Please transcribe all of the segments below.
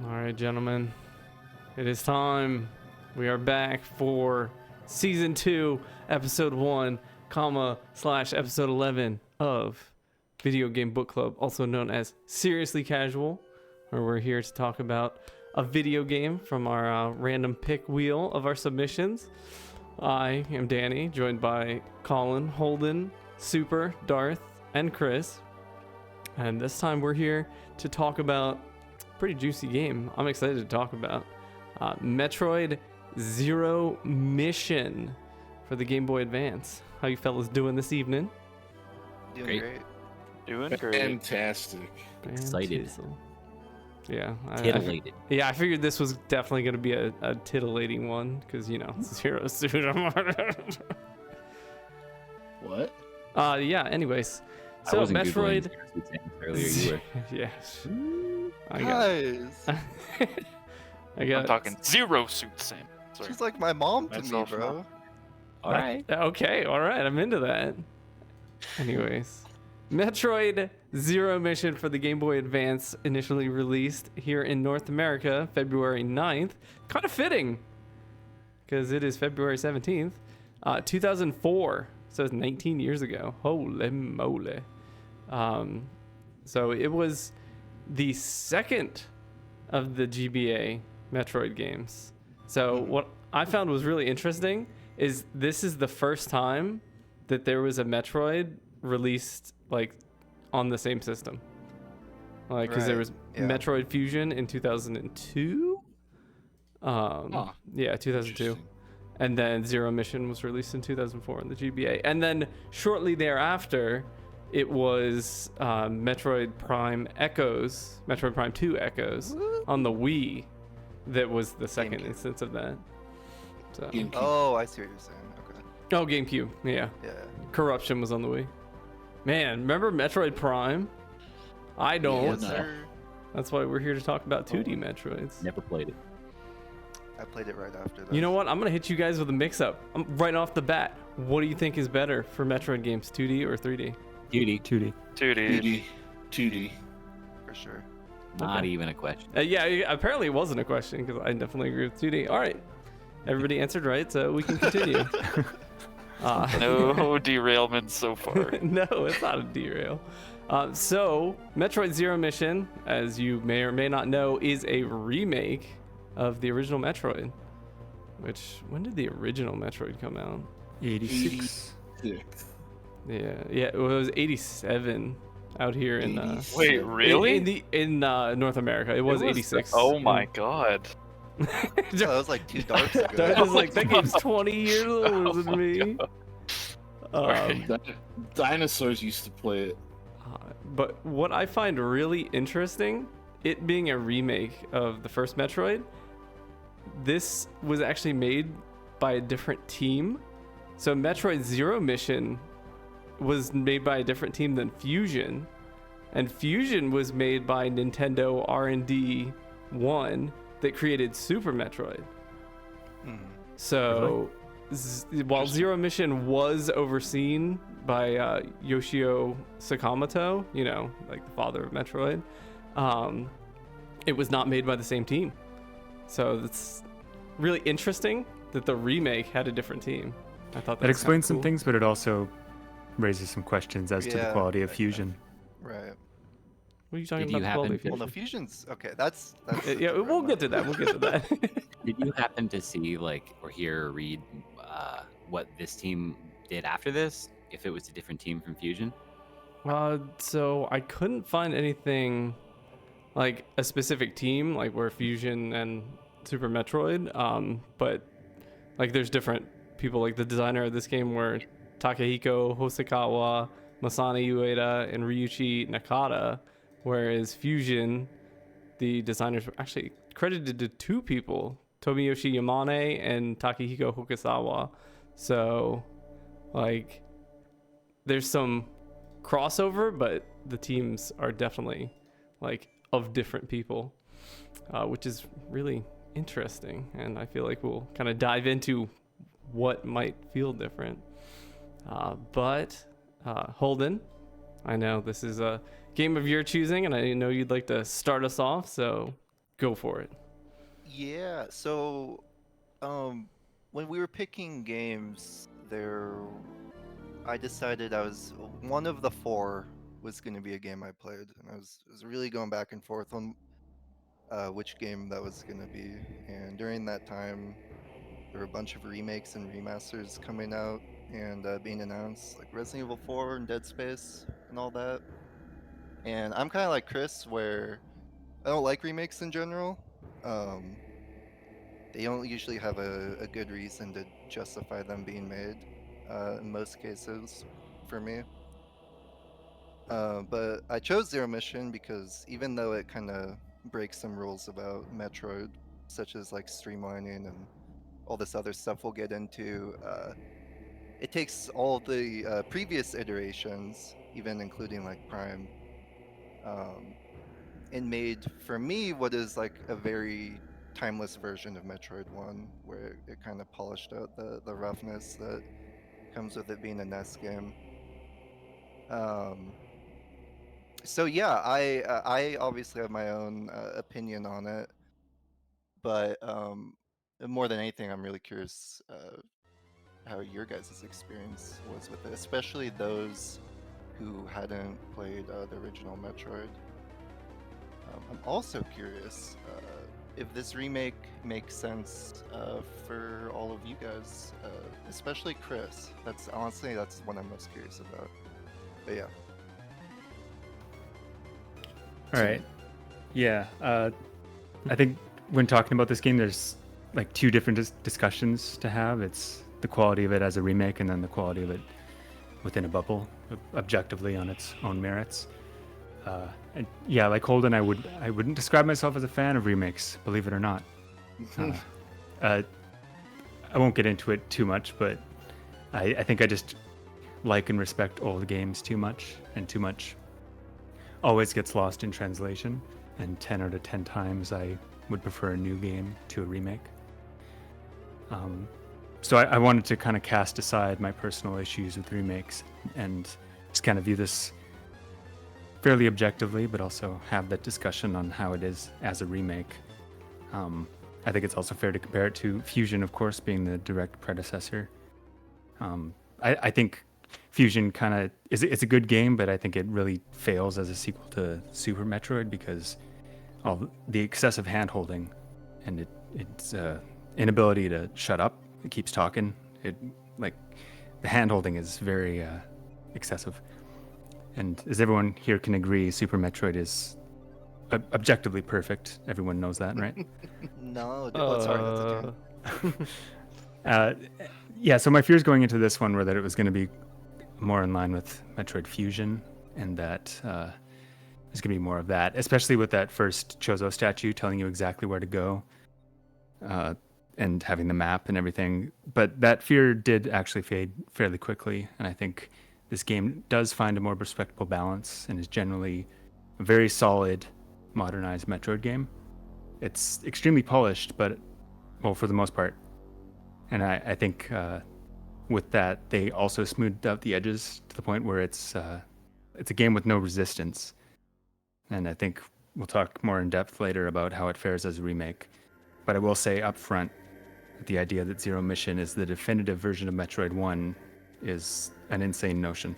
All right, gentlemen, it is time. We are back for season 2, episode 1, / episode 11 of Video Game Book Club, also known as Seriously Casual, where we're here to talk about a video game from our random pick wheel of our submissions. I am Danny, joined by Colin, Holden, Super, Darth, and Chris. And this time we're here to talk about a pretty juicy game I'm excited to talk about. Metroid Zero Mission for the Game Boy Advance. How you fellas doing this evening? Doing great. Doing great. Fantastic. Excited. Yeah. Titillated. I figured this was definitely going to be a titillating one because, you know, Zero Suit. What? Yeah, anyways. So I wasn't Metroid. earlier. You were. Yeah. Guys, I got I'm talking Zero Suit Sim. Sorry. she's like my mom to me, Myself bro. All right. Okay, all right, I'm into that. Anyways, Metroid Zero Mission for the Game Boy Advance, initially released here in North America, February 9th. Kind of fitting, because it is February 17th, 2004. So it's 19 years ago. Holy moly. So it was the second of the GBA Metroid games. So what I found was really interesting is this is the first time that there was a Metroid released like on the same system. Like, because there Right, was yeah. Metroid Fusion in 2002. Yeah, 2002. Interesting. And then Zero Mission was released in 2004 on the GBA. And then shortly thereafter, it was Metroid Prime 2 Echoes on the Wii that was the second GameCube. instance of that. So, GameCube. Oh, I see what you're saying. Okay. oh, GameCube. Yeah. Yeah. Corruption was on the Wii. Man, remember Metroid Prime? I don't. Yes, no. sir. That's why we're here to talk about 2D Metroids. Never played it. I played it right after that. You know what? I'm going to hit you guys with a mix-up. Right off the bat. What do you think is better for Metroid games, 2D or 3D? 2D. 2D. 2D. For sure. Not Okay. even a question. Yeah, apparently it wasn't a question because I definitely agree with 2D. All right. Everybody answered right, so we can continue. No derailment so far. No, it's not a derail. So, Metroid Zero Mission, as you may or may not know, is a remake of the original Metroid. Which, when did the original Metroid come out? 86. 86. Yeah, it was 87 out here in Wait, really? in North America. It was 86. Oh my god. Oh, that was like 2 darks ago. That was like that game's 20 years older than me. Dinosaurs used to play it. But what I find really interesting, it being a remake of the first Metroid, this was actually made by a different team. So Metroid Zero Mission was made by a different team than Fusion, and Fusion was made by Nintendo R&D 1 that created Super Metroid. Mhm. So while Zero Mission was overseen by Yoshio Sakamoto, you know, like the father of Metroid, it was not made by the same team. So it's really interesting that the remake had a different team. I thought that That was explains kinda some cool. things, but it also raises some questions as to the Yeah. quality of Fusion. Right. What are you talking Did you about? The quality happen of Well, Fusion? no, Fusion's okay. That's Yeah, we'll get to that. We'll get to that. Did you happen to see, like, or hear or read what this team did after this? If it was a different team from Fusion? So I couldn't find anything like a specific team, like where Fusion and Super Metroid. But like there's different people. Like the designer of this game were Takehiko Hosokawa, Masami Ueda, and Ryuichi Nakata. Whereas Fusion, the designers were actually credited to 2 people, Tomoyoshi Yamane and Takehiko Hokusawa. So, like, there's some crossover, but the teams are definitely, like, of different people, which is really interesting. And I feel like we'll kind of dive into what might feel different. But Holden, I know this is a game of your choosing, and I know you'd like to start us off, so go for it. Yeah, so when we were picking games, I decided one of the four was going to be a game I played, and I was really going back and forth on which game that was going to be. And during that time, there were a bunch of remakes and remasters coming out and being announced, like Resident Evil 4 and Dead Space and all that. And I'm kind of like Chris, where I don't like remakes in general. Um, they don't usually have a good reason to justify them being made in most cases for me. But I chose Zero Mission because even though it kind of breaks some rules about Metroid, such as like streamlining and all this other stuff we'll get into, it takes all of the previous iterations, even including like Prime, um, and made for me what is like a very timeless version of Metroid 1, where it kind of polished out the roughness that comes with it being a NES game. Um, so yeah, I obviously have my own opinion on it, but more than anything, I'm really curious how your guys' experience was with it, especially those who hadn't played the original Metroid. I'm also curious if this remake makes sense for all of you guys, especially Chris. That's honestly that's what I'm most curious about. But yeah. All right. Yeah. I think when talking about this game, there's like two different discussions to have. It's the quality of it as a remake, and then the quality of it within a bubble, objectively on its own merits. And yeah, like Holden, I wouldn't describe myself as a fan of remakes, believe it or not. I won't get into it too much, but I think I just like and respect old games too much, and too much always gets lost in translation. And 10 out of 10 times, I would prefer a new game to a remake. So I wanted to kind of cast aside my personal issues with remakes and just kind of view this fairly objectively, but also have that discussion on how it is as a remake. I think it's also fair to compare it to Fusion, of course, being the direct predecessor. I think Fusion kind of it's a good game, but I think it really fails as a sequel to Super Metroid because all the excessive hand-holding and its inability to shut up. It keeps talking. Like the hand-holding is very excessive. And as everyone here can agree, Super Metroid is objectively perfect. Everyone knows that, right? No, sorry, that's a joke. Yeah, so my fears going into this one were that it was going to be more in line with Metroid Fusion, and that there's going to be more of that, especially with that first Chozo statue telling you exactly where to go, and having the map and everything. But that fear did actually fade fairly quickly, and I think this game does find a more respectable balance and is generally a very solid, modernized Metroid game. It's extremely polished, but, well, for the most part. And I think with that, they also smoothed out the edges to the point where it's a game with no resistance. And I think we'll talk more in depth later about how it fares as a remake. But I will say up front, the idea that Zero Mission is the definitive version of Metroid 1 is an insane notion.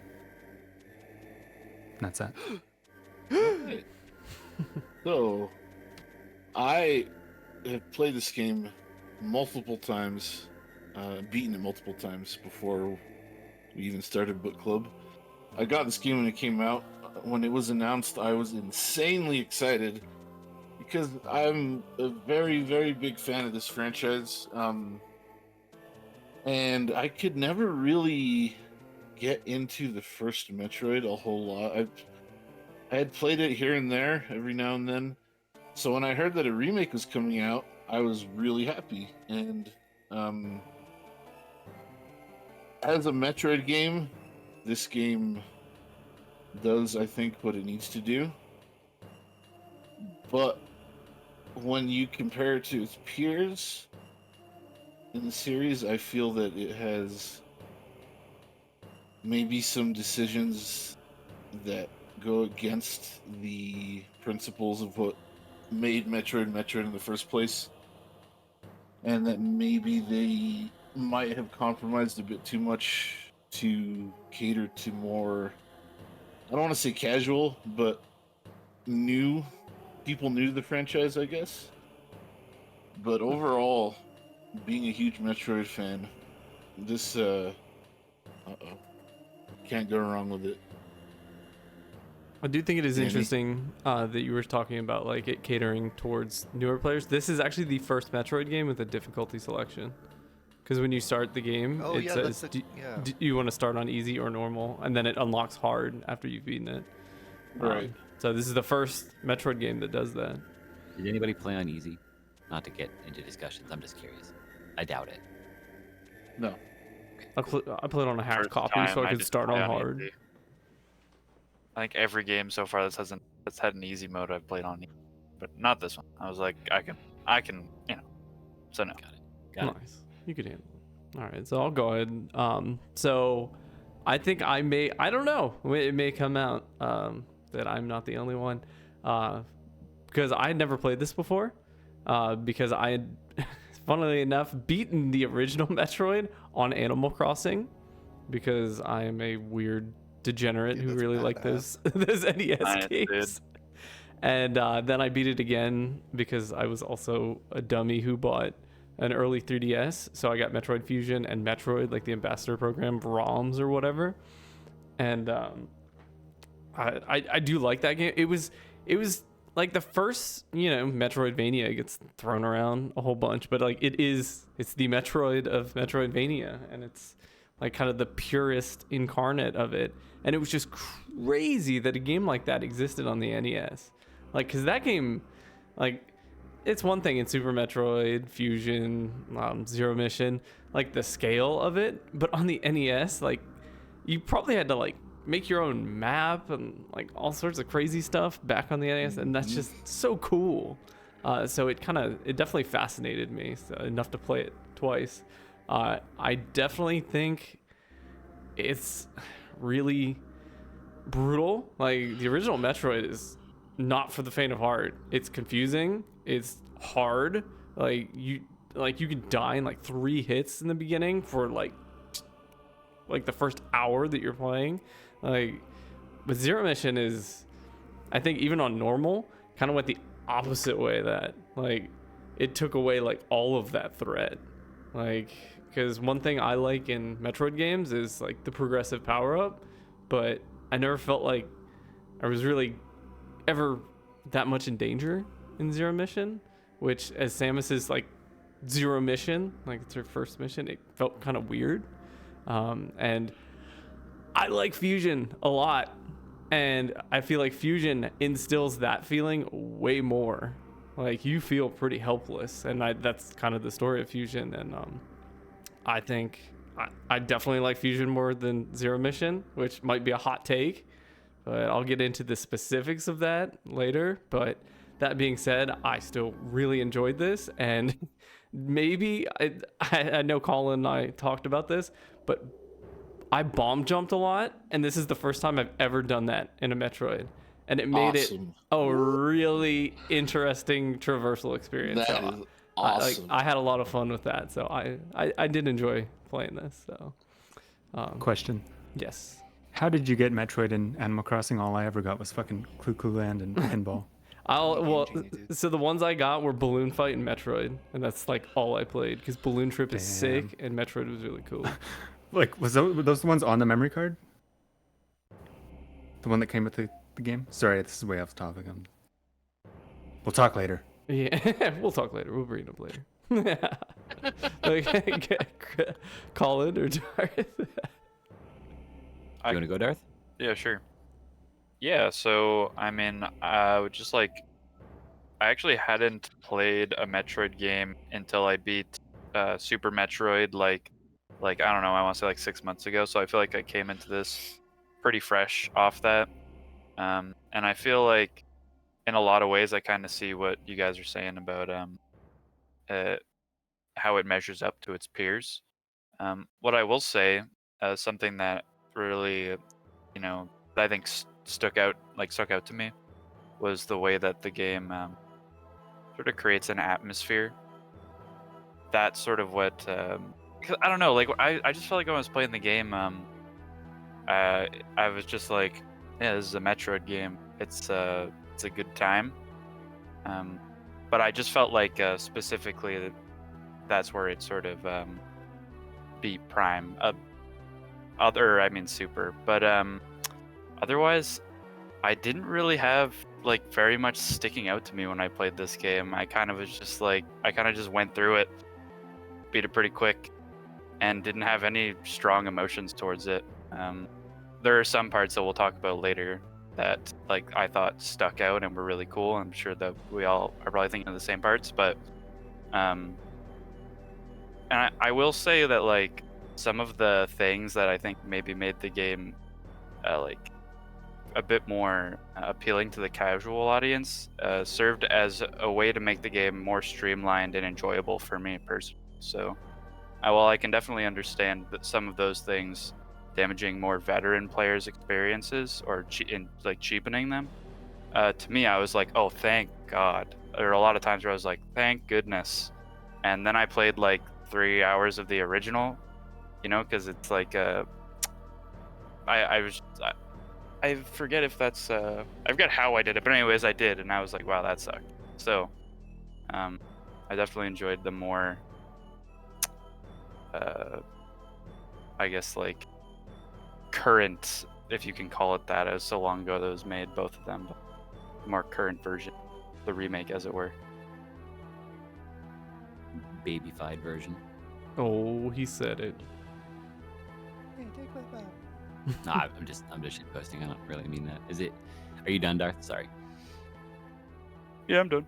And that's that. Alright. So, I have played this game multiple times, beaten it multiple times before we even started book club. I got this game when it came out. When it was announced, I was insanely excited because I'm a very, very big fan of this franchise. And I could never really get into the first Metroid a whole lot. I had played it here and there every now and then. So when I heard that a remake was coming out, I was really happy. And as a Metroid game, this game does, I think, what it needs to do. But when you compare it to its peers in the series, I feel that it has maybe some decisions that go against the principles of what made Metroid in the first place, and that maybe they might have compromised a bit too much to cater to more, I don't want to say casual, but new people new to the franchise, I guess. But overall, being a huge Metroid fan, this uh-oh, can't go wrong with it. I do think it is Andy? interesting that you were talking about like it catering towards newer players. This is actually the first Metroid game with a difficulty selection. Because when you start the game, Oh, it yeah, says, that's yeah. do you want to start on easy or normal? And then it unlocks hard after you've beaten it. Right. So this is the first Metroid game that does that. Did anybody play on easy? Not to get into discussions. I'm just curious. I doubt it. No. I played on a half First copy time so I could just start play on hard. easy. I think every game so far that's had an easy mode I've played on, but not this one. I was like, I can, So no. Got it. Nice. You could handle it. All right, so I'll go ahead. So I think I don't know. It may come out that I'm not the only one. Because I had never played this before. Because I had, funnily enough, beaten the original Metroid on Animal Crossing. Because I am a weird degenerate Dude, who that's really like badass. those NES Nice, dude. games. And then I beat it again because I was also a dummy who bought an early 3DS. So I got Metroid Fusion and Metroid, like the Ambassador Program ROMs or whatever. And I do like that game. It was like the first, Metroidvania gets thrown around a whole bunch, but like it's the Metroid of Metroidvania, and it's like kind of the purest incarnate of it. And it was just crazy that a game like that existed on the NES. Like, cause that game, like, it's one thing in Super Metroid, Fusion, Zero Mission, like the scale of it, but on the NES, like, you probably had to like make your own map and like all sorts of crazy stuff back on the NES, and that's just so cool. So it definitely fascinated me enough to play it twice. I definitely think it's really brutal. Like the original Metroid is not for the faint of heart. It's confusing. It's hard. You could die in like 3 hits in the beginning for like the first hour that you're playing. But Zero Mission is, I think, even on normal, kind of went the opposite way. That like it took away like all of that threat. Because one thing I like in Metroid games is like the progressive power up, but I never felt like I was really ever that much in danger in Zero Mission, which as Samus's like Zero Mission, like it's her first mission, it felt kind of weird. And I like Fusion a lot, and I feel like Fusion instills that feeling way more. Like you feel pretty helpless, and that's kind of the story of Fusion. And I think I definitely like Fusion more than Zero Mission, which might be a hot take, but I'll get into the specifics of that later. But that being said, I still really enjoyed this, and maybe I know Colin and I talked about this, but I bomb jumped a lot, and this is the first time I've ever done that in a Metroid, and it made it Awesome. a really interesting traversal experience. That So is awesome. I had a lot of fun with that, so I did enjoy playing this. So Question: yes. How did you get Metroid and Animal Crossing? All I ever got was fucking Clu Clu Land and Pinball. Well, Game Genie, dude. so the ones I got were Balloon Fight and Metroid, and that's like all I played because Balloon Trip is sick and Metroid was really cool. Like, were those the ones on the memory card? The one that came with the game? Sorry, this is way off topic. We'll talk later. Yeah, we'll talk later. We'll bring it up later. Like, Colin or Darth? You want to go, Darth? Yeah, sure. Yeah, so I mean, just like I actually hadn't played a Metroid game until I beat Super Metroid like I don't know, I want to say like 6 months ago. So I feel like I came into this pretty fresh off that, and I feel like in a lot of ways I kind of see what you guys are saying about how it measures up to its peers. What I will say, something that really, that I think stuck out to me, was the way that the game sort of creates an atmosphere. That's sort of what 'cause I don't know, like I just felt like when I was playing the game, I was just like, yeah, this is a Metroid game. It's a good time. But I just felt like specifically that's where it sort of beat Prime. I mean Super, but otherwise I didn't really have like very much sticking out to me when I played this game. I kind of was just like I kind of just went through it, beat it pretty quick, and didn't have any strong emotions towards it. There are some parts that we'll talk about later that like I thought stuck out and were really cool. I'm sure that we all are probably thinking of the same parts, but and I will say that like some of the things that I think maybe made the game like a bit more appealing to the casual audience served as a way to make the game more streamlined and enjoyable for me personally. So while I can definitely understand that some of those things damaging more veteran players' experiences or cheapening them, to me, I was like, oh, thank God. There are a lot of times where I was like, thank goodness. And then I played like 3 hours of the original, because it's like I forget if that's I forget how I did it, but anyways, I did, and I was like, wow, that sucked. So, I definitely enjoyed the more, I guess like current, if you can call it that. It was so long ago that was made, both of them, but the more current version, the remake, as it were. Babyfied version. Oh, he said it. Hey, take my back. No, I'm just shit posting. I don't really mean that. Is it? Are you done, Darth? Sorry. Yeah, I'm done.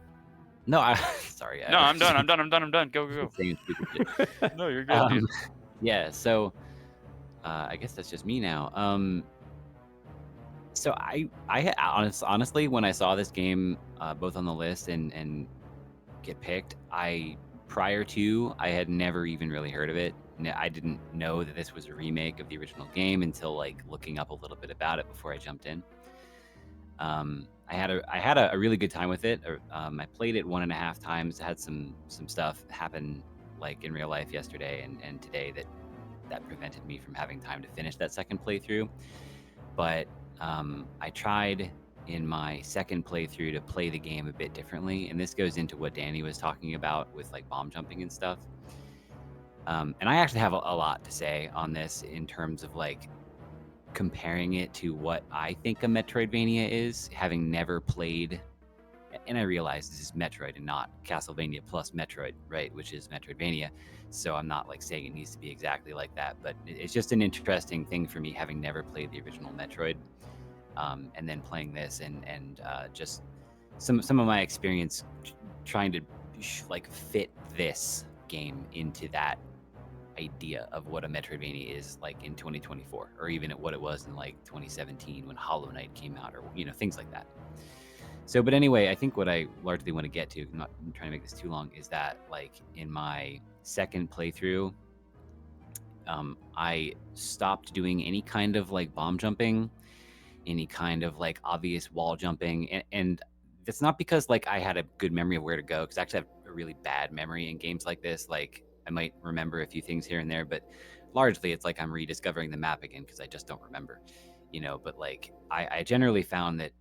No, sorry. No, I'm done. I'm done. Go. Saying stupid shit. No, you're good, dude. Yeah. So, I guess that's just me now. So honestly, when I saw this game, both on the list and get picked, prior to I had never even really heard of it. I didn't know that this was a remake of the original game until like looking up a little bit about it before I jumped in. I had a really good time with it. I played it 1.5 times. Had some stuff happen like in real life yesterday and today that prevented me from having time to finish that second playthrough. But I tried in my second playthrough to play the game a bit differently, and this goes into what Danny was talking about with like bomb jumping and stuff. And I actually have a lot to say on this in terms of like comparing it to what I think a Metroidvania is, having never played. And I realize this is Metroid and not Castlevania plus Metroid, right? Which is Metroidvania. So I'm not like saying it needs to be exactly like that, but it's just an interesting thing for me having never played the original Metroid, and then playing this and just some of my experience trying to like fit this game into that idea of what a Metroidvania is like in 2024, or even at what it was in like 2017 when Hollow Knight came out, or things like that. So, but anyway, I think what I largely want to get to, I'm not trying to make this too long, is that like in my second playthrough, I stopped doing any kind of like bomb jumping, any kind of like obvious wall jumping, and it's not because like I had a good memory of where to go, because I actually have a really bad memory in games like this. Like I might remember a few things here and there, but largely it's like I'm rediscovering the map again because I just don't remember, But like I generally found that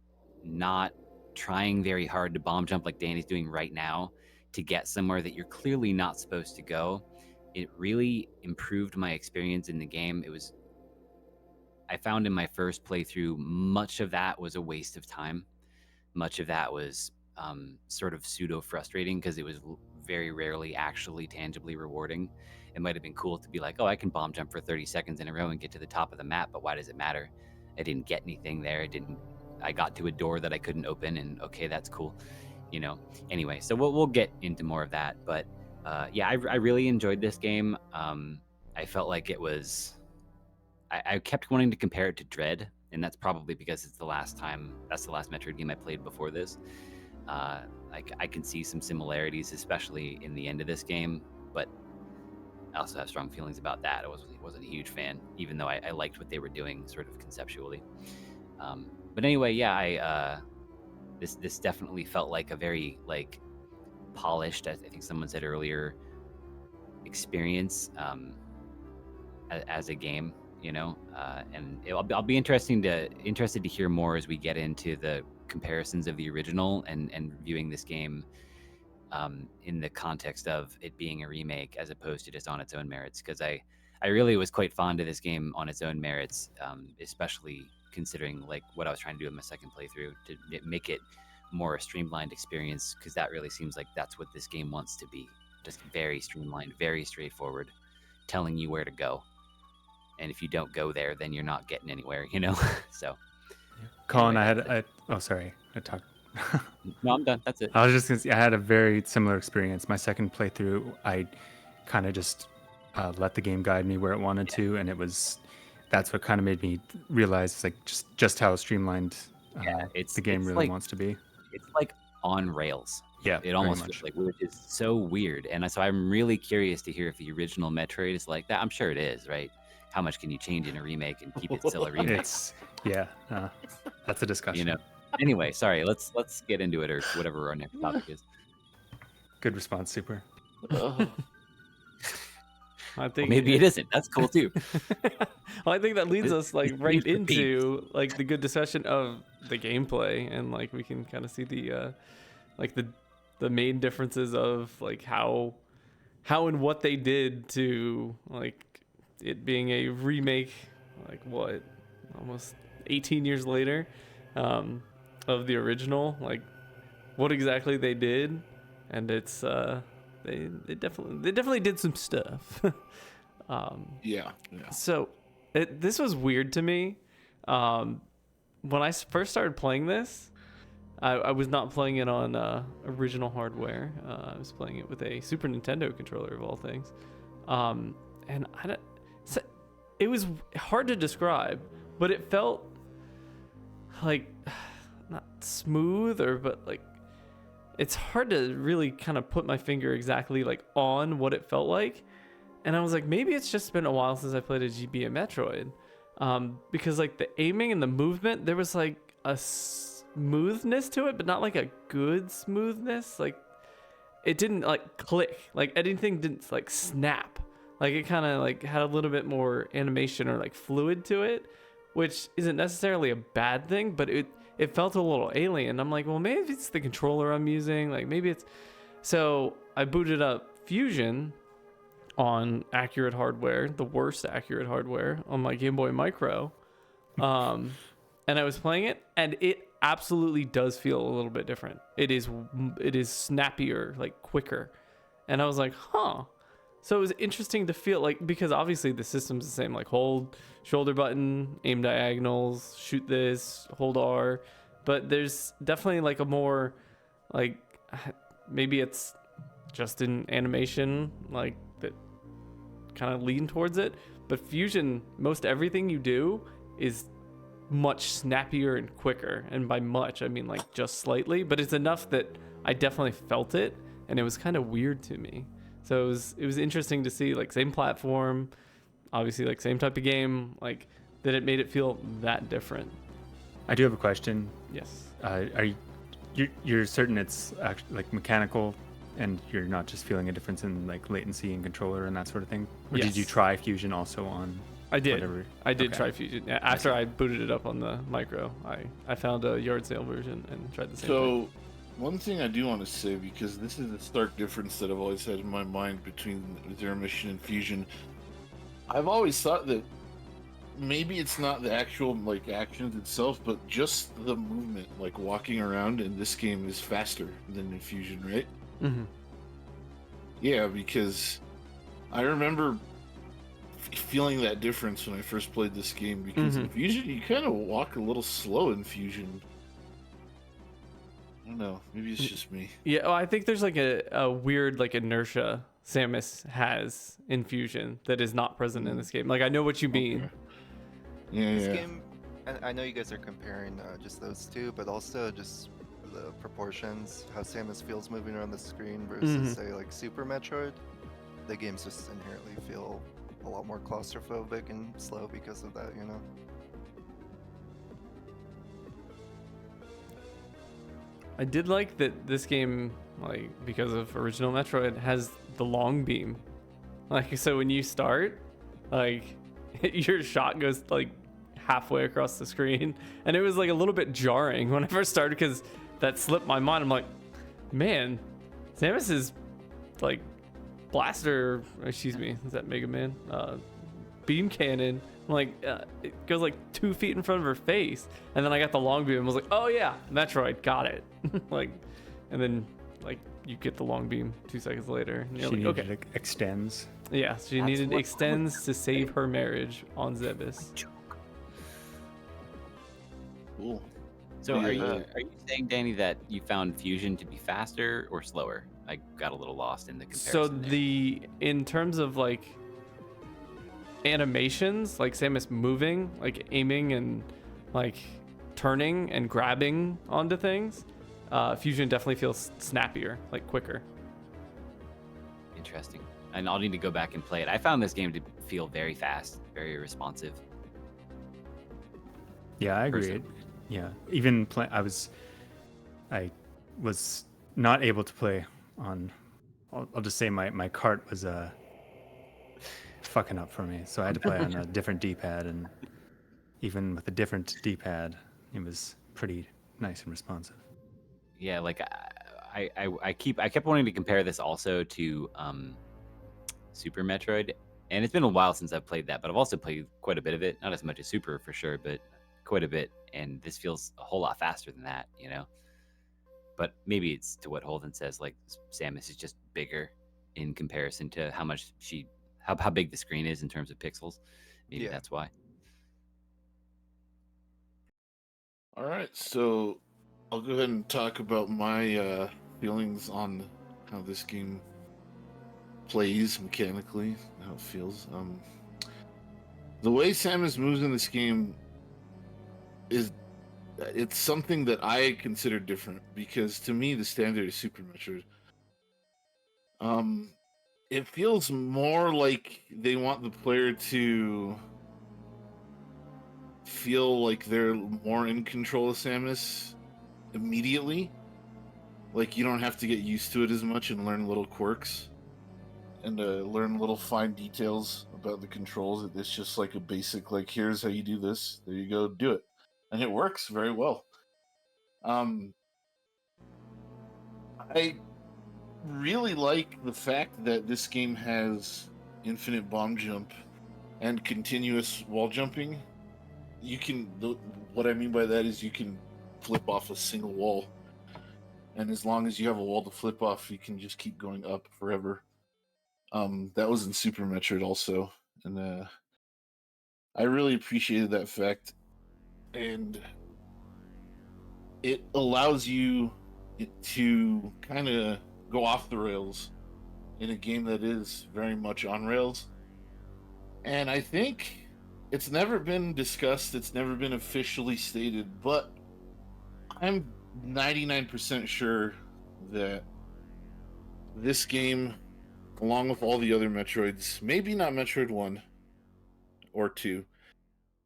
not trying very hard to bomb jump like Danny's doing right now to get somewhere that you're clearly not supposed to go, it really improved my experience in the game. I found in my first playthrough, much of that was a waste of time. Much of that was sort of pseudo frustrating because it was very rarely actually tangibly rewarding. It might have been cool to be like, oh, I can bomb jump for 30 seconds in a row and get to the top of the map, but why does it matter? I didn't get anything there. I got to a door that I couldn't open, and okay, that's cool. Anyway, so we'll get into more of that. But yeah, I really enjoyed this game. I felt like it was. I kept wanting to compare it to Dread, and that's probably because that's the last Metroid game I played before this. I can see some similarities, especially in the end of this game, but I also have strong feelings about that. I wasn't a huge fan, even though I liked what they were doing sort of conceptually. But anyway, yeah, this definitely felt like a very like polished, as I think someone said earlier, experience as a game, you know. And I'll be interested to hear more as we get into the comparisons of the original and viewing this game in the context of it being a remake as opposed to just on its own merits, because I really was quite fond of this game on its own merits, especially considering like what I was trying to do in my second playthrough to make it more a streamlined experience, because that really seems like that's what this game wants to be, just very streamlined, very straightforward, telling you where to go, and if you don't go there, then you're not getting anywhere, you know. So Colin, anyway, oh, sorry, I talked. no, I'm done. That's it. I was just gonna say, I had a very similar experience. My second playthrough, I kind of just let the game guide me where it wanted to, and that's what kind of made me realize it's like just how streamlined the game it's really like, wants to be. it's like on rails. Yeah, It almost very feels much. like, which is so weird. And so I'm really curious to hear if the original Metroid is like that. I'm sure it is, right? How much can you change in a remake and keep it still a remake? It's that's a discussion. You know. Anyway, sorry. Let's get into it, or whatever our next topic is. Good response, Super. I think Maybe it isn't. That's cool too. Well, I think that leads us like right Repeat. into like the good discussion of the gameplay, and like we can kind of see the like the main differences of like how and what they did to like it being a remake, like what, almost 18 years later, of the original, like what exactly they did. And it's they definitely did some stuff. Yeah. So this was weird to me. When I first started playing this, I was not playing it on original hardware. I was playing it with a Super Nintendo controller of all things. And it was hard to describe, but it felt like not smooth, but like it's hard to really kind of put my finger exactly like on what it felt like. And I was like, maybe it's just been a while since I played a GB Metroid, because like the aiming and the movement, there was like a smoothness to it, but not like a good smoothness. Like it didn't like click, like anything didn't like snap. Like it kind of like had a little bit more animation or like fluid to it, which isn't necessarily a bad thing, but it felt a little alien. I'm like, well, maybe it's the controller I'm using. Like maybe it's, so I booted up Fusion on accurate hardware, the worst accurate hardware on my Game Boy Micro. And I was playing it, and it absolutely does feel a little bit different. It is snappier, like quicker. And I was like, huh. So it was interesting to feel like, because obviously the system's the same, like hold shoulder button, aim diagonals, shoot this, hold R, but there's definitely like a more like, maybe it's just an animation like that kind of lean towards it, but Fusion, most everything you do is much snappier and quicker, and by much I mean like just slightly, but it's enough that I definitely felt it, and it was kind of weird to me. So it was interesting to see, like, same platform, obviously like same type of game, like that it made it feel that different. I do have a question. Yes. Are you're certain it's actually like mechanical, and you're not just feeling a difference in like latency and controller and that sort of thing? Or did you Yes. try Fusion also on? I did. Whatever? I did Okay. try Fusion. Yeah, after I booted it up on the Micro, I found a yard sale version and tried the same thing. So, one thing I do want to say, because this is the stark difference that I've always had in my mind between Zero Mission and Fusion, I've always thought that maybe it's not the actual like actions itself, but just the movement, like walking around in this game is faster than in Fusion, right? Mm-hmm. Yeah, because I remember feeling that difference when I first played this game, because in Fusion you kind of walk a little slow in Fusion. I don't know, maybe it's just me. Yeah, well, I think there's like a weird like inertia Samus has in Fusion that is not present in this game. Like I know what you mean. Okay. Yeah, This yeah. game, and I know you guys are comparing just those two, but also just the proportions, how Samus feels moving around the screen versus, say, like Super Metroid. The games just inherently feel a lot more claustrophobic and slow because of that, you know? I did like that this game like because of original Metroid, has the long beam. Like, so when you start, like your shot goes like halfway across the screen, and it was like a little bit jarring when I first started because that slipped my mind. I'm like, man, Samus's like blaster, excuse me, is that Mega Man? Beam cannon, like it goes like 2 feet in front of her face, and then I got the long beam and was like, oh yeah, Metroid, got it. Like, and then like you get the long beam 2 seconds later, and you're She like, needed okay, extends. yeah, she That's needed what- extends to save her marriage on Zebus. Cool. So Yeah. are you saying, Danny, that you found Fusion to be faster or slower? I got a little lost in the comparison. So there. in terms of like animations, like Samus moving, like aiming and like turning and grabbing onto things, Fusion definitely feels snappier, like quicker. Interesting. And I'll need to go back and play it. I found this game to feel very fast, very responsive. Yeah, I agree. Person. Yeah, even I was not able to play on. I'll just say my cart was fucking up for me, so I had to play on a different D-pad, and even with a different D-pad, it was pretty nice and responsive. Yeah, like I kept wanting to compare this also to Super Metroid, and it's been a while since I've played that, but I've also played quite a bit of it. Not as much as Super for sure, but quite a bit. And this feels a whole lot faster than that, you know. But maybe it's to what Holden says, like Samus is just bigger in comparison to how big the screen is in terms of pixels. Maybe Yeah. that's why. All right, so I'll go ahead and talk about my feelings on how this game plays mechanically, how it feels. The way Samus moves in this game it's something that I consider different because to me the standard is Super Metroid. It feels more like they want the player to feel like they're more in control of Samus immediately. Like you don't have to get used to it as much and learn little quirks and learn little fine details about the controls. It's just like a basic, like, here's how you do this. There you go, do it. And it works very well. I really like the fact that this game has infinite bomb jump and continuous wall jumping. What I mean by that is you can flip off a single wall, and as long as you have a wall to flip off, you can just keep going up forever. That was in Super Metroid also, and I really appreciated that fact, and it allows you to kind of go off the rails in a game that is very much on rails. And I think it's never been discussed, it's never been officially stated, but I'm 99% sure that this game, along with all the other Metroids, maybe not Metroid 1 or 2,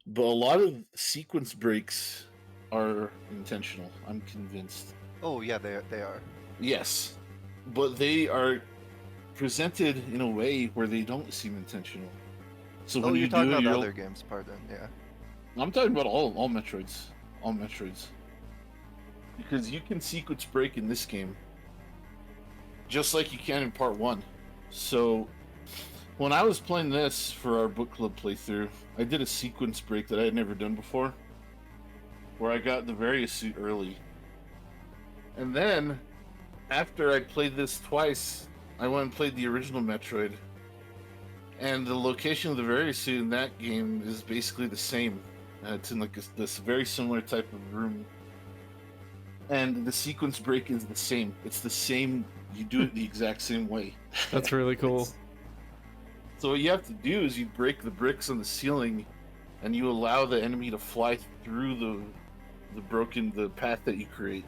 but a lot of sequence breaks are intentional. I'm convinced. Oh yeah, they are. Yes, but they are presented in a way where they don't seem intentional. So Oh, when you're you talking do it, about the you're... other games, pardon. Yeah. I'm talking about all Metroids, because you can sequence break in this game, just like you can in Part 1. So when I was playing this for our book club playthrough, I did a sequence break that I had never done before, where I got the various suit early. And then, after I played this twice, I went and played the original Metroid. And the location of the various suit in that game is basically the same. It's in like this very similar type of room. And the sequence break is the same. It's the same. You do it the exact same way. That's really cool. So what you have to do is you break the bricks on the ceiling, and you allow the enemy to fly through the path that you create.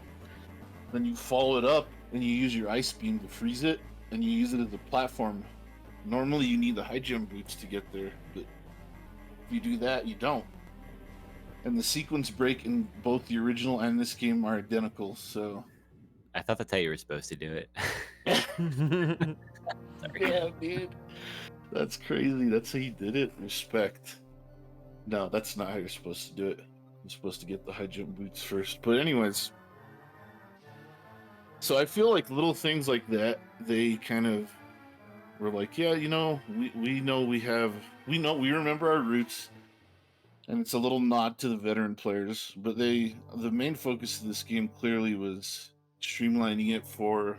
Then you follow it up, and you use your ice beam to freeze it, and you use it as a platform. Normally you need the high jump boots to get there, but if you do that, you don't. And the sequence break in both the original and this game are identical, so I thought that's how you were supposed to do it. Yeah, dude. That's crazy. That's how you did it. Respect. No, that's not how you're supposed to do it. You're supposed to get the high jump boots first. But anyways, so I feel like little things like that, they kind of were like, yeah, you know, we know we remember our roots, and it's a little nod to the veteran players. But the main focus of this game clearly was streamlining it for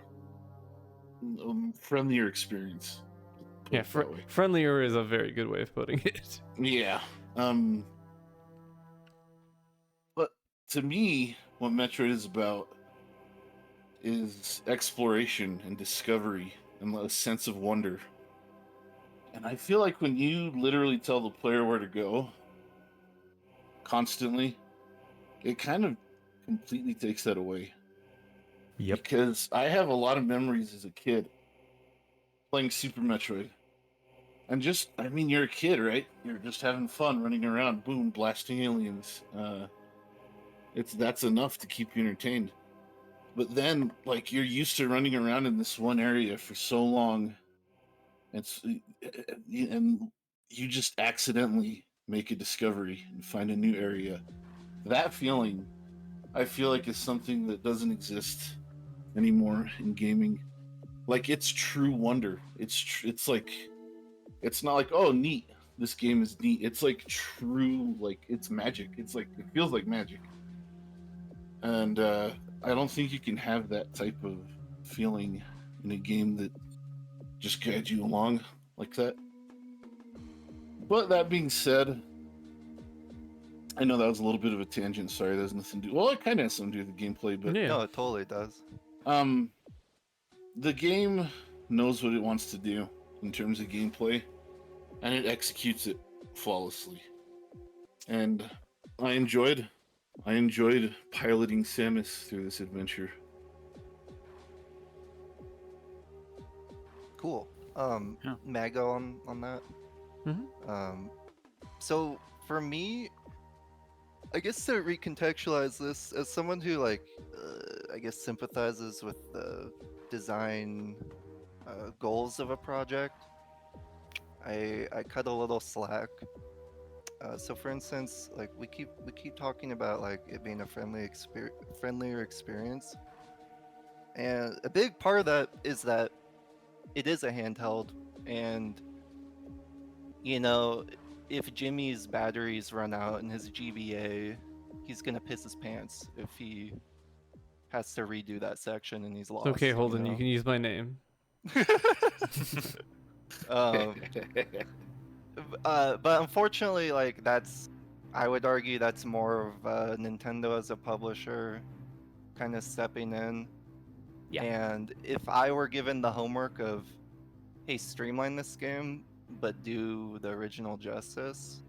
friendlier experience. Put Yeah, it that way. friendlier is a very good way of putting it. Yeah. But to me, what Metroid is about is exploration and discovery and a sense of wonder. And I feel like when you literally tell the player where to go constantly, it kind of completely takes that away. Yep. Because I have a lot of memories as a kid playing Super Metroid. And just, I mean, you're a kid, right? You're just having fun running around, boom, blasting aliens. That's enough to keep you entertained. But then, like, you're used to running around in this one area for so long, and you just accidentally make a discovery and find a new area. That feeling, I feel like, is something that doesn't exist anymore in gaming. Like, it's true wonder. It's like, it's not like, oh, neat, this game is neat. It's like true, like, it's magic. It's like, it feels like magic. And I don't think you can have that type of feeling in a game that just guides you along like that. But that being said, I know that was a little bit of a tangent. Sorry, there's nothing to do. Well, it kind of has something to do with the gameplay, but Yeah. No, it totally does. the game knows what it wants to do in terms of gameplay, and it executes it flawlessly. And I enjoyed piloting Samus through this adventure. Cool. Yeah. Mago on that. Mhm. So for me, I guess to recontextualize this, as someone who I guess sympathizes with the design goals of a project, I cut a little slack. So for instance, like we keep talking about like it being a friendlier experience, and a big part of that is that it is a handheld, and you know, if Jimmy's batteries run out in his GBA, he's gonna piss his pants if he has to redo that section and he's lost. It's okay, you Holden. You know? can use my name. um, but unfortunately, like I would argue that's more of Nintendo as a publisher kind of stepping in. Yeah. And if I were given the homework of, hey, streamline this game, but do the original justice,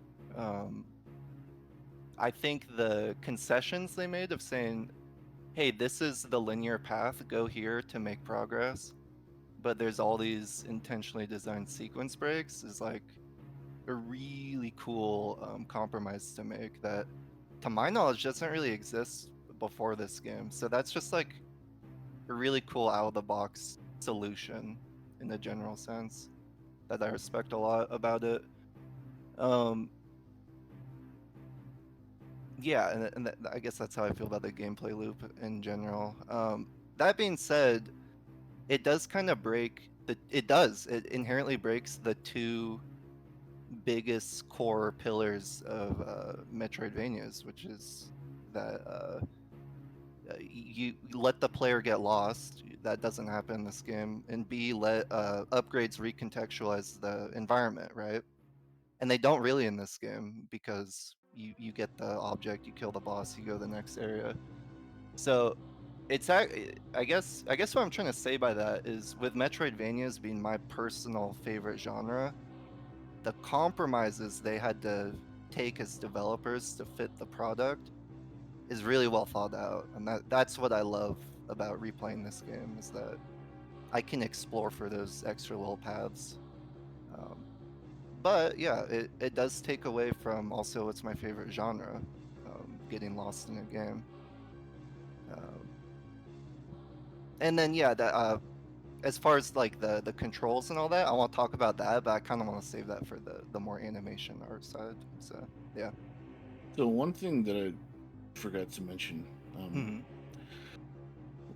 I think the concessions they made of saying, hey, this is the linear path, go here to make progress, but there's all these intentionally designed sequence breaks is like a really cool compromise to make that, to my knowledge, doesn't really exist before this game. So that's just like a really cool out of the box solution in the general sense that I respect a lot about it. Yeah, and I guess that's how I feel about the gameplay loop in general. That being said, it does kind of break it inherently breaks the two biggest core pillars of Metroidvanias, which is that you let the player get lost. That doesn't happen in this game. And B, let upgrades recontextualize the environment, right? And they don't really in this game because you get the object, you kill the boss, you go to the next area. So I guess what I'm trying to say by that is with Metroidvanias being my personal favorite genre, the compromises they had to take as developers to fit the product is really well thought out, and that's what I love about replaying this game is that I can explore for those extra little paths. But yeah, it does take away from also what's my favorite genre, getting lost in a game. And then yeah, as far as like the controls and all that, I want to talk about that, but I kind of want to save that for the more animation art side. So yeah. So one thing that I forgot to mention, Hmm.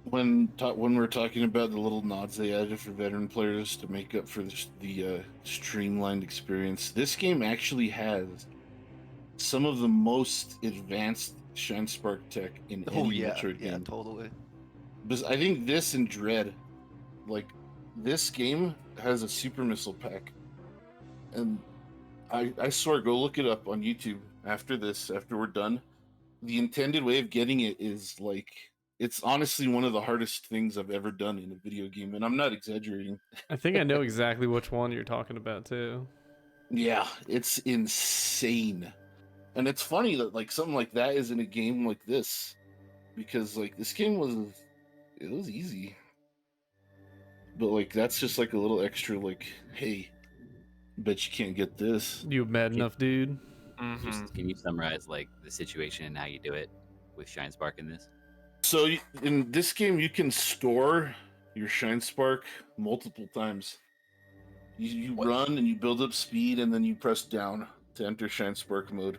when we're talking about the little nods they added for veteran players to make up for the streamlined experience, this game actually has some of the most advanced Shine Spark tech in Oh any yeah, Metroid yeah, game. totally. Because I think this and Dread, like this game has a super missile pack, and I swear, go look it up on YouTube after this, after we're done. The intended way of getting it is like it's honestly one of the hardest things I've ever done in a video game, and I'm not exaggerating. I think I know exactly which one you're talking about too. Yeah, it's insane. And it's funny that like something like that is in a game like this, because like this game was easy. But like that's just like a little extra like, hey, bet you can't get this. You mad Can- enough, dude? Mm-hmm. Can you summarize like the situation and how you do it with Shine Spark in this? So in this game you can store your Shine Spark multiple times. You run and you build up speed, and then you press down to enter Shine Spark mode.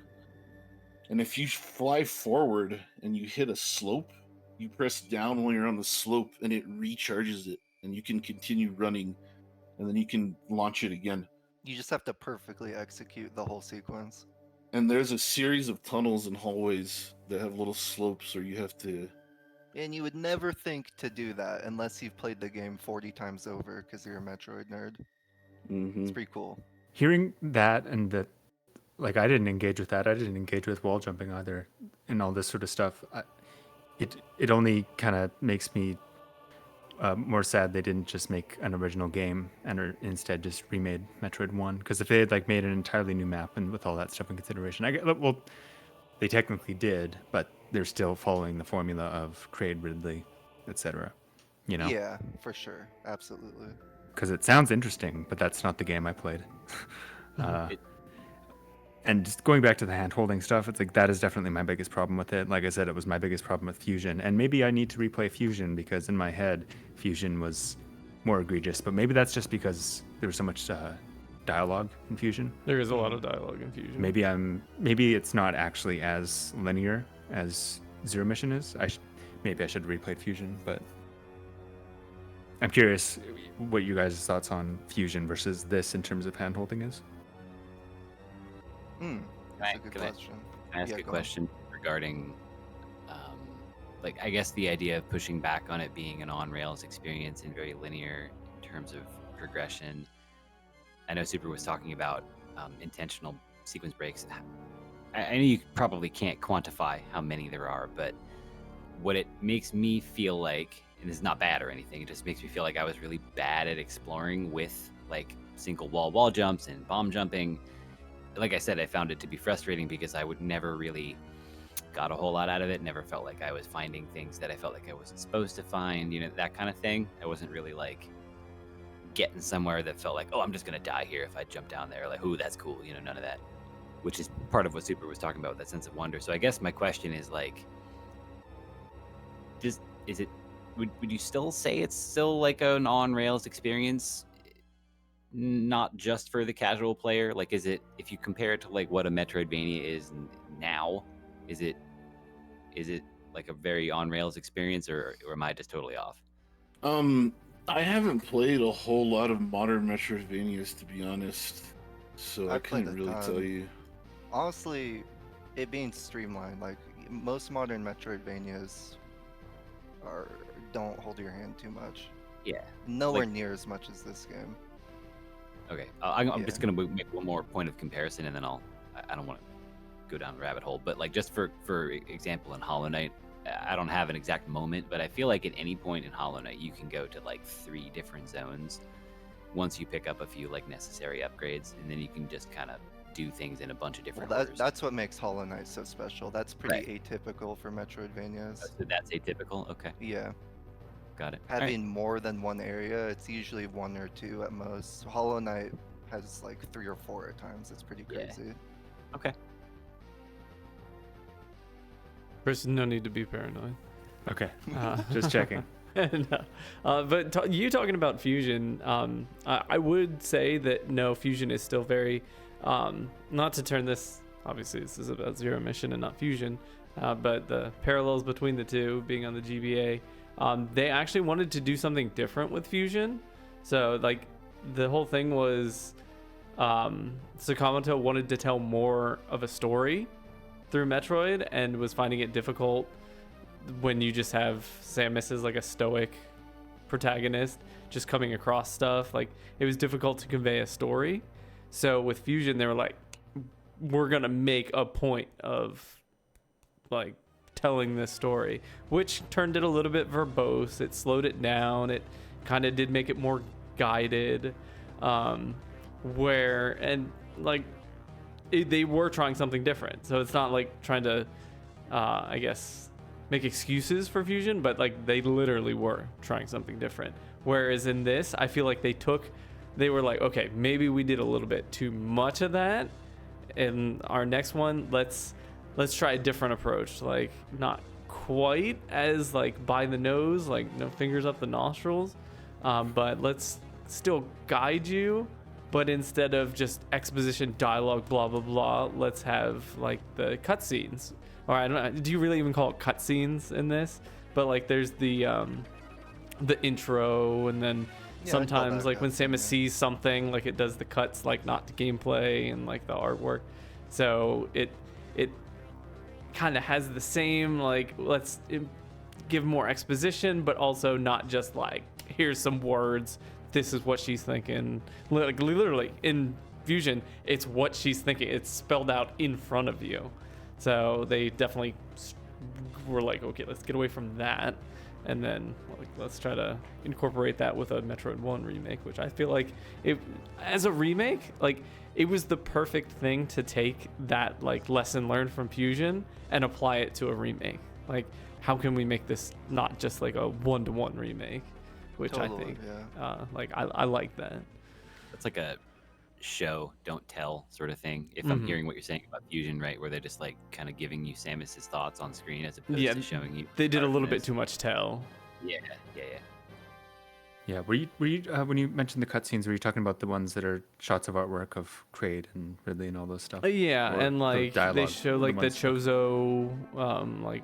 And if you fly forward and you hit a slope, you press down when you're on the slope and it recharges it, and you can continue running, and then you can launch it again. You just have to perfectly execute the whole sequence. And there's a series of tunnels and hallways that have little slopes, or you have to. And you would never think to do that unless you've played the game 40 times over because you're a Metroid nerd. Mm-hmm. It's pretty cool. Hearing that and that, like, I didn't engage with that. I didn't engage with wall jumping either, and all this sort of stuff. It only kind of makes me more sad they didn't just make an original game and instead just remade Metroid 1. Because if they had like made an entirely new map and with all that stuff in consideration, well, they technically did, but they're still following the formula of Craig Ridley, etc. You know? Yeah, for sure. Absolutely. Because it sounds interesting, but that's not the game I played. And just going back to the hand-holding stuff, it's like that is definitely my biggest problem with it. Like I said, it was my biggest problem with Fusion. And maybe I need to replay Fusion because in my head, Fusion was more egregious. But maybe that's just because there was so much dialogue in Fusion. There is a lot of dialogue in Fusion. Maybe it's not actually as linear as Zero Mission is. Maybe I should have replayed Fusion, but I'm curious what you guys' thoughts on Fusion versus this in terms of hand-holding is. That's a good Can I question. ask Yeah, a go on. question regarding, like, I guess the idea of pushing back on it being an on-rails experience and very linear in terms of progression. I know Super was talking about intentional sequence breaks. I know you probably can't quantify how many there are, but what it makes me feel like, and it's not bad or anything, it just makes me feel like I was really bad at exploring with like single wall jumps and bomb jumping. Like I said, I found it to be frustrating because I would never really got a whole lot out of it. Never felt like I was finding things that I felt like I wasn't supposed to find, that kind of thing. I wasn't really like getting somewhere that felt like, oh, I'm just gonna die here if I jump down there. Like, ooh, that's cool, none of that. Which is part of what Super was talking about, that sense of wonder. So I guess my question is like, would you still say it's still like an on-rails experience? Not just for the casual player, like is it, if you compare it to like what a Metroidvania is now, is it like a very on rails experience, or am I just totally off? I haven't played a whole lot of modern Metroidvanias, to be honest, so I I've played couldn't a really ton. tell you. Honestly, it being streamlined, like most modern Metroidvanias don't hold your hand too much. Yeah. Nowhere near as much as this game. Okay, I'm Yeah. just gonna make one more point of comparison, and then I don't want to go down the rabbit hole, but like just for example, in Hollow Knight, I don't have an exact moment, but I feel like at any point in Hollow Knight you can go to like 3 different zones once you pick up a few like necessary upgrades, and then you can just kind of do things in a bunch of different orders. That's what makes Hollow Knight so special. That's pretty atypical for Metroidvanias. So that's atypical. Okay, Yeah. got it. All right. Having more than one area, it's usually 1 or 2 at most. Hollow Knight has like 3 or 4 at times. It's pretty Yeah. crazy. Okay. There's no need to be paranoid. Okay, just checking. No. But you talking about Fusion, I would say that no, Fusion is still very, not to turn this, obviously this is about Zero Mission and not Fusion, but the parallels between the two being on the GBA, they actually wanted to do something different with Fusion. So like the whole thing was, Sakamoto wanted to tell more of a story through Metroid and was finding it difficult when you just have Samus as like a stoic protagonist just coming across stuff. Like it was difficult to convey a story. So with Fusion they were like, we're gonna make a point of like telling this story, which turned it a little bit verbose. It slowed it down. It kind of did make it more guided, where and like they were trying something different. So it's not like trying to I guess make excuses for Fusion, but like they literally were trying something different. Whereas in this, I feel like they were like, okay, maybe we did a little bit too much of that. In our next one, let's try a different approach. Like not quite as like by the nose, like no fingers up the nostrils, but let's still guide you. But instead of just exposition dialogue, blah blah blah, let's have like the cutscenes. Or I don't know. Do you really even call it cutscenes in this? But like, there's the intro, and then sometimes like when Samus sees something, like it does the cuts, like not the gameplay and like the artwork. So it kind of has the same like let's give more exposition, but also not just like here's some words. This is what she's thinking. Like literally in Fusion, it's what she's thinking. It's spelled out in front of you. So they definitely were like, okay, let's get away from that, and then like, let's try to incorporate that with a Metroid 1 remake, which I feel like as a remake, like it was the perfect thing to take that like lesson learned from Fusion and apply it to a remake. Like, how can we make this not just like a one-to-one remake? Which Totally, I think, yeah. like I like that. It's like a show don't tell sort of thing, if I'm hearing what you're saying about Fusion, right, where they're just like kind of giving you Samus's thoughts on screen as opposed to showing you they did a little bit darkness. too much tell. Yeah. Were you when you mentioned the cutscenes, were you talking about the ones that are shots of artwork of Kraid and Ridley and all those stuff? Yeah, Or and the like they dialogue, show the like the ones- Chozo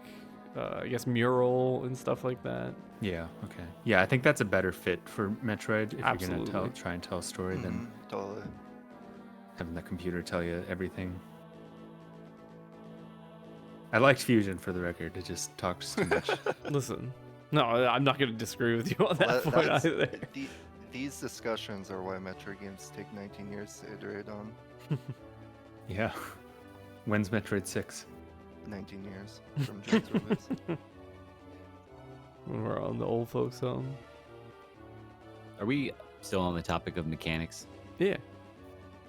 I guess mural and stuff like that. Yeah. Okay. Yeah, I think that's a better fit for Metroid if you're Absolutely. gonna try and tell a story than Totally. having the computer tell you everything. I liked Fusion, for the record. It just talks too much. Listen, no, I'm not going to disagree with you on that Well, point that's- either. These discussions are why Metroid games take 19 years to iterate on. Yeah. When's Metroid 6? 19 years from Dream's release. When we're on the old folks home. Are we still on the topic of mechanics? Yeah.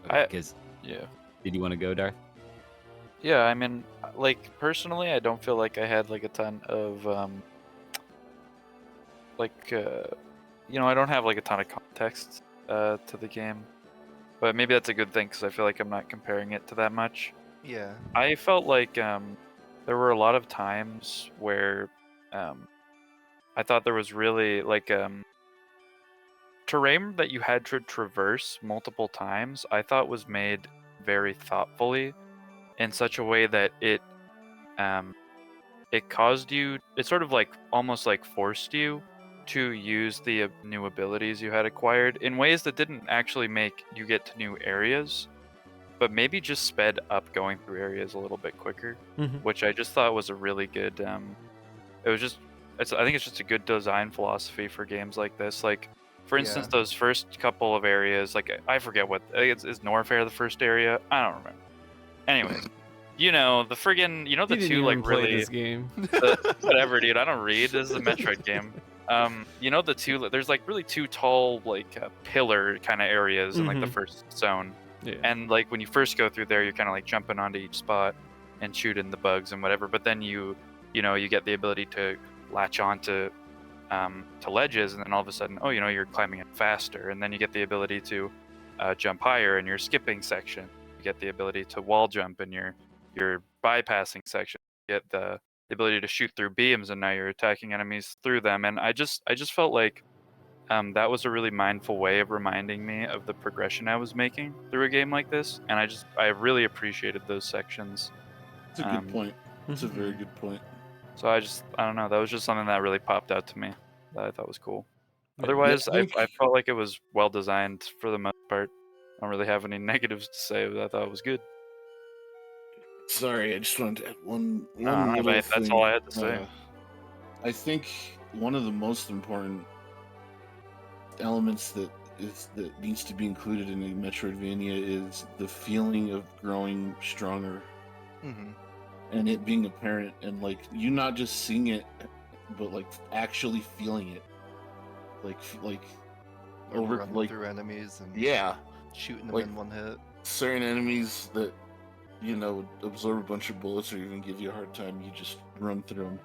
Because Yeah. did you want to go, Darth? Yeah, I mean, like personally, I don't feel like I had like a ton of I don't have like a ton of context to the game, but maybe that's a good thing because I feel like I'm not comparing it to that much. Yeah. I felt like there were a lot of times where I thought there was really like terrain that you had to traverse multiple times. I thought was made very thoughtfully in such a way that it caused you, it sort of like almost like forced you to use the new abilities you had acquired in ways that didn't actually make you get to new areas, but maybe just sped up going through areas a little bit quicker, which I just thought was a really good I think it's just a good design philosophy for games like this. Like, for instance, those first couple of areas, like I forget what is Norfair the first area? I don't remember. Anyways, the friggin', the You didn't two even like play really this game. whatever, dude. I don't read. This is a Metroid game. The two, there's like really two tall like pillar kind of areas in like the first zone. Yeah. And like when you first go through there, you're kind of like jumping onto each spot and shooting the bugs and whatever. But then you get the ability to latch onto to ledges, and then all of a sudden, you're climbing it faster. And then you get the ability to jump higher in your skipping section. You get the ability to wall jump in your bypassing section. You get the the ability to shoot through beams, and now you're attacking enemies through them. And I just felt like that was a really mindful way of reminding me of the progression I was making through a game like this, and I really appreciated those sections. It's a good point. It's a very good point. So I don't know, that was just something that really popped out to me that I thought was cool. Yeah. Otherwise, Yeah, I felt like it was well designed for the most part. I don't really have any negatives to say, but I thought it was good. Sorry, I just wanted to add one No, little but thing. that's all I had to say. I think one of the most important elements that needs to be included in a Metroidvania is the feeling of growing stronger, and it being apparent, and like you not just seeing it, but like actually feeling it, like over running like through enemies and shooting them like in one hit. certain enemies that absorb a bunch of bullets or even give you a hard time, you just run through them.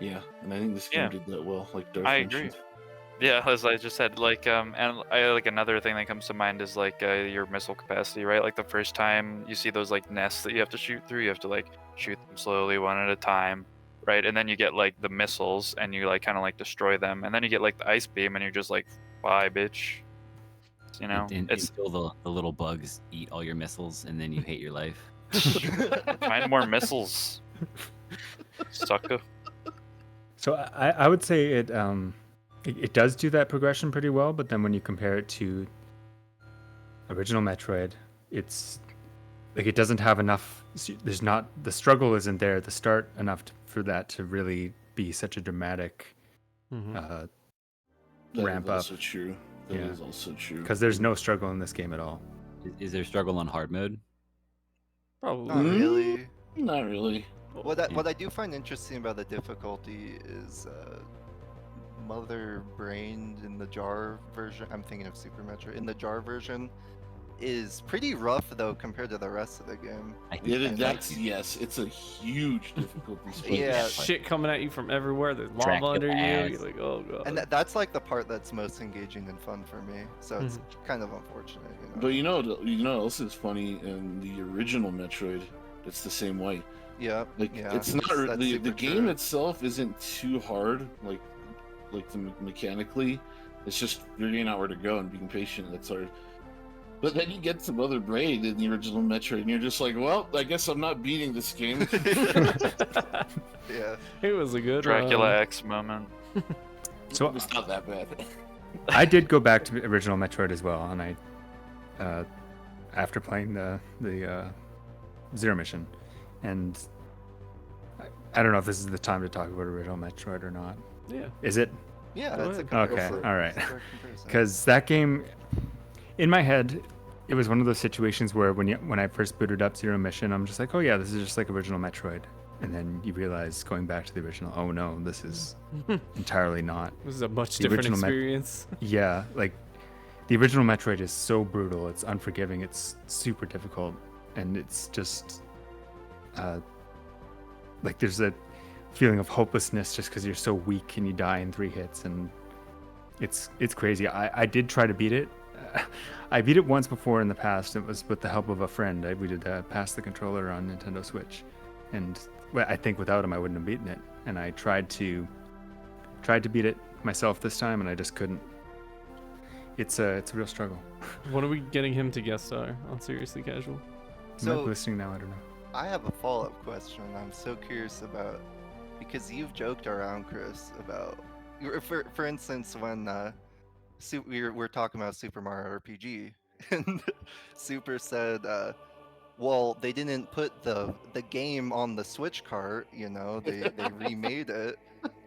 Yeah, and I think this game did that well, like Darth I mentioned. agree. Yeah, as I just said, like, and I like another thing that comes to mind is like your missile capacity, right? Like the first time you see those like nests that you have to shoot through, you have to like shoot them slowly, one at a time, right? And then you get like the missiles, and you like kind of like destroy them, and then you get like the ice beam, and you're just like, bye, bitch. You know, it's until the little bugs eat all your missiles, and then you hate your life. find more missiles, sucker. So I would say it does do that progression pretty well, but then when you compare it to original Metroid, it's like it doesn't have enough. There's not, the struggle isn't there at the start enough for that to really be such a dramatic That ramp is up. also true. That is also true. Because there's no struggle in this game at all. Is there struggle on hard mode? Probably. Not really. Not really. What I do find interesting about the difficulty is Mother Brain in the jar version. I'm thinking of Super Metroid. In the jar version, is pretty rough though compared to the rest of the game. Yes, it's a huge difficulty spike. Yeah. Shit coming at you from everywhere. There's Track lava under your you. ass. You're like, oh god. And that's like the part that's most engaging and fun for me. So it's kind of unfortunate, you know. But you know what else is funny in the original Metroid? It's the same way. Yeah. Like yeah, it's not that's the super game true. itself isn't too hard, like mechanically. It's just figuring out where to go and being patient. That's hard. But then you get to Mother Braid in the original Metroid, and you're just like, well, I guess I'm not beating this game. Yeah. It was a good Dracula X moment. So It's not that bad. I did go back to original Metroid as well, and I after playing the Zero Mission, and I don't know if this is the time to talk about original Metroid or not. Yeah. Is it? Yeah, Go that's a ahead. Okay, comparison. all right. It's a fair comparison. Because that game, in my head, it was one of those situations where when I first booted up Zero Mission, I'm just like, oh yeah, this is just like original Metroid. And then you realize, going back to the original, oh no, this is entirely not. This is a much The different original experience. Yeah, like the original Metroid is so brutal, it's unforgiving, it's super difficult, and it's just like there's a feeling of hopelessness just because you're so weak and you die in 3 hits, and it's crazy. I did try to beat it. I beat it once before in the past. It was with the help of a friend. We did pass the controller on Nintendo Switch, and I think without him I wouldn't have beaten it. And I tried to beat it myself this time, and I just couldn't. It's a real struggle. When are we getting him to guest star on Seriously Casual? He might So- be listening now. I don't know. I have a follow-up question. I'm so curious about, because you've joked around, Chris, about, for instance, when we're talking about Super Mario RPG, and Super said, well, they didn't put the game on the Switch cart, you know, they remade it,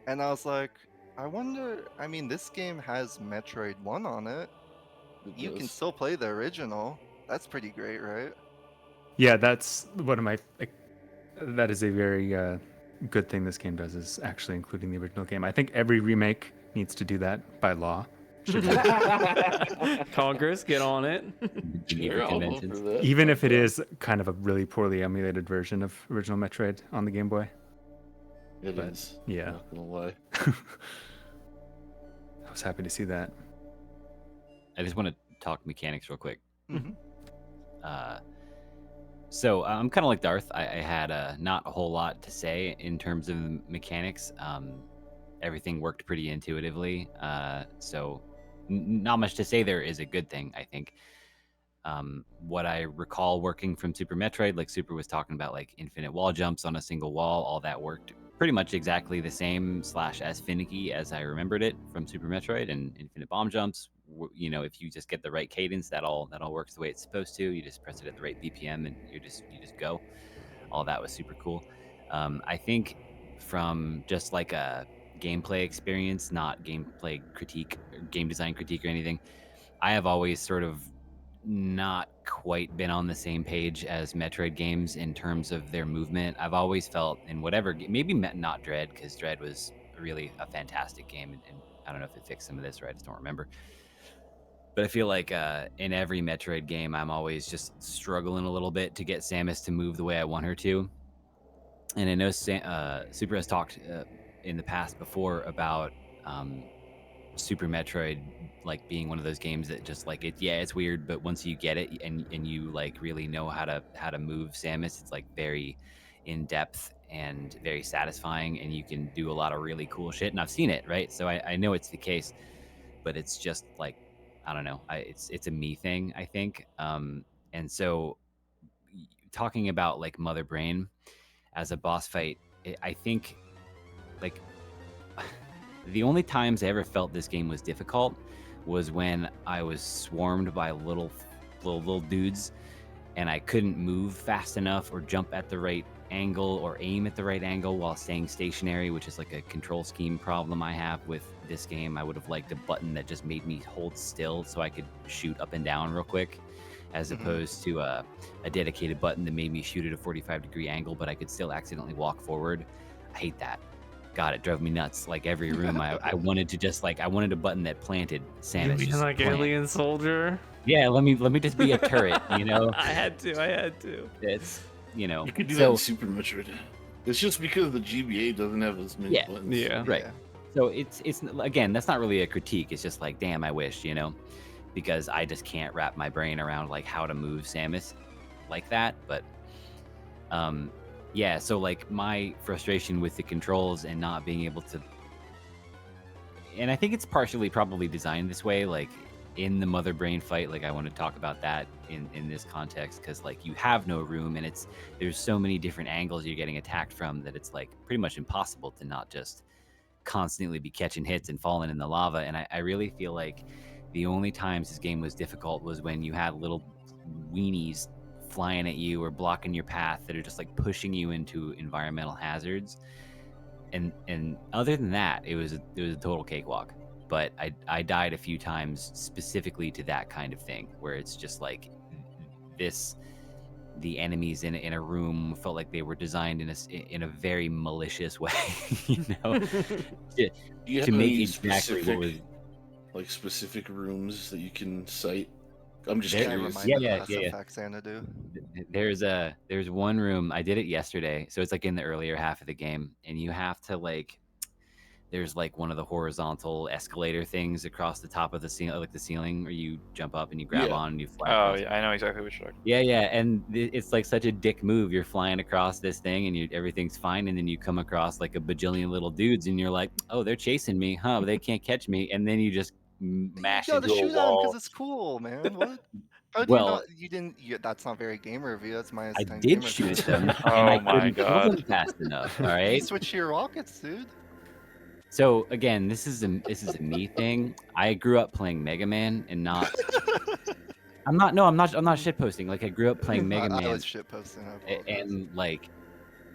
and I was like, I wonder. I mean, this game has Metroid 1 on it. You can still play the original. That's pretty great, right? Yeah, that's one of my. That is a very good thing this game does, is actually including the original game. I think every remake needs to do that by law. Congress, get on it. Geneva Sure, I'll vote conventions. for that. Even if it is kind of a really poorly emulated version of original Metroid on the Game Boy. It But, is. yeah. Not gonna lie. I was happy to see that. I just want to talk mechanics real quick. Mhm. So I'm kind of like Darth. I had not a whole lot to say in terms of mechanics. Everything worked pretty intuitively. So not much to say there is a good thing, I think. What I recall working from Super Metroid, like Super was talking about, like infinite wall jumps on a single wall, all that worked pretty much exactly the same / as finicky as I remembered it from Super Metroid. And infinite bomb jumps, you know, if you just get the right cadence, that all works the way it's supposed to. You just press it at the right BPM and you just go. All that was super cool. I think from just like a gameplay experience, not gameplay critique or game design critique or anything, I have always sort of not quite been on the same page as Metroid games in terms of their movement. I've always felt in whatever maybe not Dread, because Dread was really a fantastic game, and I don't know if it fixed some of this, or I just don't remember. But I feel like in every Metroid game, I'm always just struggling a little bit to get Samus to move the way I want her to. And I know Super has talked in the past before about Super Metroid like being one of those games that just like it's weird, but once you get it and you like really know how to move Samus, it's like very in depth and very satisfying, and you can do a lot of really cool shit. And I've seen it, right? So I know it's the case, but it's just like I don't know. It's a me thing, I think. And so talking about like Mother Brain as a boss fight, I think like the only times I ever felt this game was difficult was when I was swarmed by little dudes and I couldn't move fast enough or jump at the right angle or aim at the right angle while staying stationary, which is like a control scheme problem I have with this game. I would have liked a button that just made me hold still so I could shoot up and down real quick, as opposed to a dedicated button that made me shoot at a 45-degree angle, but I could still accidentally walk forward. I hate that. God, it drove me nuts. Like every room, I wanted to just like I wanted a button that planted Samus. You mean like Alien Soldier? Yeah, let me just be a turret, you know. I had to. It's you know. You could do that in Super Metroid. It's just because the GBA doesn't have as many buttons. Yeah. Right. So it's again, that's not really a critique. It's just like, damn, I wish, you know, because I just can't wrap my brain around like how to move Samus like that. But yeah, so like my frustration with the controls and not being able to, and I think it's partially probably designed this way, like in the Mother Brain fight, like I want to talk about that in this context, because like you have no room and there's so many different angles you're getting attacked from that it's like pretty much impossible to not just constantly be catching hits and falling in the lava. And I really feel like the only times this game was difficult was when you had little weenies flying at you or blocking your path that are just like pushing you into environmental hazards. And other than that, it was a total cakewalk. But I died a few times specifically to that kind of thing, where it's just like the enemies in a room felt like they were designed in a very malicious way, you know, to make exactly what was like specific rooms that you can cite. I'm just curious. Yeah. Xanadu. There's one room, I did it yesterday, so it's like in the earlier half of the game, and you have to like, there's like one of the horizontal escalator things across the top of the ceiling, like the ceiling, where you jump up and you grab on and you fly. Oh, yeah, I know exactly what you're talking about. Yeah, and it's like such a dick move. You're flying across this thing and everything's fine, and then you come across like a bajillion little dudes, and you're like, oh, they're chasing me, huh? But they can't catch me, and then you just mash into a wall. Because it's cool, man. What? How do Well, you didn't? That's not very gamer of you. That's minus I 10 did gamer shoot time. them, Oh and I my couldn't kill God. them fast enough. All You right. switch to your rockets, dude. So again, this is a me thing. I grew up playing Mega Man and not. I'm not shitposting. Like I grew up playing Mega Man. I was shitposting. And like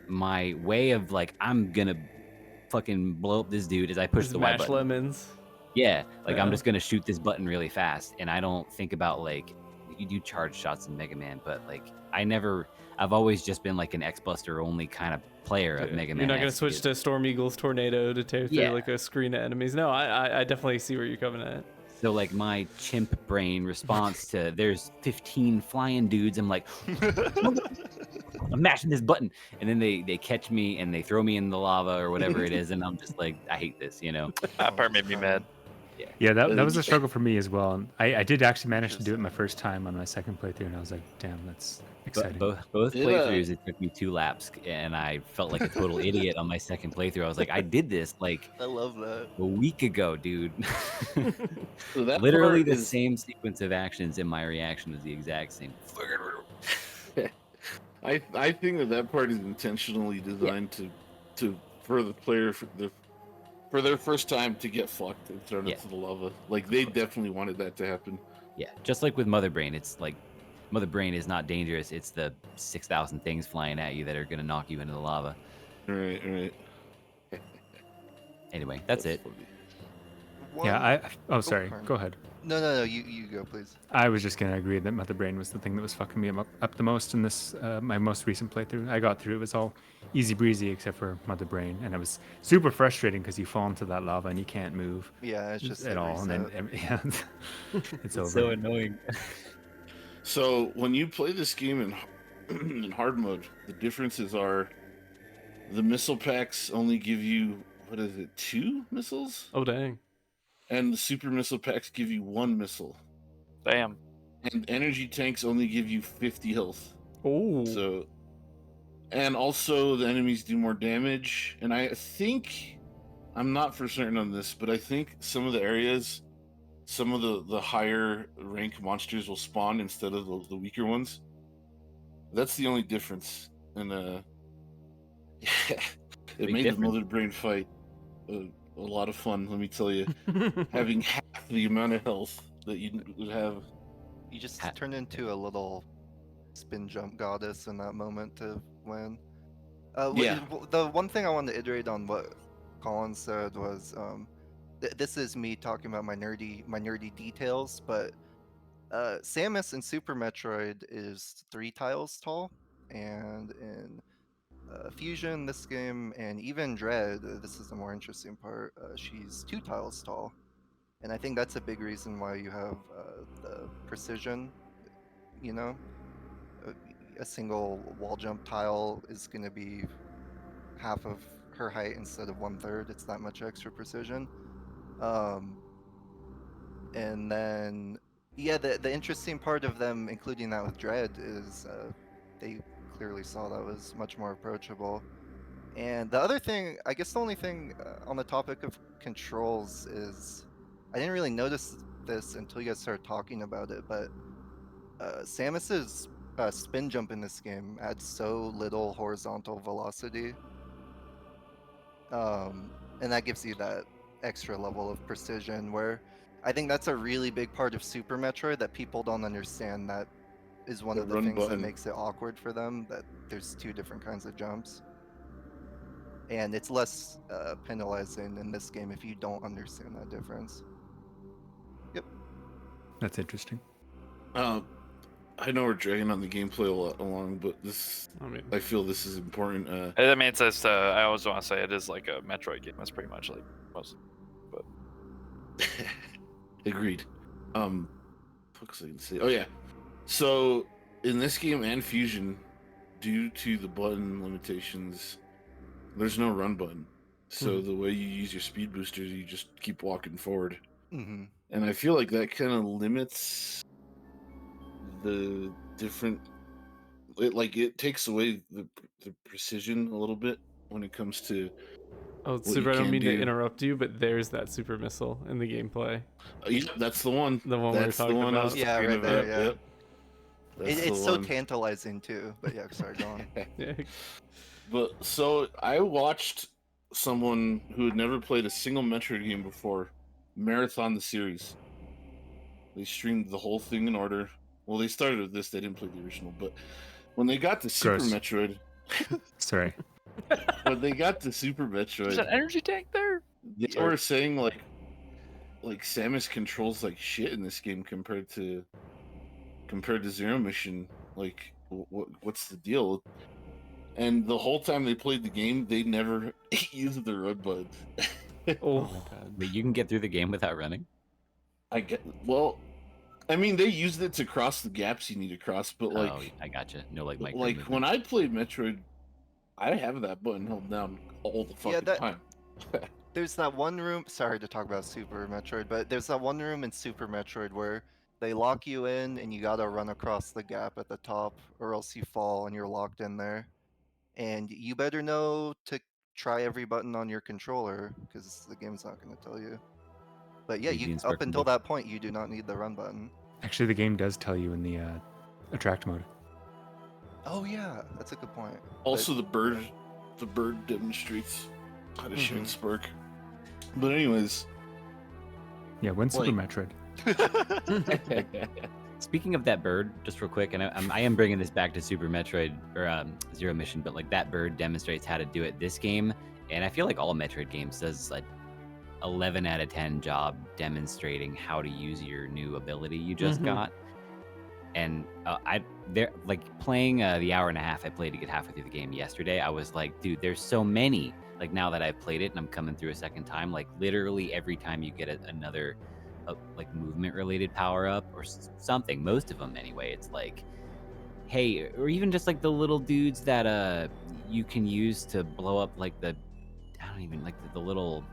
my way of like I'm gonna fucking blow up this dude is I push Just the Y mash button. lemons. Yeah, like Yeah. I'm just gonna shoot this button really fast, and I don't think about like you do charge shots in Mega Man, but like I've always just been like an X-Buster only kind of player of Mega Man. You're not gonna X, switch to Storm Eagle's Tornado to tear through Yeah. like a screen of enemies. No, I definitely see where you're coming at. So like my chimp brain response to there's 15 flying dudes, I'm like, I'm mashing this button, and then they catch me and they throw me in the lava or whatever it is, and I'm just like, I hate this, you know. That part made me mad. Yeah, that was a Uh, struggle for me as well. I did actually manage to do it my Interesting. first time on my second playthrough, and I was like, damn, that's But exciting. both It, playthroughs, it took me 2 laps, and I felt like a total idiot on my second playthrough. I was like, I did this like I love that. a week ago, dude. so that Literally part the is. same sequence of actions, and my reaction was the exact same. I think that part is intentionally designed to for the player for their first time to get fucked and thrown Yeah. into the lava. Like they definitely wanted that to happen. Yeah, just like with Mother Brain, it's like Mother Brain is not dangerous. It's the 6,000 things flying at you that are gonna knock you into the lava. Right. Anyway, that's it. Funny. Yeah, oh, Oh, sorry. pardon. Go ahead. No. You go, please. I was just gonna agree that Mother Brain was the thing that was fucking me up the most in this my most recent playthrough. I got through; it was all easy breezy except for Mother Brain, and it was super frustrating because you fall into that lava and you can't move Yeah, it's just at a all, and then reset. yeah, it's over. so annoying. So when you play this game in in hard mode, the differences are the missile packs only give you what is it, 2 missiles, Oh dang. and the super missile packs give you 1 missile, Damn. and energy tanks only give you 50 health. Oh. So, and also the enemies do more damage. And I think I'm not for certain on this, but I think some of the areas, some of the higher rank monsters will spawn instead of the weaker ones. That's the only difference. And it Big made difference. the Mother Brain fight a lot of fun. Let me tell you, having half the amount of health that you would have. You just Ha- turn into a little spin jump goddess in that moment to win. Yeah. The one thing I wanted to iterate on what Colin said was, this is me talking about my nerdy details, but Samus in Super Metroid is 3 tiles tall, and in Fusion, this game, and even Dread, this is the more interesting part. She's 2 tiles tall, and I think that's a big reason why you have the precision. You know, uh, a single wall jump tile is going to be half of her height instead of 1/3. It's that much extra precision. Um, and then, yeah, the interesting part of them including that with Dread is they clearly saw that was much more approachable. And the other thing, I guess the only thing on the topic of controls is I didn't really notice this until you guys started talking about it, but Samus's spin jump in this game adds so little horizontal velocity. And that gives you that extra level of precision where I think that's a really big part of Super Metroid that people don't understand. That is one The of the run things that button. makes it awkward for them, that there's 2 different kinds of jumps. And it's less penalizing in this game if you don't understand that difference. That's interesting. I know we're dragging on the gameplay a lot along, but I mean, I feel this is important. I mean, it's just, I always want to say it is like a Metroid game. That's pretty much like most. Agreed. What was I gonna say? Oh yeah. So in this game and Fusion, due to the button limitations, there's no run button. So the way you use your speed boosters, you just keep walking forward. Mm-hmm. And I feel like that kind of limits the different. It takes away the precision a little bit when it comes to oh, what you Super, I don't can mean to do. interrupt you, but there's that super missile in the gameplay. Yeah, that's the one. The one we were That's the talking one I was about. Yeah, talking right there, about. yeah. Yep. That's It's the so one. tantalizing too. But yeah, sorry, go on. Yeah. But so I watched someone who had never played a single Metroid game before marathon the series. They streamed the whole thing in order. Well, they started with this. They didn't play the original, but when they got to Super Gross. Metroid, Sorry. when they got to Super There's Metroid, an energy tank there. they were saying like Samus controls like shit in this game compared to Zero Mission. Like, what's the deal? And the whole time they played the game, they never used the run button. Oh, my god. But you can get through the game without running. I mean, they used it to cross the gaps you need to cross, but Oh, I gotcha. No, like micro like when movement. I played Metroid, I have that button held down all the fucking that- time. There's that one room. Sorry to talk about Super Metroid, but there's that one room in Super Metroid where they lock you in and you gotta run across the gap at the top, or else you fall and you're locked in there. And you better know to try every button on your controller because the game's not gonna tell you. But yeah, Read the up instruction until book. that point, you do not need the run button. Actually, the game does tell you in the attract mode. Oh yeah, that's a good point. Also, But- the bird demonstrates how to shoot Mhm. spark. But anyways, Yeah, when Super Like- Metroid. Speaking of that bird, just real quick, and I am bringing this back to Super Metroid or Zero Mission, but like that bird demonstrates how to do it this game, and I feel like all Metroid games does like 11 out of 10 job demonstrating how to use your new ability you just Mhm. got. And there like playing the hour and a half I played to get halfway through the game yesterday. I was like, dude, there's so many. Like now that I've played it and I'm coming through a second time, like literally every time you get another like movement related power up or something, most of them anyway, it's like, hey, or even just like the little dudes that you can use to blow up like I don't even like the little,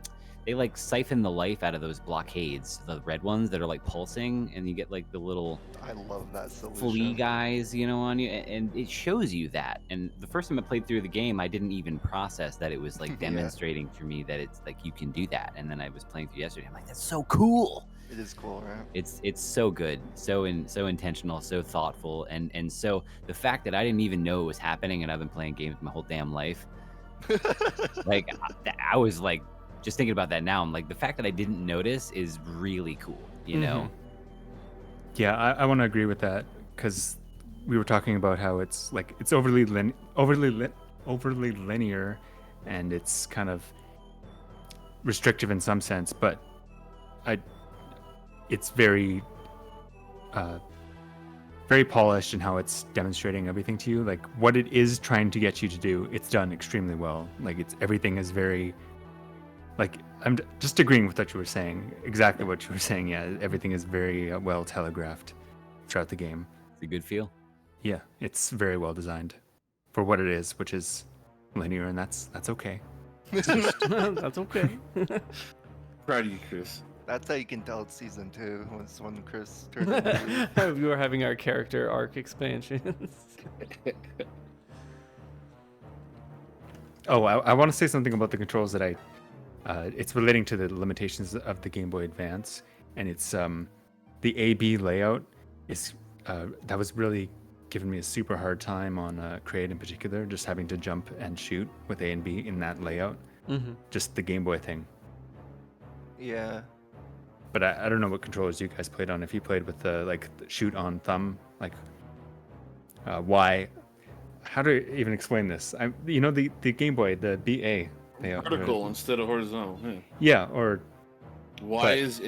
they like siphon the life out of those blockades, the red ones that are like pulsing, and you get like the little I love that solution. flea guys, you know, on you, and it shows you that. And the first time I played through the game, I didn't even process that it was like Yeah. demonstrating for me that it's like you can do that. And then I was playing through yesterday, I'm like, that's so cool. It is cool, right? It's so good, so intentional, so thoughtful, and so the fact that I didn't even know it was happening, and I've been playing games my whole damn life, like I was like just thinking about that now. I'm like, the fact that I didn't notice is really cool, you know. Yeah, I want to agree with that because we were talking about how it's like it's overly linear, and it's kind of restrictive in some sense, but it's very very polished in how it's demonstrating everything to you. Like what it is trying to get you to do, it's done extremely well. Like everything is very, like I'm just agreeing with what you were saying, exactly what you were saying. Yeah, everything is very well telegraphed throughout the game. It's a good feel. Yeah, it's very well designed for what it is, which is linear, and that's okay. That's okay. proud of you, Chris. That's how you can tell it's season 2 was when Chris turned into We were having our character arc expansions. Oh, I want to say something about the controls that it's relating to the limitations of the Game Boy Advance, and it's the A/B layout is that was really giving me a super hard time on Create in particular, just having to jump and shoot with A and B in that layout. Mm-hmm. Just the Game Boy thing. Yeah. But I don't know what controllers you guys played on. If you played with the shoot on thumb, like why? How do I even explain this? The Game Boy, the BA layout. Vertical instead of horizontal. Yeah. Yeah, or Y But- is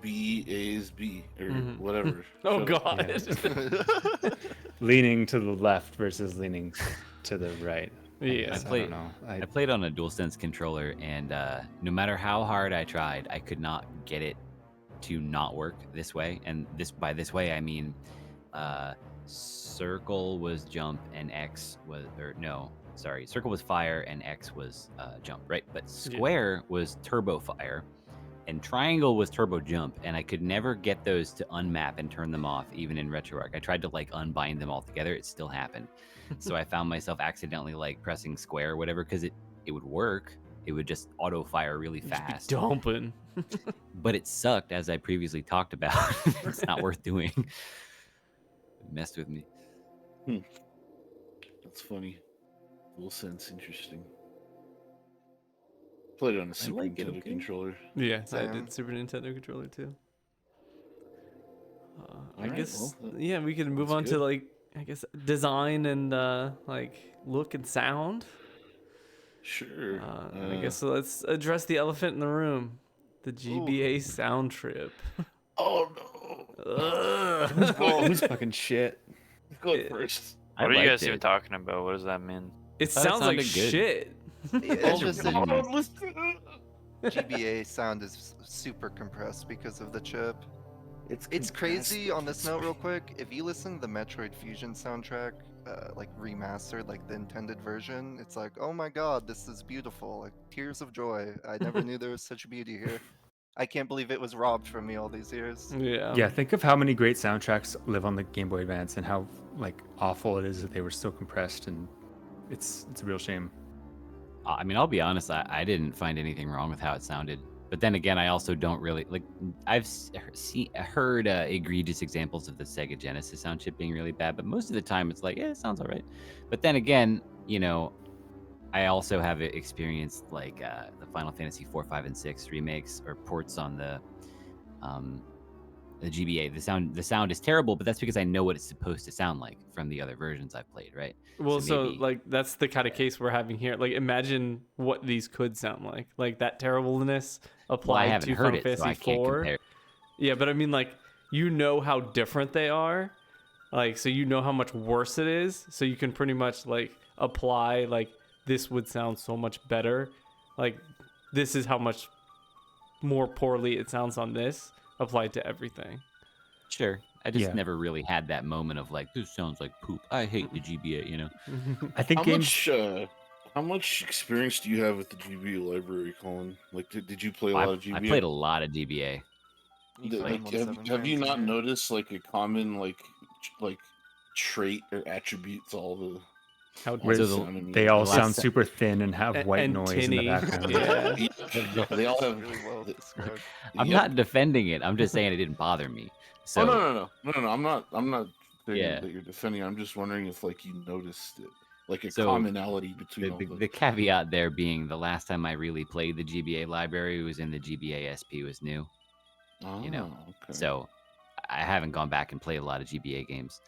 B, A is B, or Mhm. whatever. Oh Shut up. God. leaning to the left versus leaning to the right. Yeah. I played- don't know. I played on a DualSense controller, and no matter how hard I tried, I could not get it to not work this way. And by this way, I mean circle was jump and X was, or no, sorry, circle was fire and X was jump, right? But square was turbo fire, and triangle was turbo jump, and I could never get those to unmap and turn them off, even in RetroArch. I tried to unbind them all together; it still happened. So I found myself accidentally pressing square or whatever, because it would work. It would just auto fire really Just be fast. dumping. But it sucked, as I previously talked about. It's not worth doing. It messed with me. That's funny. DualSense, interesting. Played it on a Super like it, Nintendo okay. controller. Yes, I Same. did Super Nintendo controller too. I Alright, guess well, yeah, we can move that's on to I guess design and look and sound. Sure. And I guess let's address the elephant in the room, the GBA sound trip. Oh no. Ugh. Who's fucking shit? Go first. I What are you liked guys even it. talking about? What does that mean? It thought it sounds like sounded good. shit. It's just that Mm. GBA sound is super compressed because of the chip. It's crazy on this note, real quick. If you listen to the Metroid Fusion soundtrack, like remastered, like the intended version, it's like, oh my god, this is beautiful, like tears of joy. I never knew there was such beauty here. I can't believe it was robbed from me all these years. Yeah, think of how many great soundtracks live on the Game Boy Advance and how like awful it is that they were so compressed, and it's a real shame. I mean, I'll be honest, I didn't find anything wrong with how it sounded. But then again, I also don't really like. I've heard egregious examples of the Sega Genesis sound chip being really bad, but most of the time it's like, yeah, it sounds all right. But then again, you know, I also have experienced like the Final Fantasy 4, 5, and 6 remakes or ports on the GBA. The sound is terrible, but that's because I know what it's supposed to sound like from the other versions I've played, right? Well, so maybe- like that's the kind of case we're having here. Like, imagine what these could sound like that terribleness Well, I applied haven't to heard Final it, so Fantasy I can't 4. compare. Yeah, but I mean, like, you know how different they are, like, so you know how much worse it is, so you can pretty much like apply like this would sound so much better, like this is how much more poorly it sounds on this applied to everything. Sure. I just Yeah. never really had that moment of like, this sounds like poop. I hate the GBA, you know? I think How much experience do you have with the GBA library, Colin? Like, did you play a I, lot of GBA? I played a lot of GBA. You play Like, 117 have you frames not in here? noticed like a common like trait or attributes all the How all So the the- sound they all the last sound se- super thin and have white and noise in the tinny. background. Yeah. they all have Really well described. I'm Yep. not defending it. I'm just saying it didn't bother me. So Oh no! I'm not saying Yeah. that you're defending. I'm just wondering if like you noticed it, like a So, commonality between all the caveat there being the last time I really played the GBA library was in the GBA SP was new. Oh, you know, okay. So I haven't gone back and played a lot of GBA games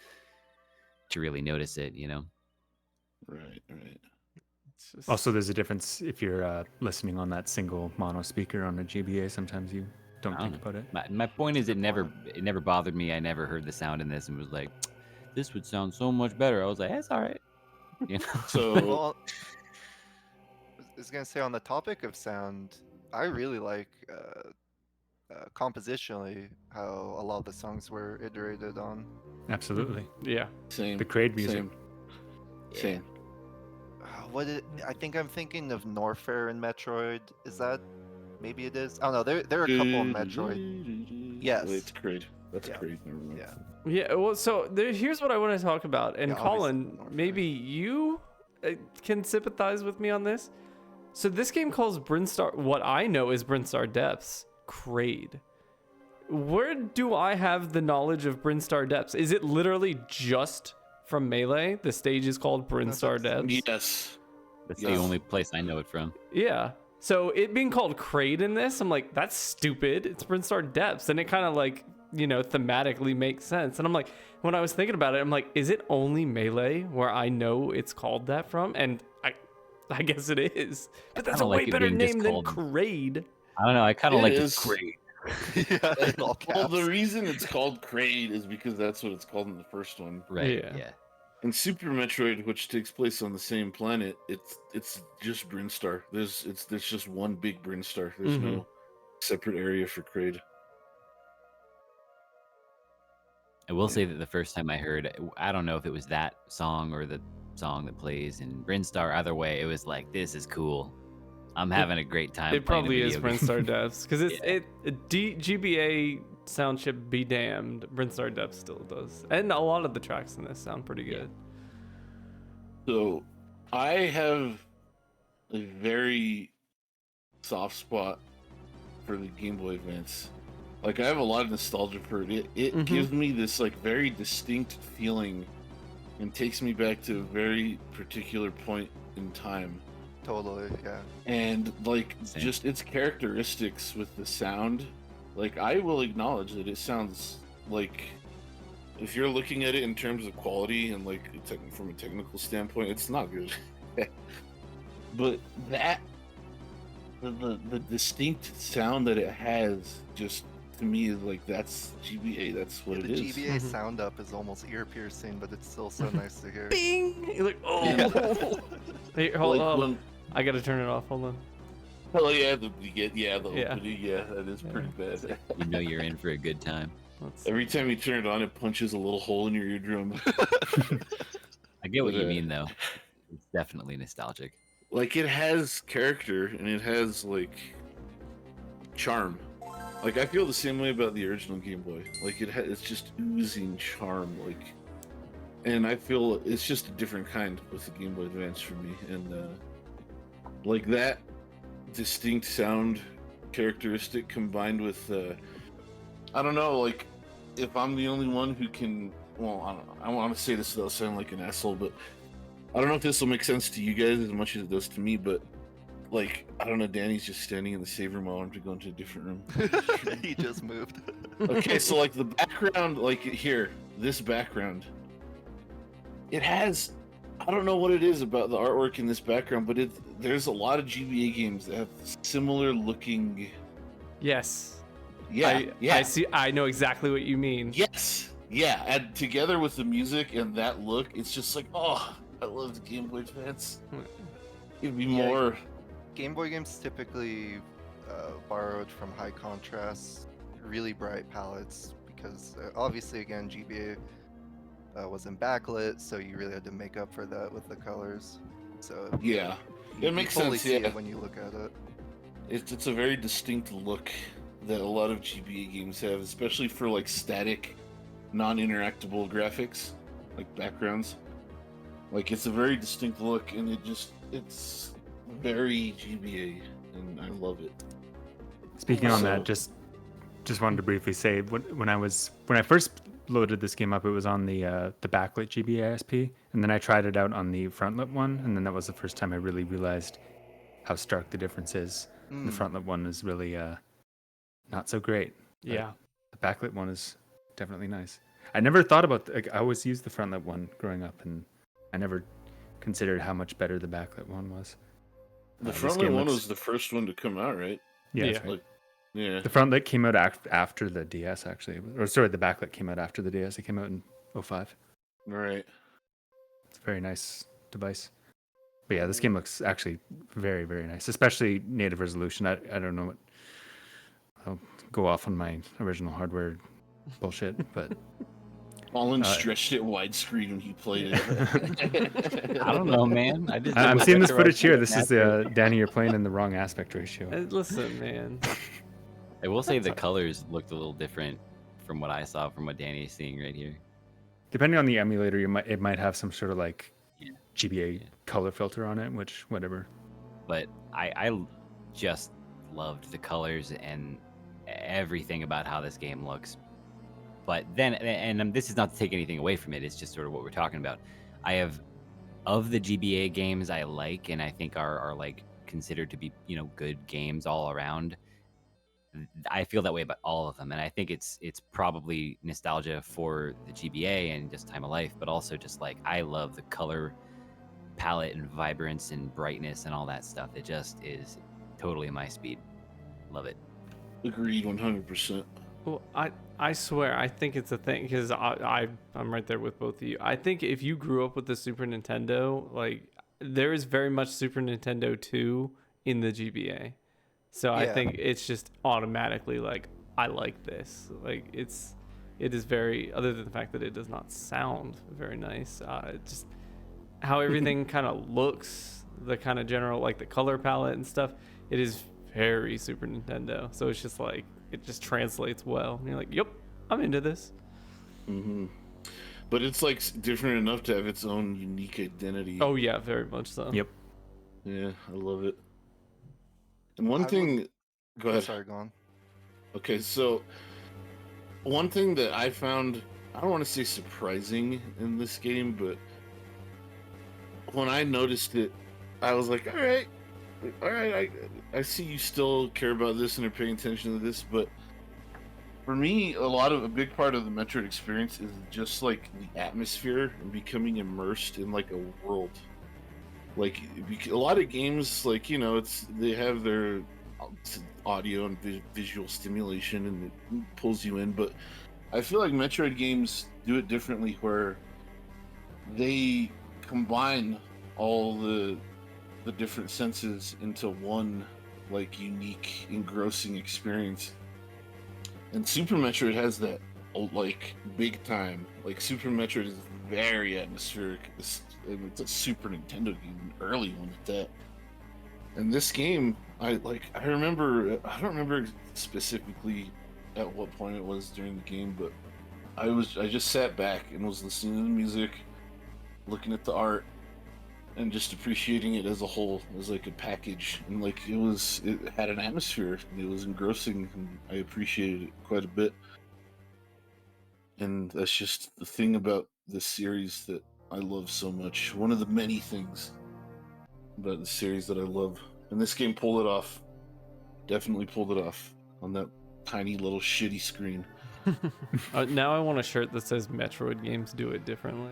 to really notice it, you know? Right. It's just- Also, there's a difference if you're listening on that single mono speaker on a GBA. Sometimes you don't I think don't about it. My point is That's a it good never bothered me. I never heard the sound in this and was like, this would sound so much better. I was like, that's all right. You know? So Well, I was gonna say on the topic of sound, I really like compositionally how a lot of the songs were iterated on. Absolutely. yeah. same. The Kraid music. Same. I think I'm thinking of Norfair in Metroid. Is that maybe it is? I don't know. There are a couple in Metroid. Yes. Wait, it's Kraid. That's Yeah. Kraid. Never mind. Yeah. Yeah, well, so here's what I want to talk about. And Yeah, obviously Colin, North maybe you can sympathize with me on this. So this game calls Brinstar, what I know is Brinstar Depths, Kraid. Where do I have the knowledge of Brinstar Depths? Is it literally just from Melee? The stage is called Brinstar Depths? Yes. That's Yes. the only place I know it from. Yeah. So it being called Kraid in this, I'm like, that's stupid. It's Brinstar Depths. And it kind of like, you know, thematically makes sense. And I'm like, when I was thinking about it, I'm like, is it only Melee where I know it's called that from? And I guess it is. But that's a kinda like way it better being just name than called- Kraid. I don't know. I kind of It like is. the Kraid. Yeah, in all Well, the caps. reason it's called Kraid is because that's what it's called in the first one. Right. Yeah. Yeah. In Super Metroid, which takes place on the same planet, it's just Brinstar. There's just one big Brinstar. There's Mhm. no separate area for Kraid. I will say that the first time I heard, I don't know if it was that song or the song that plays in Brinstar. Either way, it was like, this is cool. I'm having a great time. It playing a probably is video game. Brinstar Depths. Because it's Yeah. GBA sound chip be damned. Brinstar Depths still does. And a lot of the tracks in this sound pretty Yeah. good. So, I have a very soft spot for the Game Boy Advance. Like, I have a lot of nostalgia for it. It Mhm. gives me this like very distinct feeling, and takes me back to a very particular point in time. Totally, yeah. And like Same. just its characteristics with the sound, like I will acknowledge that it sounds like, if you're looking at it in terms of quality and like from a technical standpoint, it's not good. But that the distinct sound that it has, just to me, is like, that's GBA. That's what The it is. GBA Mhm. sound up is almost ear piercing, but it's still so nice to hear. Bing! You're like, oh! Yeah. Hey, hold Like on. when- I gotta turn it off. Hold on. oh yeah, the Yeah. opening, yeah, that is pretty bad. You know you're in for a good time. Let's Every time you turn it on, it punches a little hole in your eardrum. get what But, you mean, though. It's definitely nostalgic. like it has character and it has like charm. Like I feel the same way about the original Game Boy. Like it's just oozing charm. Like, and I feel it's just a different kind with the Game Boy Advance for me. And like that distinct sound characteristic combined with I don't know, like if I'm the only one who can, well, I don't know, I want to say this without sounding like an asshole, but I don't know if this will make sense to you guys as much as it does to me, but like I don't know, Danny's just standing in the save room. I want him to go into a different room. He just moved. Okay, so like the background, like here, this background, it has, I don't know what it is about the artwork in this background, but there's a lot of GBA games that have similar looking. Yes. Yeah, yeah. I see. I know exactly what you mean. Yes, yeah. And together with the music and that look, it's just like, oh, I love the Game Boy Advance. It'd be Yeah. more. Game Boy games typically borrowed from high contrast, really bright palettes because obviously, again, GBA wasn't backlit, so you really had to make up for that with the colors. So Yeah, you it makes fully sense. see Yeah, it when you look at it. it's a very distinct look that a lot of GBA games have, especially for like static, non-interactable graphics, like backgrounds. Like it's a very distinct look, and it's very GBA, and I love it. Speaking on So- that, just wanted to briefly say when I first loaded this game up, it was on the backlit GBA ISP, and then I tried it out on the frontlit one, and then that was the first time I really realized how stark the difference is. The frontlit one is really not so great. but Yeah. the backlit one is definitely nice. I never thought about like I always used the frontlit one growing up, and I never considered how much better the backlit one was. The This frontlit game one looks- was the first one to come out, right? Yeah, Yeah. that's right. Like, yeah. The frontlit came out after the DS, actually. Or sorry, the backlit came out after the DS. It came out in 05. Right. It's a very nice device. But yeah, this game looks actually very, very nice, especially native resolution. I don't know what. I'll go off on my original hardware bullshit, but Colin stretched it widescreen when he played it. I don't know, man. I just I'm did seeing this Metroid footage here. with This is Metroid. Danny. You're playing in the wrong aspect ratio. Listen, man. I will say the colors looked a little different from what I saw from what Danny is seeing right here. Depending on the emulator, it might have some sort of like Yeah. GBA Yeah. color filter on it, which whatever. But I just loved the colors and everything about how this game looks. But then, and this is not to take anything away from it, it's just sort of what we're talking about. I have, of the GBA games I like and I think are like considered to be, good games all around, I feel that way about all of them. And I think it's probably nostalgia for the GBA and just time of life, but also just like I love the color palette and vibrance and brightness and all that stuff. It just is totally my speed. Love it. Agreed, 100%. Well, I swear, I think it's a thing because I'm right there with both of you. I think if you grew up with the Super Nintendo, like there is very much Super Nintendo 2 in the GBA. So I Yeah. think it's just automatically like I like this. Like it is very, other than the fact that it does not sound very nice. Just how everything kind of looks, the kind of general like the color palette and stuff. It is very Super Nintendo. So it's just like it just translates well. And you're like, yep, I'm into this. Hmm. But it's like different enough to have its own unique identity. Oh yeah, very much so. Yep. Yeah, I love it. And one I thing, go Oh, ahead. sorry, go on. Okay, so one thing that I found, I don't want to say surprising in this game, but when I noticed it, I was like, all right, I see you still care about this and are paying attention to this, but for me, a big part of the Metroid experience is just like the atmosphere and becoming immersed in like a world. Like a lot of games, like they have their audio and visual stimulation and it pulls you in, but I feel like Metroid games do it differently, where they combine all the different senses into one like unique, engrossing experience. And Super Metroid has that like big time. Like Super Metroid is very atmospheric. It's a Super Nintendo game, an early one at that. And this game, I remember. I don't remember specifically at what point it was during the game, but I just sat back and was listening to the music, looking at the art, and just appreciating it as a whole, as like a package. And like it had an atmosphere. It was engrossing, and I appreciated it quite a bit. And that's just the thing about this series that I love so much. One of the many things about the series that I love. And this game pulled it off. Definitely pulled it off on that tiny little shitty screen. Now I want a shirt that says Metroid games do it differently.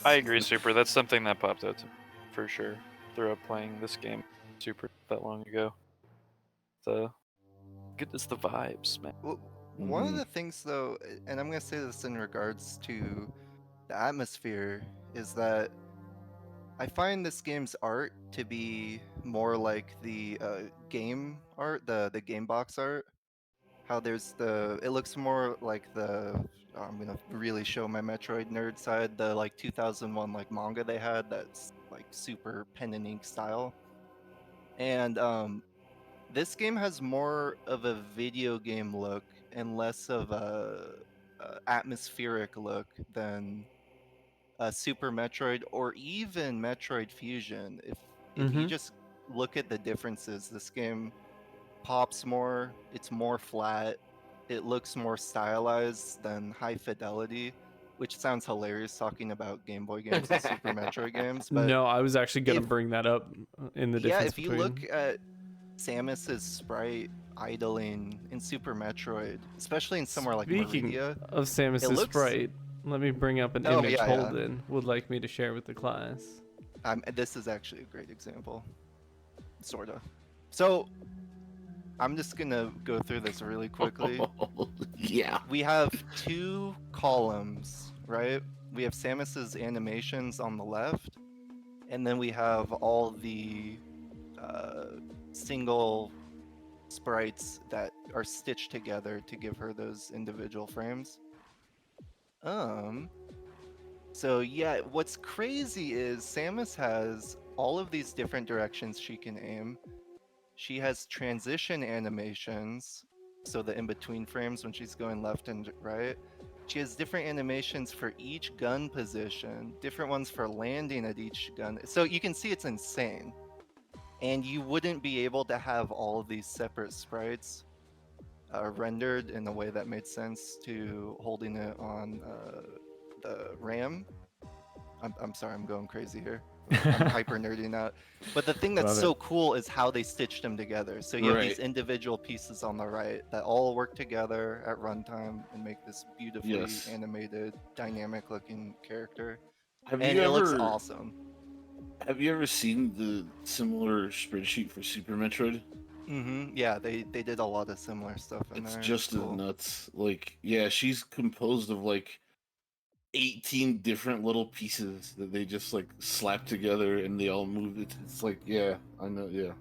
I agree, Super. That's something that popped out to me for sure throughout playing this game, Super, that long ago. The goodness, the vibes, man. Well, one of the things, though, and I'm going to say this in regards to the atmosphere, is that I find this game's art to be more like the game art, the game box art. How it looks more like I'm gonna really show my Metroid nerd side, the like 2001 like manga they had that's like super pen and ink style. And this game has more of a video game look and less of a atmospheric look than Super Metroid or even Metroid Fusion. If you just look at the differences, this game pops more, it's more flat, it looks more stylized than high fidelity, which sounds hilarious talking about Game Boy games and Super Metroid games. But No, I was actually gonna if- bring that up in the yeah, difference if you between. look at Samus's sprite idling in Super Metroid, especially in somewhere like Speaking Meridia, of Samus's looks- sprite, let me bring up an Oh, image yeah, yeah. Holden would like me to share with the class. this is actually a great example, sorta. So I'm just gonna go through this really quickly. Yeah. We have two columns, right? We have Samus's animations on the left, and then we have all the single sprites that are stitched together to give her those individual frames. So yeah, what's crazy is Samus has all of these different directions she can aim. She has transition animations, so the in-between frames when she's going left and right. She has different animations for each gun position, different ones for landing at each gun. So you can see it's insane. And you wouldn't be able to have all of these separate sprites rendered in a way that made sense to holding it on the RAM. I'm sorry, I'm going crazy here. I'm hyper nerding out. But the thing that's Love so it. cool is how they stitched them together. So you have these Right. individual pieces on the right that all work together at runtime and make this beautifully Yes. animated, dynamic looking character. Have And you it looks ever awesome. have you ever seen the similar spreadsheet for Super Metroid? Yeah, they did a lot of similar stuff in It's there. just as Cool. nuts. Like, yeah, she's composed of like 18 different little pieces that they just like slap together and they all move. It's like, yeah, I know, yeah,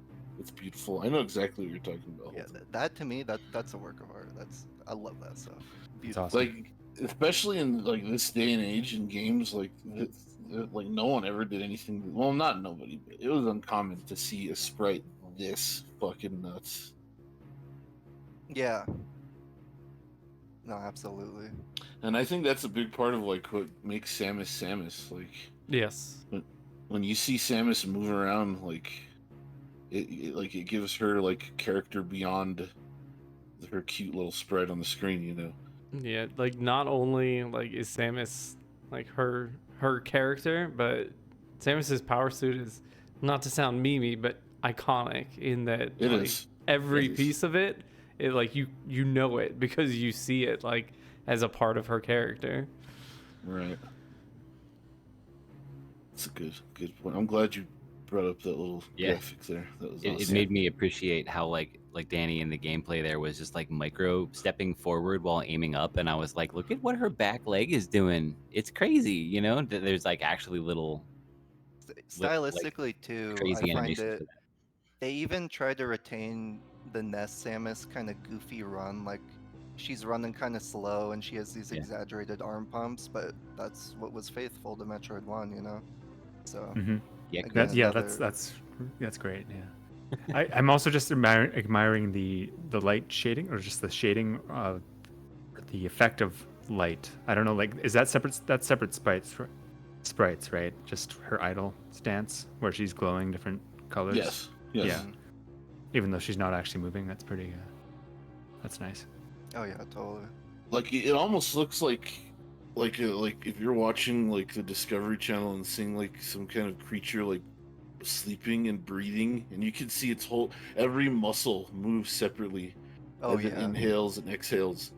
it's beautiful. I know exactly what you're talking about. Yeah, Holden. that to me, that's a work of art. I love that stuff. Beautiful. awesome. Like, especially in like this day and age in games, like like no one ever did anything. Well, not nobody, but it was uncommon to see a sprite this fucking nuts. Yeah. No, absolutely. And I think that's a big part of like what makes Samus Samus. Like Yes. when you see Samus move around, like it gives her like character beyond her cute little sprite on the screen, you know. Yeah, like not only like is Samus like her character, but Samus's power suit is, not to sound memey, but iconic in that It like is. every It is. piece of it, it like you know it because you see it like as a part of her character. Right. It's a good point. I'm glad you brought up that little Yeah. graphic there. That was It awesome. made me appreciate how like Danny in the gameplay there was just like micro stepping forward while aiming up, and I was like, look at what her back leg is doing. It's crazy, you know. There's like actually little Stylistically too, crazy I find animations it. for that. They even try to retain the NES Samus kind of goofy run. Like she's running kind of slow and she has these Yeah. exaggerated arm pumps, but that's what was faithful to Metroid 1, you know? So, Mm-hmm. Yeah, again, Yeah, another... that's great. Yeah, I'm also just admiring the light shading, or just the shading, the effect of light. I don't know, like, is that separate? That's separate sprites, right? Just her idle stance where she's glowing different colors. Yes. Yes. Yeah. Even though she's not actually moving, that's pretty. That's nice. Oh yeah, totally. Like it almost looks like if you're watching like the Discovery Channel and seeing like some kind of creature like sleeping and breathing, and you can see its whole every muscle moves separately. Oh as it yeah. inhales and exhales.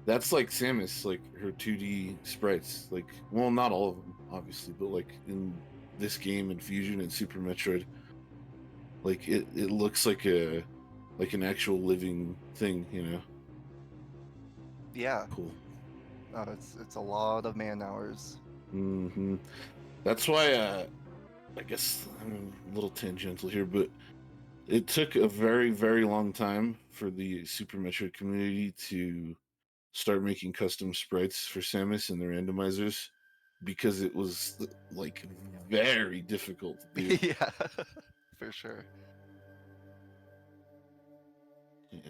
That's like Samus, like her 2D sprites. Like, well, not all of them, obviously, but like in this game and Fusion and Super Metroid, like it looks like an actual living thing, you know. Yeah. Cool. It's a lot of man hours. Hmm. That's why I guess I'm a little tangential here, but it took a very, very long time for the Super Metroid community to start making custom sprites for Samus and the randomizers, because it was like very difficult to do. Yeah, for sure. Yeah.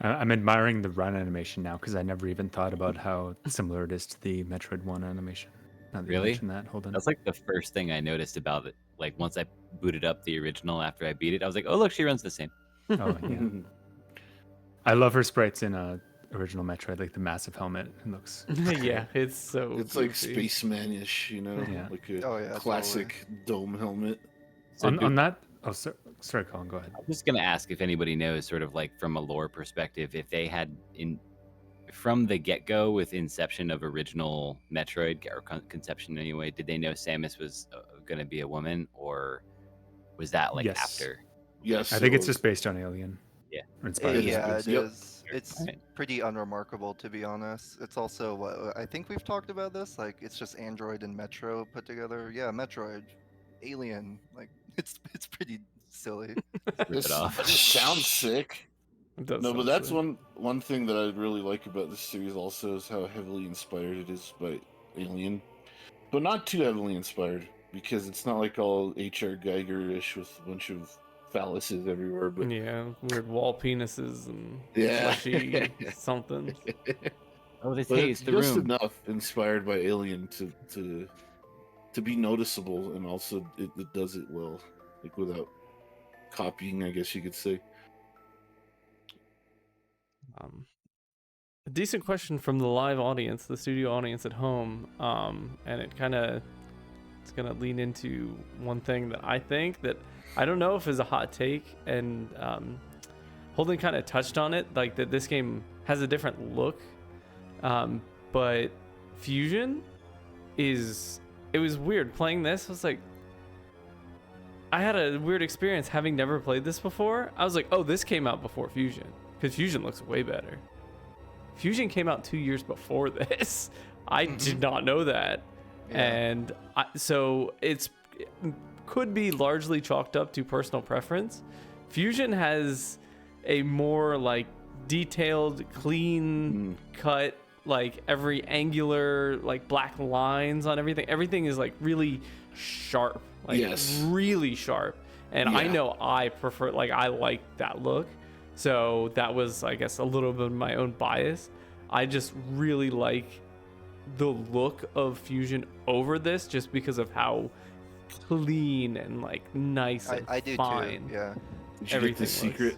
I'm admiring the run animation now because I never even thought about how similar it is to the Metroid 1 animation. Now that you Really? mentioned that, hold on. That's like the first thing I noticed about it. Like once I booted up the original after I beat it, I was like, oh look, she runs the same. Oh yeah. I love her sprites in original Metroid, like the massive helmet. It looks. Yeah, it's so. It's like goofy. spaceman-ish, you know, Yeah. like a Oh, yeah, classic dome helmet. So On that. Oh, sorry, Colin. Go ahead. I'm just gonna ask if anybody knows, sort of like from a lore perspective, if they had from the get-go with inception of original Metroid, or conception anyway, did they know Samus was gonna be a woman, or was that like Yes. after? Yes, I think it it's was. just based on Alien. Yeah. Or inspired. Yeah, it Yep. is. It's Alright. pretty unremarkable, to be honest. It's also what I think we've talked about this. Like, it's just Android and Metro put together. Yeah, Metroid, Alien. Like, it's pretty silly. Rip This it off. just sounds sick. It does No, but sound that's silly. one thing that I really like about this series also is how heavily inspired it is by Alien, but not too heavily inspired, because it's not like all H.R. Geiger-ish with a bunch of phalluses everywhere. But Yeah, weird wall penises and yeah, fleshy something. Oh, they but say it's it's the just room. enough inspired by Alien to be noticeable, and also it does it well, like without copying, I guess you could say. A decent question from the live audience, the studio audience at home, and it's gonna lean into one thing that I think that I don't know if is a hot take, and Holden kind of touched on it, like that this game has a different look, but Fusion it was weird playing this. I was like, I had a weird experience having never played this before. I was like, oh, this came out before Fusion, because Fusion looks way better. Fusion came out 2 years before this. I did not know that. Yeah. And so it could be largely chalked up to personal preference. Fusion has a more like detailed, clean cut, like every angular, like black lines on everything. Everything is like really sharp, like Yes. really sharp. And I Yeah. know I prefer, like I like that look. So that was, I guess, a little bit of my own bias. I just really like the look of Fusion over this, just because of how clean and like nice and I do fine. too. Yeah. Did you Everything get the secret?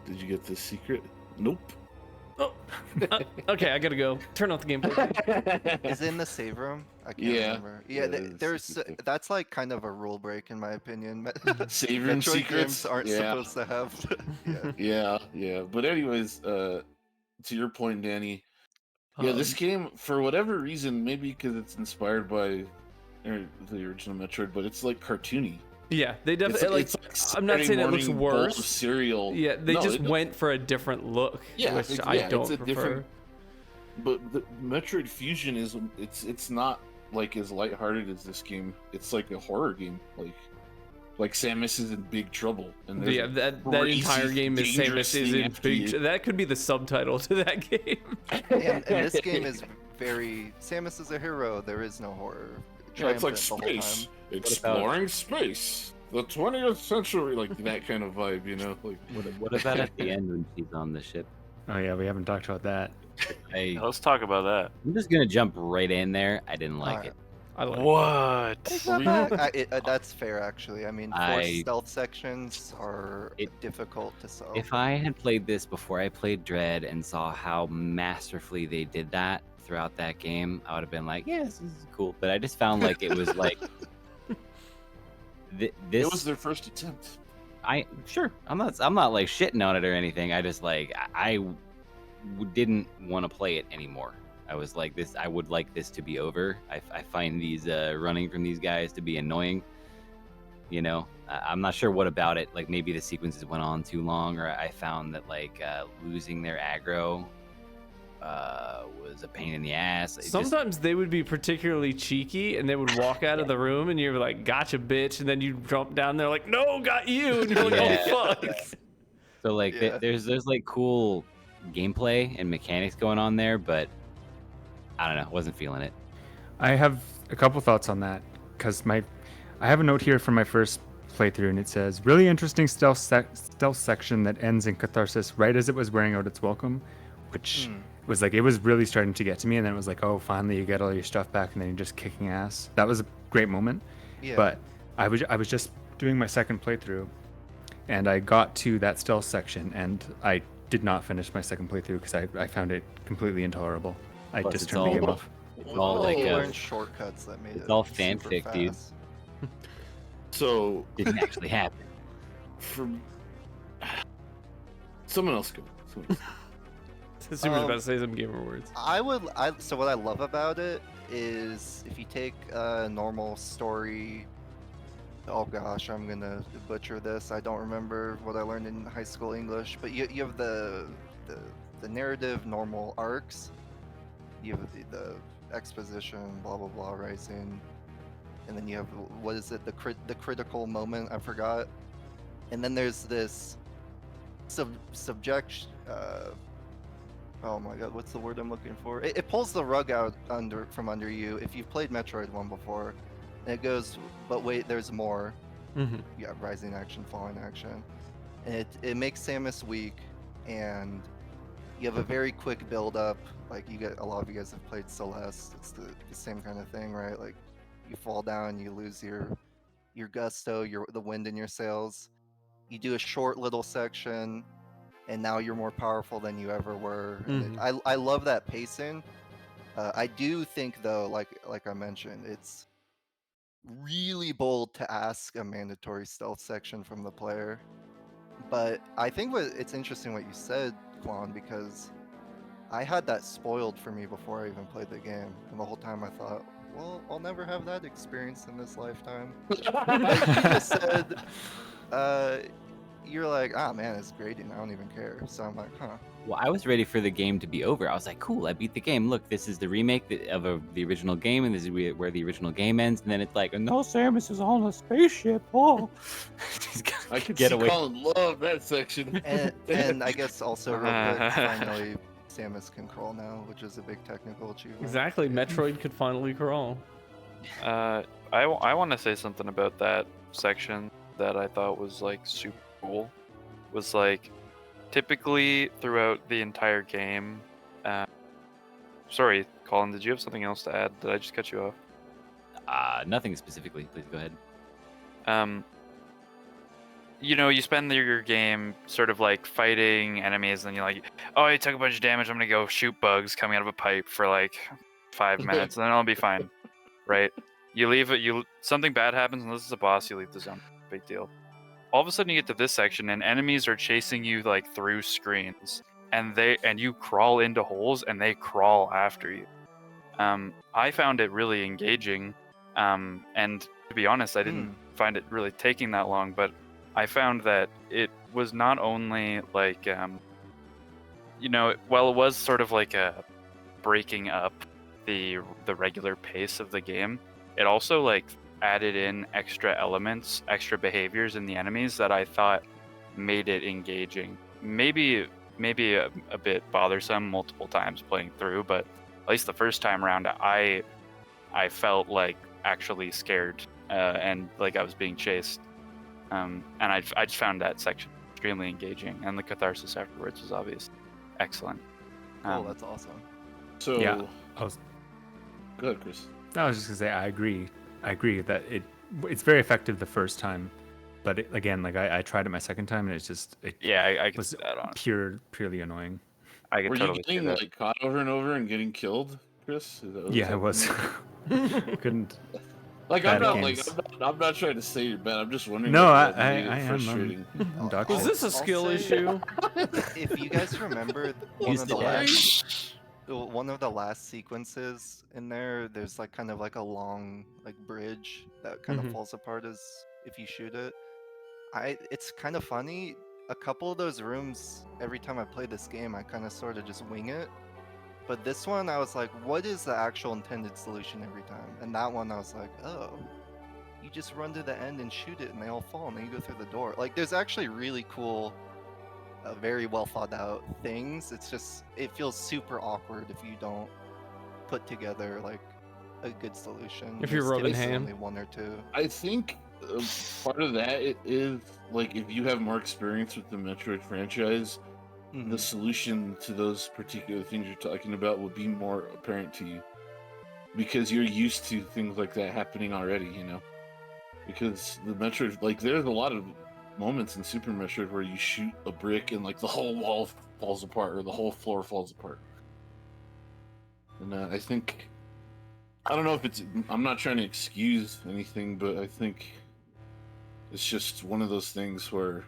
Did you get the secret? Nope. Oh, okay, I gotta go. Turn off the gameplay. Is it in the save room? I can't Yeah. remember. Yeah, Yeah, it's there's secret. that's like kind of a rule break in my opinion. Save room Metroid secrets games aren't yeah. supposed to have. Yeah. Yeah. But anyways, to your point, Danny. Yeah, this Um, game, for whatever reason, maybe because it's inspired by the original Metroid, but it's like cartoony. Yeah, they definitely It's like I'm not Saturday saying it looks morning bowl of worse. cereal. Yeah, they No, just it- went for a different look, Yeah, which it's- I yeah, don't it's a prefer. different- But the Metroid Fusion is it's not like as lighthearted as this game. It's like a horror game. like Samus is in big trouble. And there's Yeah, a that crazy, entire game is dangerous Samus is thing in after big. you. That could be the subtitle to that game. And this game is very Samus is a hero. There is no horror. Yeah, it's like Triumphant the whole space, time. exploring space, the 20th century, like that kind of vibe, you know. Like What about at the end when she's on the ship? Oh yeah, we haven't talked about that. Let's talk about that. I'm just gonna jump right in there. I didn't like Alright. it. I like What? Take that back. That's fair, actually. I mean, I- stealth sections are It- difficult to solve. If I had played this before I played Dread and saw how masterfully they did that throughout that game, I would have been like, "Yeah, this is cool." But I just found like it was like this. it was their first attempt. I'm not like shitting on it or anything. I just like didn't want to play it anymore. I was like this. I would like this to be over. I find these running from these guys to be annoying. You know, I'm not sure what about it. Like maybe the sequences went on too long, or I found that like losing their aggro was a pain in the ass. Sometimes they would be particularly cheeky and they would walk out of the room and you're like, gotcha, bitch. And then you jump down there like, no, got you. And you're like, oh, fuck. So like Yeah. there's like cool gameplay and mechanics going on there, but I don't know, wasn't feeling it. I have a couple thoughts on that because I have a note here from my first playthrough, and it says really interesting stealth section that ends in catharsis right as it was wearing out its welcome, which was like it was really starting to get to me, and then it was like, oh, finally you get all your stuff back, and then you're just kicking ass. That was a great moment. Yeah. But I was just doing my second playthrough, and I got to that stealth section, and I did not finish my second playthrough because I found it completely intolerable. I Plus just it's turned the all- game off. It's all Oh, like you learned shortcuts that made it's it all super fanfic, dude. fast. So didn't actually happen. from someone else go. Someone else. Super's about to say some gamer words. So what I love about it is if you take a normal story. Oh gosh, I'm gonna butcher this. I don't remember what I learned in high school English, but you have the narrative normal arcs. You have the exposition, blah blah blah, rising, and then you have what is it? The critical moment. I forgot. And then there's this subject. Oh my god, what's the word I'm looking for? It pulls the rug out from under you if you've played Metroid 1 before. And it goes, but wait, there's more. Mm-hmm. You got rising action, falling action. And it makes Samus weak, and you have a very quick build up. Like a lot of you guys have played Celeste. It's the same kind of thing, right? Like you fall down, you lose your gusto, the wind in your sails. You do a short little section, and now you're more powerful than you ever were. And I love that pacing. I do think though, like I mentioned, it's really bold to ask a mandatory stealth section from the player. But I think it's interesting what you said, Quan, because I had that spoiled for me before I even played the game, and the whole time I thought, well, I'll never have that experience in this lifetime. Like you just said, you're like, ah man, it's grading. I don't even care. So I'm like, huh. Well, I was ready for the game to be over. I was like, cool, I beat the game. Look, this is the remake of the original game, and this is where the original game ends. And then it's like, no, Samus is on a spaceship. Oh, I can Get see away. Colin love that section. And I guess also real quick, finally, Samus can crawl now, which is a big technical achievement. Exactly. Metroid could finally crawl. I want to say something about that section that I thought was like super cool. Was like typically throughout the entire game. Sorry, Colin, did you have something else to add? Did I just cut you off? Nothing specifically. Please go ahead. You know, you spend your game sort of like fighting enemies, and you're like, oh, I took a bunch of damage. I'm gonna go shoot bugs coming out of a pipe for like 5 minutes, and then I'll be fine, right? You leave it. Something bad happens, and this is a boss. You leave the zone. Big deal. All of a sudden, you get to this section, and enemies are chasing you like through screens, and you crawl into holes, and they crawl after you. I found it really engaging, and to be honest, I didn't find it really taking that long, but I found that it was not only like, you know, while it was sort of like a breaking up the regular pace of the game, it also like added in extra elements, extra behaviors in the enemies that I thought made it engaging. Maybe a bit bothersome multiple times playing through, but at least the first time around, I felt like actually scared and like I was being chased. And I just found that section extremely engaging, and the catharsis afterwards was obviously excellent. Cool, that's awesome. So, Yeah. I was go ahead, Chris. just gonna say I agree. I agree that it's very effective the first time, but again, like I tried it my second time and I could was see that on. purely annoying. I could Were totally you see getting that. like caught over and over and getting killed, Chris? Yeah, I was. Couldn't. Like bad I'm games. not trying to say you're bad. I'm just wondering. No, if that I made it am. frustrating. I'm dog Was shit. this a I'll skill say- issue? If you guys remember one Use of the the dash. one of the last sequences in there's like kind of like a long like bridge that kind Mhm. of falls apart as if you shoot it. It's kind of funny. A couple of those rooms, every time I play this game, I kind of sort of just wing it. But this one, I was like, what is the actual intended solution every time? And that one, I was like, oh, you just run to the end and shoot it, and they all fall, and then you go through the door. Like, there's actually really cool, very well thought out things. It's just, it feels super awkward if you don't put together like a good solution. If you're There's rubbing typically ham. only one or two. I think part of that it is like if you have more experience with the Metroid franchise, Mhm. the solution to those particular things you're talking about would be more apparent to you because you're used to things like that happening already. You know, because the Metroid, like, there's a lot of moments in Super Metroid where you shoot a brick and like the whole wall falls apart or the whole floor falls apart. And I think, I don't know if it's, I'm not trying to excuse anything, but I think it's just one of those things where,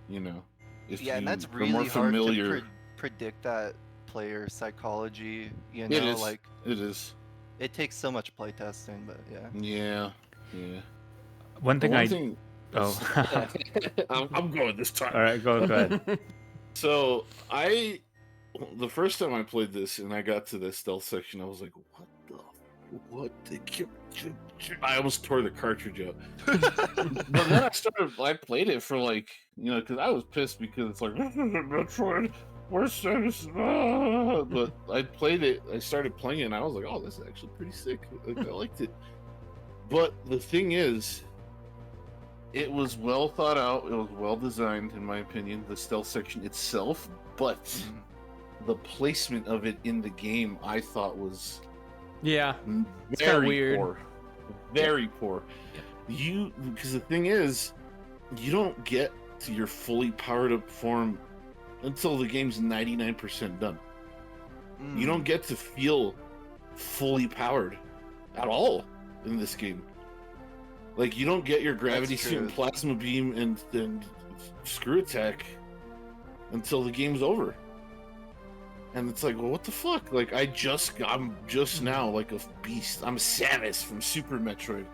you know, if Yeah, you and that's are really more hard familiar, to predict that player psychology. You it know, is. like It is. it takes so much playtesting, but yeah. Yeah. Yeah. One thing One thing. Oh. I'm going this time. All right, go ahead. So the first time I played this and I got to the stealth section, I was like, what the? I almost tore the cartridge out. But then I played it for like, you know, because I was pissed because it's like, Metroid, where's this? But I played it, I started playing it, and I was like, oh, this is actually pretty sick. Like, I liked it. But the thing is, it was well thought out, it was well designed, in my opinion, the stealth section itself, but the placement of it in the game, I thought was Yeah. It's kinda very weird. poor. Very poor. Yeah. Because the thing is, you don't get to your fully powered up form until the game's 99% done. You don't get to feel fully powered at all in this game. Like, you don't get your gravity That's suit and true. plasma beam and screw attack until the game's over. And it's like, well, what the fuck? Like, I'm just now like a beast. I'm Samus from Super Metroid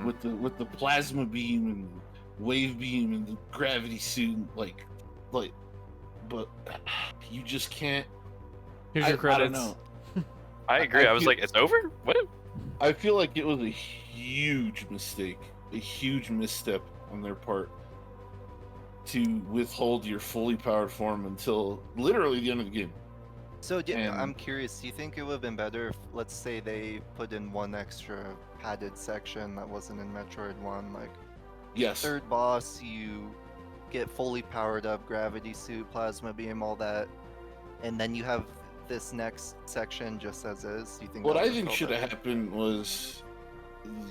with the plasma beam and wave beam and the gravity suit, like, but you just can't. Here's your credits. I don't know. I agree. I was feel- like, it's over? What? I feel like it was a huge mistake, a huge misstep on their part to withhold your fully powered form until literally the end of the game. So And- I'm curious, do you think it would have been better if, let's say, they put in one extra padded section that wasn't in Metroid 1, like Yes. third boss, you get fully powered up, gravity suit, plasma beam, all that, and then you have this next section just as is? Do you think What that I would've think felt should have better? happened was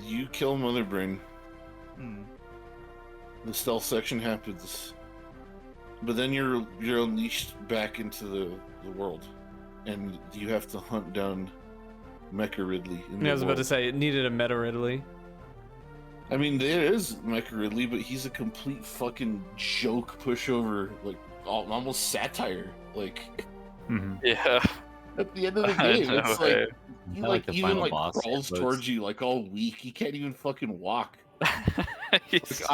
you kill Mother Brain, Hmm. the stealth section happens, but then you're unleashed back into the world, and you have to hunt down Mecha Ridley. I was about to say it needed a meta Ridley. I mean, there is Mecha Ridley, but he's a complete fucking joke pushover, like almost satire. Like Mhm. Yeah. at the end of the I game, know, it's hey. like he Kinda like the even final like boss crawls votes. towards you like all weak. He can't even fucking walk. He's- Like,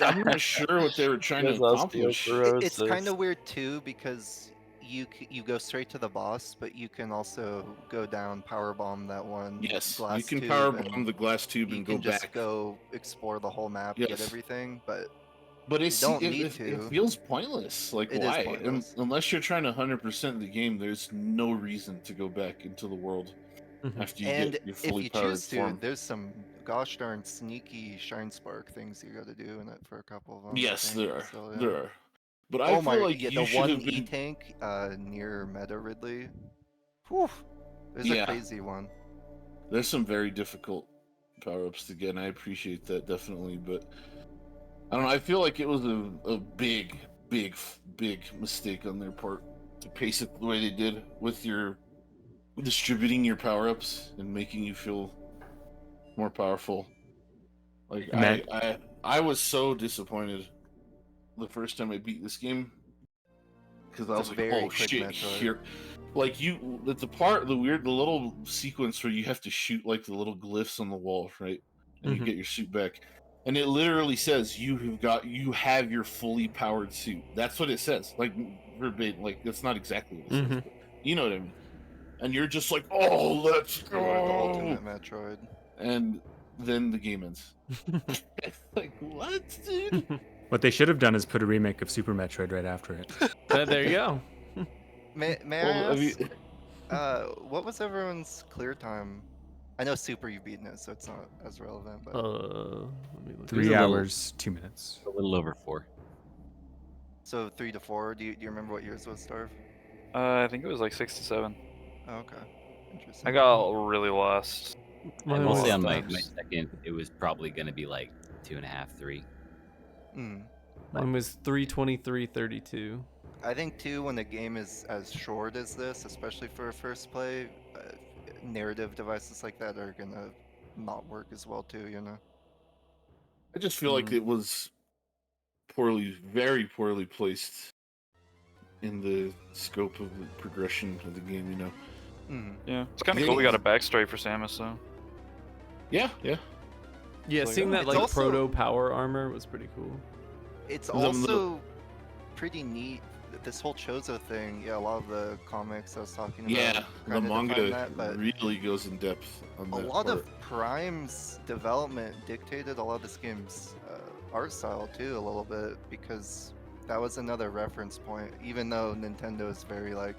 I'm not sure what they were trying to His accomplish. osteoporosis. It's kind of weird too because you go straight to the boss, but you can also go down power bomb that one Yes, you glass can tube, power and bomb the glass tube you and can go just back. go explore the whole map, get Yes. everything. But But you don't need it to. feels pointless. Like, It is why? pointless. Unless you're trying to 100% the game, there's no reason to go back into the world Mhm. after you And get your if fully you powered choose to, form. there's some gosh darn sneaky shine spark things you got to do in it for a couple of them. I Yes, think. there are. So, yeah. There are. But I Oh feel my! like Yeah, you the should one have E been. tank near Meta Ridley. Whew, there's a Yeah. crazy one. There's some very difficult power ups to get, and I appreciate that definitely. But I don't know. I feel like it was a big, big, big mistake on their part to pace it the way they did with your distributing your power ups and making you feel more powerful. Like And that I was so disappointed the first time I beat this game because I It's was a like, very oh quick shit, Metroid. here. Like the little sequence where you have to shoot like the little glyphs on the wall, right? And you Mhm. get your suit back. And it literally says you have your fully powered suit. That's what it says. Like verbatim, like that's not exactly what it says, Mhm. but you know what I mean. And you're just like, oh, let's You are the go. ultimate Metroid. And then the game ends. Like, what, dude? what they should have done is put a remake of Super Metroid right after it. There you go. May I Well, I mean, ask, what was everyone's clear time? I know Super you've beaten it, so it's not as relevant. But Let me look. 3 a little- hours, 2 minutes. A little over 4. so 3 to 4. Do you remember what yours was, Starve? I think it was like 6 to 7. Oh, okay, interesting. I got really lost. I Mine will was, say on my times. second, it was probably going to be like 2.5, 3. Mm. mine was 3:23:32. I think too, when a game is as short as this, especially for a first play, narrative devices like that are gonna not work as well too. You know. I just feel like it was very poorly placed in the scope of the progression of the game, you know? Mm. Yeah, it's kind of cool we got a backstory for Samus though. Yeah. Yeah, Like, seeing that It's like also- proto power armor was pretty cool. It's The- also pretty neat. This whole Chozo thing, yeah, a lot of the comics I was talking about. Yeah, the kinda define manga that, but really goes in depth on a that lot part. of Prime's development dictated a lot of this game's art style too, a little bit, because that was another reference point. Even though Nintendo is very like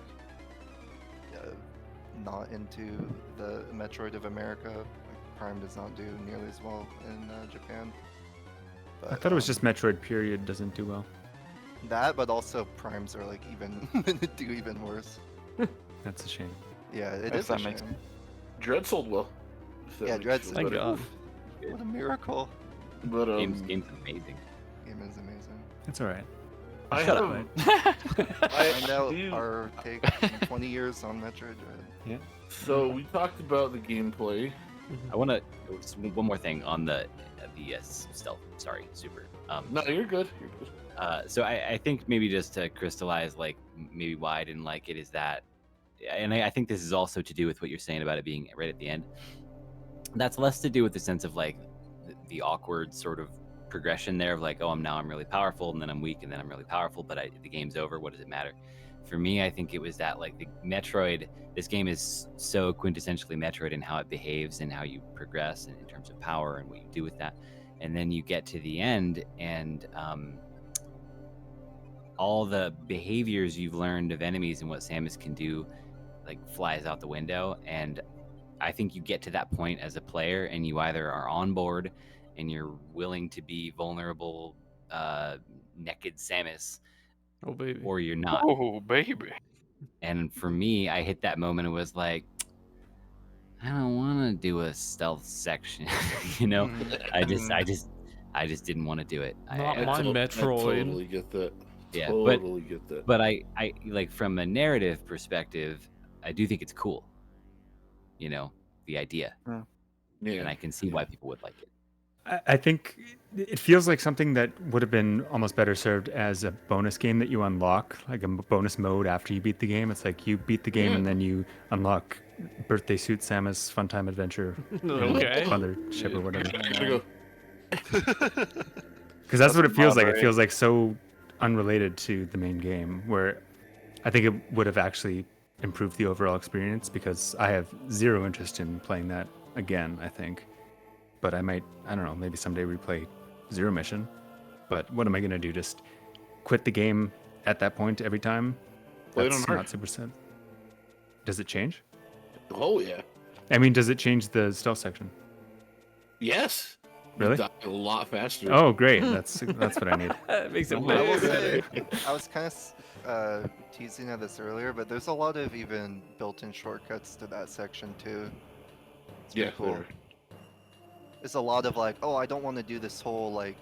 not into the Metroid of America, like, Prime does not do nearly as well in Japan. But, I thought it was just Metroid period doesn't do well. that, but also Primes are like even do even worse. That's a shame. Yeah, it If is a that makes shame. Dread sold well. if that Yeah, makes Dread you feel Thank better. God. What a miracle! But Game's amazing. Game is amazing. It's all right. I Shut have, up. Find out Dude. our take in 20 years on Metroid Dread. So we talked about the gameplay. I want to one more thing on the stealth. Sorry, super. No, you're good. You're good. So I think maybe just to crystallize, like maybe why I didn't like it is that, and I think this is also to do with what you're saying about it being right at the end. That's less to do with the sense of like the awkward sort of progression there of like, oh, I'm really powerful, and then I'm weak, and then I'm really powerful, but the game's over. What does it matter? For me, I think it was that like the Metroid. This game is so quintessentially Metroid in how it behaves and how you progress in terms of power and what you do with that. And then you get to the end, and all the behaviors you've learned of enemies and what Samus can do, like flies out the window. And I think you get to that point as a player, and you either are on board and you're willing to be vulnerable, naked Samus, Oh baby. or you're not. Oh baby. And for me, I hit that moment and was like, I don't want to do a stealth section, you know. Mm. I just didn't want to do it. Not I, my I Metroid. totally get that. Yeah, Totally get that. but I like from a narrative perspective, I do think it's cool. You know, the idea, Yeah. and I can see why people would like it. I think it feels like something that would have been almost better served as a bonus game that you unlock, like a bonus mode after you beat the game. It's like you beat the game and then you unlock Birthday Suit Samus Funtime Adventure Okay. on their ship or whatever. Gotta go. Because that's what it feels like. It moderate. feels like so unrelated to the main game, where I think it would have actually improved the overall experience because I have zero interest in playing that again, I think. But I don't know, maybe someday replay Zero Mission. But what am I going to do? Just quit the game at that point every time? Play it on That's hard. not super sad. Does it change? Oh yeah. I mean, does it change the stealth section? Yes. Really? You die a lot faster. Oh, great. That's what I need. It makes it I way will better. say, I was kind of teasing at this earlier, but there's a lot of even built-in shortcuts to that section too. It's pretty Yeah, cool. there. There's a lot of like, oh, I don't want to do this whole like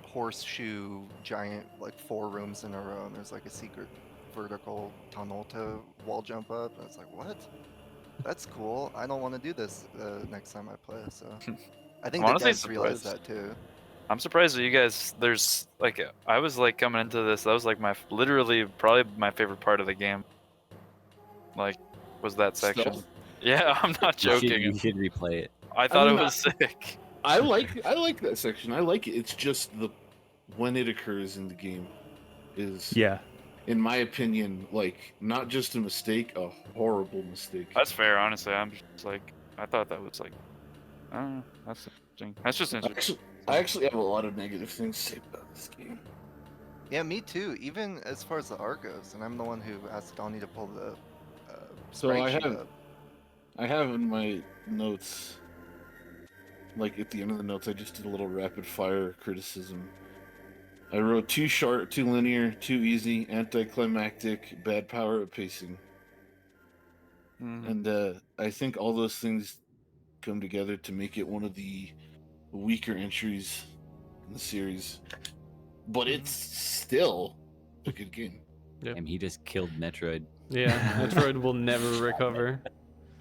horseshoe giant like 4 rooms in a row, and there's like a secret vertical tunnel to wall jump up, and it's like, what? That's cool. I don't want to do this next time I play. So I think I'm the honestly devs realized surprised. that too. I'm surprised that you guys. There's like I was like coming into this. That was like my literally probably my favorite part of the game. Like, was that section? Stealth. Yeah, I'm not You joking. should replay it. I thought mean, it was sick. I like that section. I like it. It's just when it occurs in the game is, Yeah. in my opinion, like not just a mistake, a horrible mistake. That's fair, honestly. I'm just like I thought that was like, I don't know. That's interesting. That's just interesting. I actually have a lot of negative things to say about this game. Yeah, me too. Even as far as the art goes, and I'm the one who asked Donnie to pull the So sprite I sheet have- up. I have in my notes, like at the end of the notes, I just did a little rapid fire criticism. I wrote too short, too linear, too easy, anticlimactic, bad power at pacing. Mhm. And I think all those things come together to make it one of the weaker entries in the series. But it's still a good game. And he just killed Metroid. Yeah, Metroid will never recover.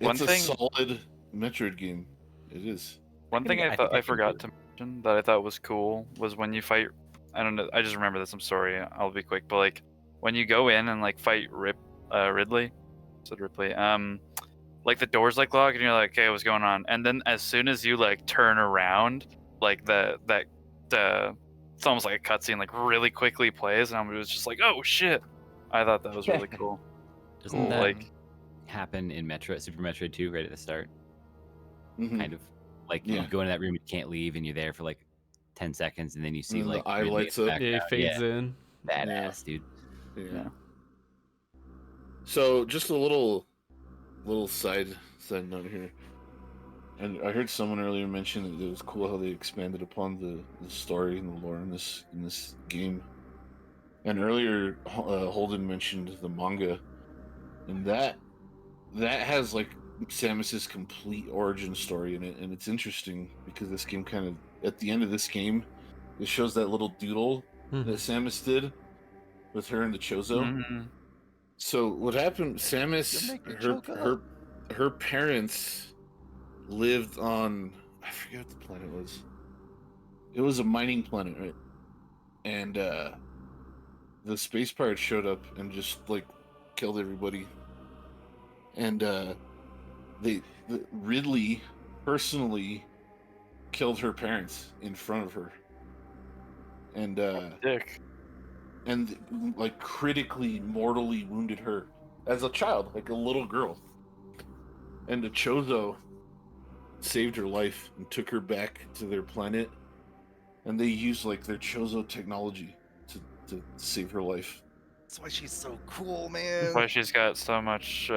One It's a thing- solid Metroid game. It is. One thing I think I I can forgot do to mention that I thought was cool was when you fight. I don't know. I just remember this. I'm sorry. I'll be quick. But like when you go in and like fight Ridley, said Ripley. Like the doors like lock and you're like, okay, what's going on? And then as soon as you like turn around, like it's almost like a cutscene, like really quickly plays, and I was just like, oh shit! I thought that was really cool. Doesn't Cool, that like- happen in Super Metroid 2 right at the start? Mhm. Kind of. Like Yeah. you go into that room, you can't leave, and you're there for like 10 seconds, and then you see And then like the eye Ridley lights in the up. Yeah, he background. fades in. Badass, dude. Yeah. So just a little side note here. And I heard someone earlier mention that it was cool how they expanded upon the story and the lore in this game. And earlier, Holden mentioned the manga, and that has like Samus's complete origin story in it, and it's interesting because this game kind of at the end of this game, it shows that little doodle that Samus did with her and the Chozo. Mhm. So what happened? You'll Samus, make me choke up. her parents lived on, I forget what the planet was. It was a mining planet, right? And the space pirates showed up and just like killed everybody. And Ridley personally killed her parents in front of her. And Dick. and like critically mortally wounded her as a child, like a little girl. And the Chozo saved her life and took her back to their planet, and they used like their Chozo technology to save her life. That's why she's so cool, man. Why she's got so much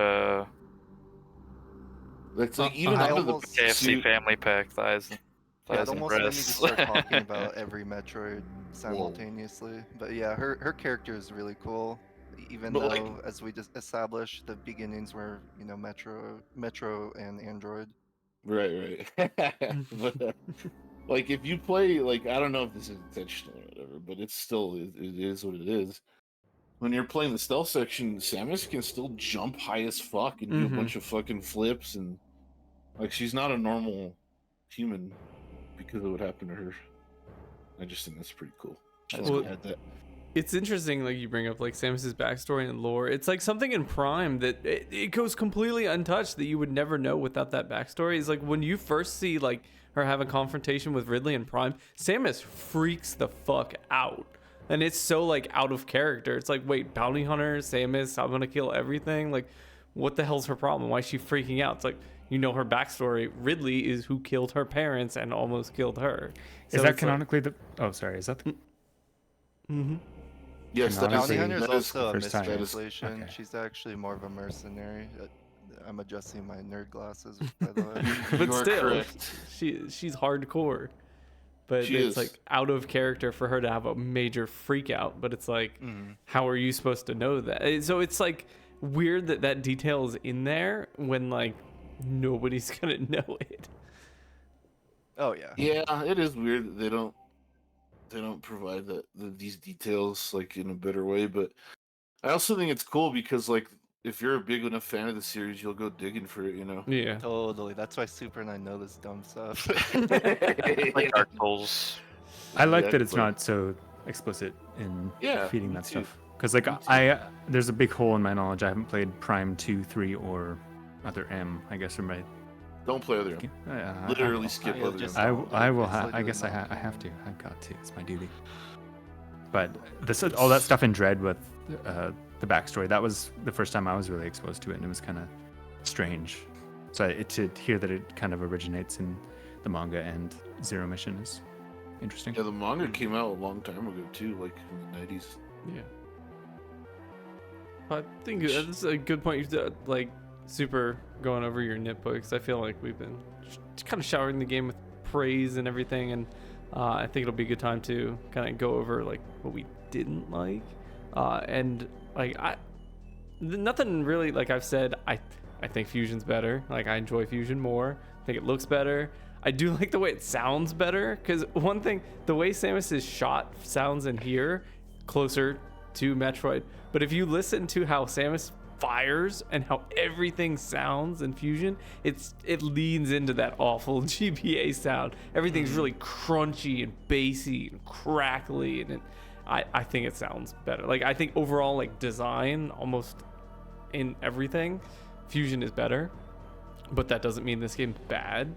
That's like even I under almost- the KFC suit. family pack thighs. Yeah, it thighs and almost made me just start breasts. talking about every Metroid simultaneously. But yeah, her character is really cool. Even But, though, like- as we just established, the beginnings were, Metro and Android. Right. But like if you play, like I don't know if this is intentional or whatever, but it's still it is what it is. When you're playing the stealth section, Samus can still jump high as fuck and do a Mhm. bunch of fucking flips, and like she's not a normal human because of what happened to her. I just think that's pretty cool. Just Well- had that. It's interesting, like you bring up, like Samus's backstory and lore. It's like something in Prime that it goes completely untouched that you would never know without that backstory. It's like when you first see like her have a confrontation with Ridley in Prime, Samus freaks the fuck out. and it's so like out of character. It's like, wait, bounty hunter Samus, I'm gonna kill everything. Like, what the hell's her problem? Why is she freaking out? It's like, you know, her backstory. Ridley is who killed her parents and almost killed her. Is So that it's canonically the? Oh, sorry. Is that the? Yes, that Canonically, Bounty Hunter is that is also a first time. mistranslation. Okay. She's actually more of a mercenary. I'm adjusting my nerd glasses, by the way. but You are still, correct. she's hardcore. But She it's is. like out of character for her to have a major freak out. But it's like, Mhm. how are you supposed to know that? So it's like weird that that detail is in there when like nobody's gonna know it. Oh yeah. Yeah, it is weird that they don't provide these details like in a better way, but I also think it's cool because like if you're a big enough fan of the series, you'll go digging for it, you know. Yeah. Totally. That's why Super and I know this dumb stuff. Like Dark Souls. I like that it's Exactly. not so explicit in Yeah, feeding me that too. stuff. Because like Me too. there's a big hole in my knowledge. I haven't played Prime 2, 3, or Other M. I guess or my. Don't play other. Literally skip You'll other. just- I will. It's I literally guess I not. have to. I've got to. It's my duty. But all that stuff in Dread with the backstory, that was the first time I was really exposed to it, and it was kind of strange. So to hear that it kind of originates in the manga and Zero Mission is interesting. Yeah, the manga came out a long time ago too, like in the 90s. Yeah. I think that's a good point. Like, super going over your nitpicks. I feel like we've been kind of showering the game with praise and everything, and I think it'll be a good time to kind of go over like what we didn't like, and like nothing really. Like I've said, I think Fusion's better. Like I enjoy Fusion more. I think it looks better. I do like the way it sounds better, because one thing, the way Samus's shot sounds in here closer to Metroid, but if you listen to how Samus fires and how everything sounds in Fusion, it leans into that awful GBA sound. Everything's really crunchy and bassy and crackly, and I think it sounds better. Like I think overall, like design, almost in everything, Fusion is better, but that doesn't mean this game's bad.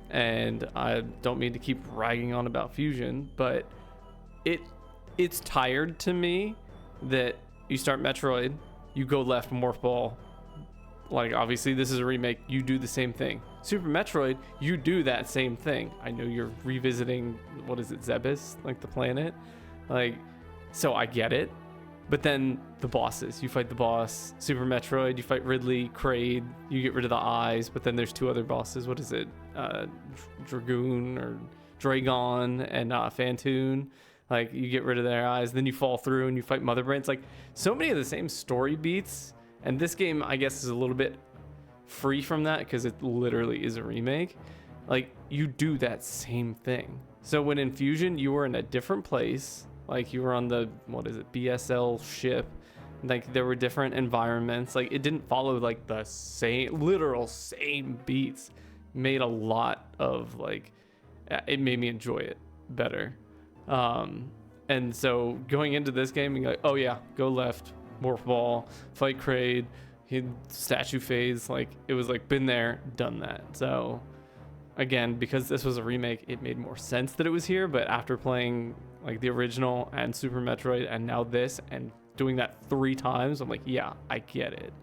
And I don't mean to keep ragging on about Fusion, but it's tired to me that you start Metroid, you go left, morph ball. Like obviously this is a remake, you do the same thing. Super Metroid, you do that same thing. I know you're revisiting, what is it, Zebes, like the planet, like, so I get it. But then the bosses, you fight the boss. Super Metroid, you fight Ridley, Kraid, you get rid of the eyes, but then there's two other bosses. What is it? Dragoon or Dragon and Phantoon. Like you get rid of their eyes, then you fall through and you fight Mother Brain. It's like so many of the same story beats. And this game, I guess, is a little bit free from that because it literally is a remake. Like you do that same thing. So when in Fusion, you were in a different place. Like you were on the, what is it, BSL ship. Like there were different environments. Like it didn't follow like the same, literal same beats. Made a lot of like, it made me enjoy it better. And so going into this game, you're like, oh yeah, go left, morph ball, fight Kraid, hit statue phase. Like it was like been there, done that. So again, because this was a remake, it made more sense that it was here. But after playing like the original and Super Metroid and now this and doing that 3 times, I'm like, yeah, I get it.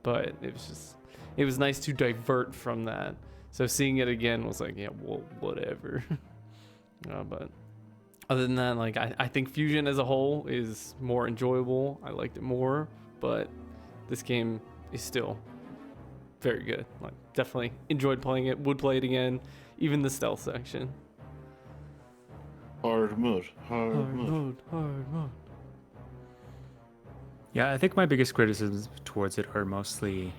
But it was nice to divert from that. So seeing it again was like, yeah, well, whatever. But other than that, like I think Fusion as a whole is more enjoyable. I liked it more, but this game is still very good. Like definitely enjoyed playing it. Would play it again, even the stealth section. Hard mode. Hard mode. Yeah, I think my biggest criticisms towards it are mostly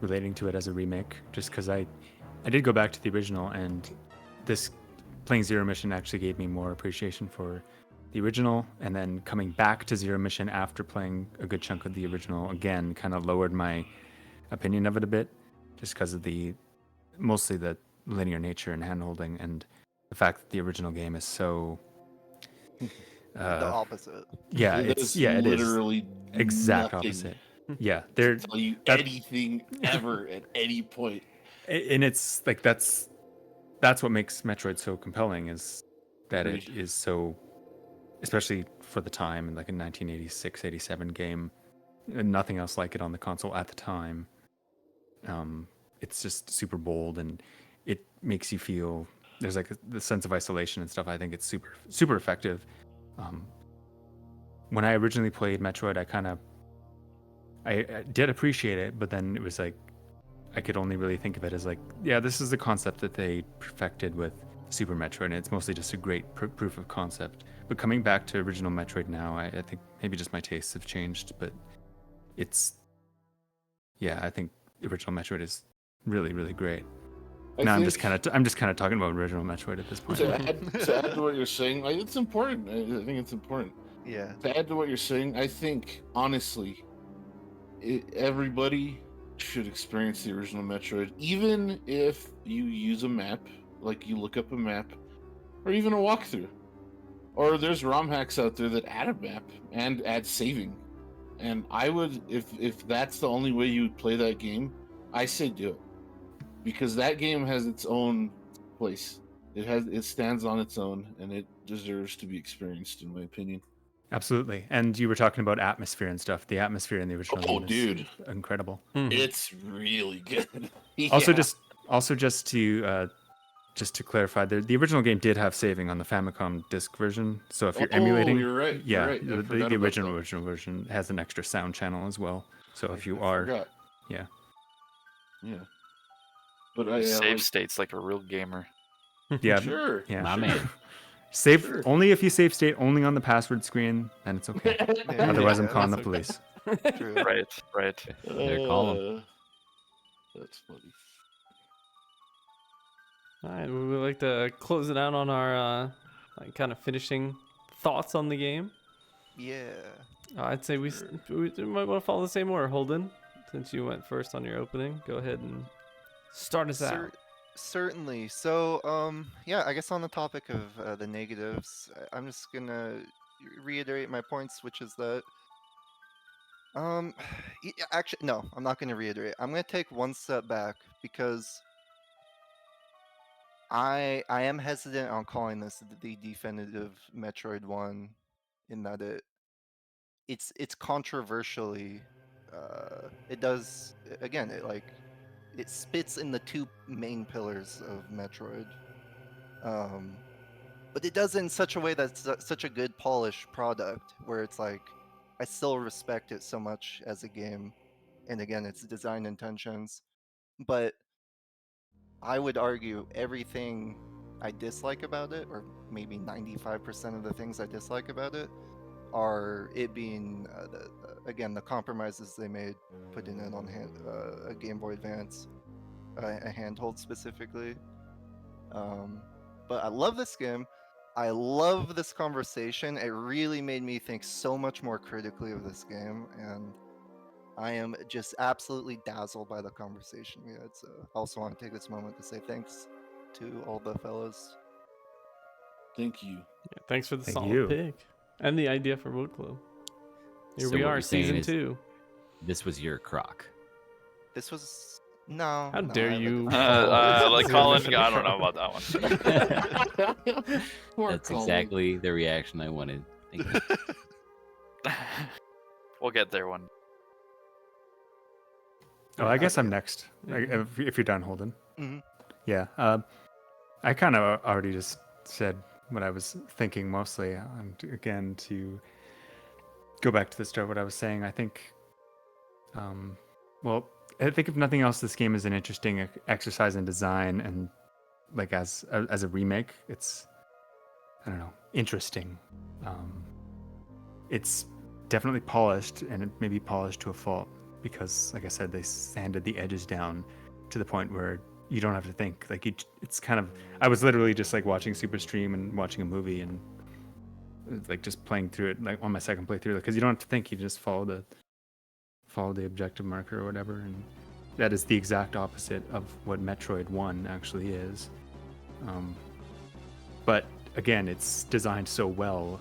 relating to it as a remake, just because I did go back to the original, and this playing Zero Mission actually gave me more appreciation for the original, and then coming back to Zero Mission after playing a good chunk of the original again kind of lowered my opinion of it a bit, just because of mostly the linear nature and handholding, and the fact that the original game is so The opposite. yeah, It it's is it is literally exact nothing opposite. Yeah, to they're tell you that- anything ever at any point. and it's like that's what makes Metroid so compelling, is that it is so especially for the time, like a 1986, 87 game. Nothing else like it on the console at the time. It's just super bold, and it makes you feel there's like the sense of isolation and stuff. I think it's super effective. When I originally played Metroid, I did appreciate it, but then it was like I could only really think of it as like, yeah, this is the concept that they perfected with Super Metroid, and it's mostly just a great proof of concept. But coming back to original Metroid now, I think maybe just my tastes have changed, but I think the original Metroid is really, really great. I'm just kind of talking about original Metroid at this point. To add to what you're saying, like, it's important. I think it's important. Yeah. To add to what you're saying, I think honestly, everybody should experience the original Metroid, even if you use a map, like you look up a map, or even a walkthrough. Or there's ROM hacks out there that add a map and add saving. And I would, if that's the only way you would play that game, I say do it, because that game has its own place. It stands on its own, and it deserves to be experienced, in my opinion. Absolutely. And you were talking about atmosphere and stuff. The atmosphere in the original game is dude, incredible. It's really good. Also, just to clarify, the original game did have saving on the Famicom disc version. So if you're emulating, you're right. yeah, you're right. the original version has an extra sound channel as well. So if you are, forgot. yeah. But Save states like a real gamer. Yeah, sure. Yeah, My man. Save only if you save state only on the password screen, then it's okay. Yeah, Otherwise, I'm yeah, calling the that's police. True. Right. Better call 'em. That's funny. All right, we would like to close it out on our like kind of finishing thoughts on the game. Yeah. I'd say we might want to follow the same order, Holden. Since you went first on your opening, go ahead and start us out. Certainly. So, I guess on the topic of the negatives, I'm just gonna reiterate my points, which is that, actually, no, I'm not gonna reiterate. I'm gonna take one step back because I am hesitant on calling this the definitive Metroid 1, in that it's controversially, it does, again, it spits in the two main pillars of Metroid. But it does it in such a way that's such a good polished product, where it's like I still respect it so much as a game, and again, its design intentions. But I would argue everything I dislike about it, or maybe 95% of the things I dislike about it, are it being the compromises they made putting it on a Game Boy Advance, a handhold specifically. But I love this game. I love this conversation. It really made me think so much more critically of this game, and I am just absolutely dazzled by the conversation we had. So I also want to take this moment to say thanks to all the fellows. Thank you. Yeah, thanks for the Thank solid you. pick and the idea for Wood Club. Here So we what are, you're saying season is 2. This was your croc. This was no. How no, dare I you? Like Colin, I don't know about that one. Poor That's Colin. exactly the reaction I wanted. Thank you. We'll get there one. Oh, I guess I'm Okay. next. Mhm. If you're done, Holden. Mhm. Yeah. I kind of already just said what I was thinking mostly. And again, to go back to the start, what I was saying, I think, I think if nothing else, this game is an interesting exercise in design, and like as a remake, it's, I don't know, interesting. It's definitely polished, and it may be polished to a fault because, like I said, they sanded the edges down to the point where you don't have to think. Like it's kind of, I was literally just like watching Super Stream and watching a movie, and like just playing through it like on my second playthrough, because you don't have to think. You just follow the objective marker or whatever, and that is the exact opposite of what Metroid 1 actually is. But again, it's designed so well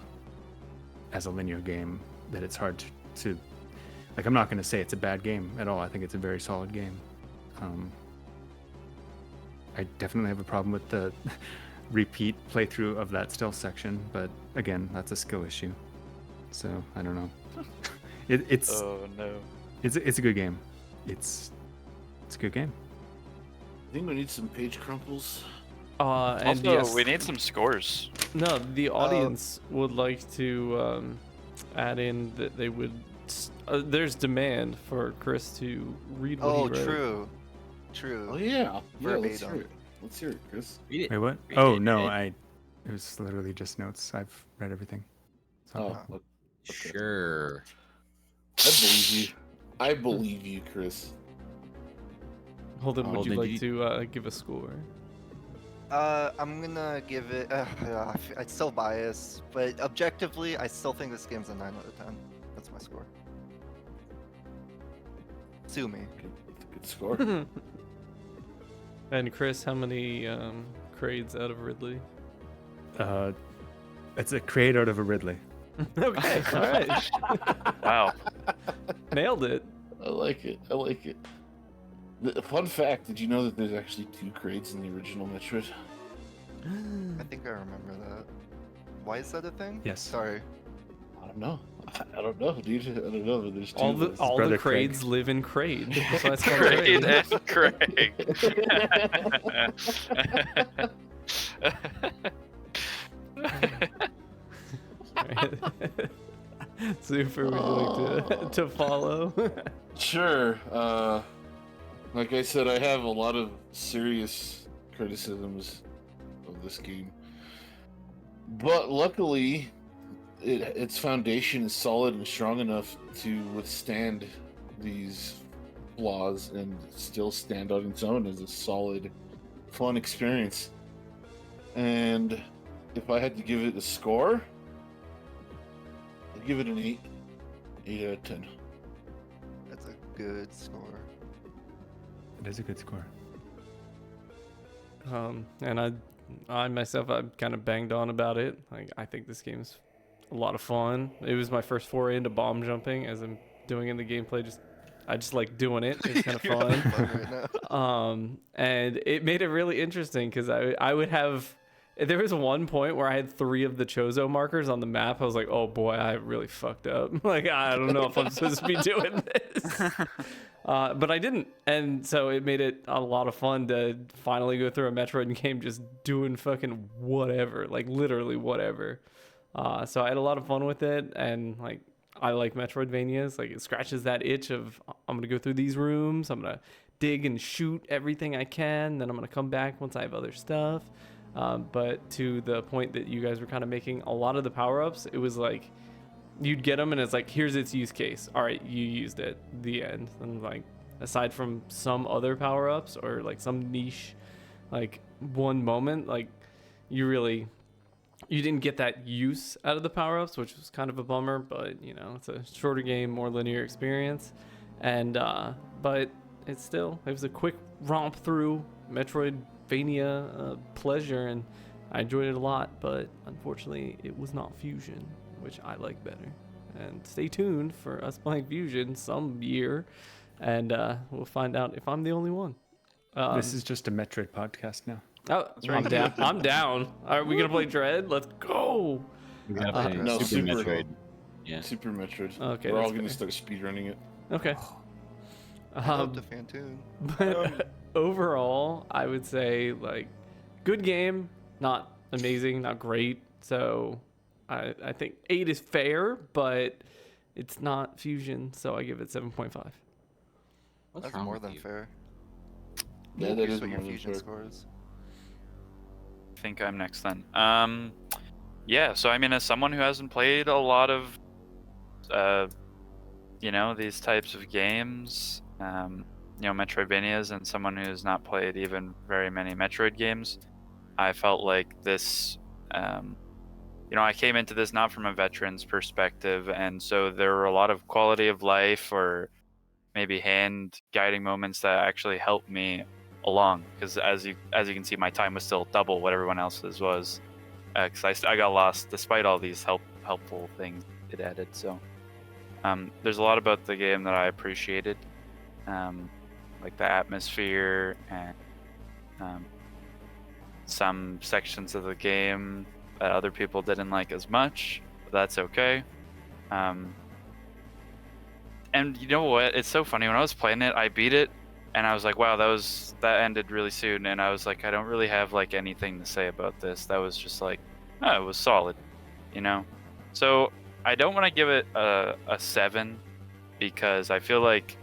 as a linear game that it's hard to like, I'm not going to say it's a bad game at all. I think it's a very solid game. I definitely have a problem with repeat playthrough of that stealth section, but again, that's a skill issue. So I don't know. It's Oh no. it's a good game. It's a good game. I think we need some page crumples. And Also, yes, we need some scores. no, the audience would like to add in that they would. There's demand for Chris to read what Oh, he wrote. true. Oh yeah. Let's Verbatim. hear it. Let's hear it, Chris. Read it. Wait, what? Read Oh it, no, read it was literally just notes. I've read everything. So, Oh, it. Sure. I believe you. I believe you, Chris. Holden, would you Holden, like to give a score? I'm gonna give it. It's still biased, but objectively, I still think this game's a 9 out of 10. That's my score. Sue me. Good score. And Chris, how many crades out of Ridley? it's a crate out of a Ridley. Okay, all right, Wow. nailed it. I like it. I like it. The fun fact: did you know that there's actually 2 crates in the original Metroid? I think I remember that. Why is that a thing? Yes. Sorry. I don't know. I don't know, dude. I don't know. But there's 2. All of the us. all the brother Craig. crades live in Crade. That's why it's called Great Crade. Super, would you like to follow? Sure. Like I said, I have a lot of serious criticisms of this game, but luckily, its foundation is solid and strong enough to withstand these flaws and still stand on its own as a solid, fun experience. And if I had to give it a score, I'd give it an 8. 8 out of 10. That's a good score. It is a good score. And I myself, I'm kind of banged on about it. Like, I think this game's a lot of fun. It was my first foray into bomb jumping, as I'm doing in the gameplay. I just like doing it. It's kind of You're having fun. fun right now. And it made it really interesting because I would have. There was one point where I had 3 of the Chozo markers on the map. I was like, oh boy, I really fucked up. Like, I don't know if I'm supposed to be doing this. But I didn't. And so it made it a lot of fun to finally go through a Metroid game just doing fucking whatever. Like, literally whatever. So I had a lot of fun with it. And, like, I like Metroidvanias. Like, it scratches that itch of, I'm going to go through these rooms. I'm going to dig and shoot everything I can. Then I'm going to come back once I have other stuff. But to the point that you guys were kind of making, a lot of the power-ups, it was like you'd get them and it's like, here's its use case. All right, you used it. The end. And like, aside from some other power-ups or like some niche, like one moment, like you didn't get that use out of the power-ups, which was kind of a bummer. But you know, it's a shorter game, more linear experience, and but it was a quick romp through Metroidvania pleasure, and I enjoyed it a lot. But unfortunately, it was not Fusion, which I like better. And stay tuned for us playing Fusion some year, and we'll find out if I'm the only one. This is just a Metroid podcast now. Oh, I'm down. I'm down. Are we gonna play Dread? Let's go. We gotta play no, Super Super. Metroid. Yeah. Super Metroid. Okay, We're all that's gonna fair. start speedrunning it. Okay. I love the Fantoon. But overall, I would say like good game, not amazing, not great. So I think 8 is fair, but it's not Fusion, so I give it 7.5. What's That's wrong more with than you? fair. Yeah, that Here's is what your more than Fusion fair. score is. I think I'm next then. Yeah, so I mean, as someone who hasn't played a lot of, these types of games, Metroidvanias, and someone who's not played even very many Metroid games, I felt like this, I came into this not from a veteran's perspective, and so there were a lot of quality of life or maybe hand guiding moments that actually helped me along, because as you can see, my time was still double what everyone else's was, because I got lost despite all these helpful things it added. So there's a lot about the game that I appreciated, like the atmosphere and some sections of the game that other people didn't like as much. But that's okay. And you know what? It's so funny. When I was playing it, I beat it, and I was like, "Wow, that ended really soon." And I was like, "I don't really have like anything to say about this." That was just like, oh, it was solid, you know. So I don't want to give it a 7 because I feel like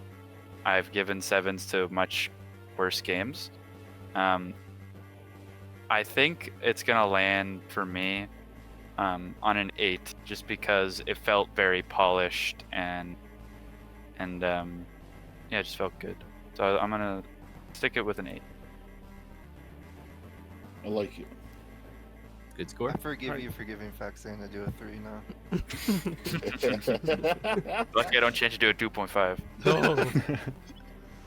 I've given 7s to much worse games. I think it's gonna land for me on an 8, just because it felt very polished and yeah, it just felt good. So I'm gonna stick it with an 8. I like it. Good score. I forgive you for giving Faxane to do a 3 now. Lucky I don't change it to a 2.5. No.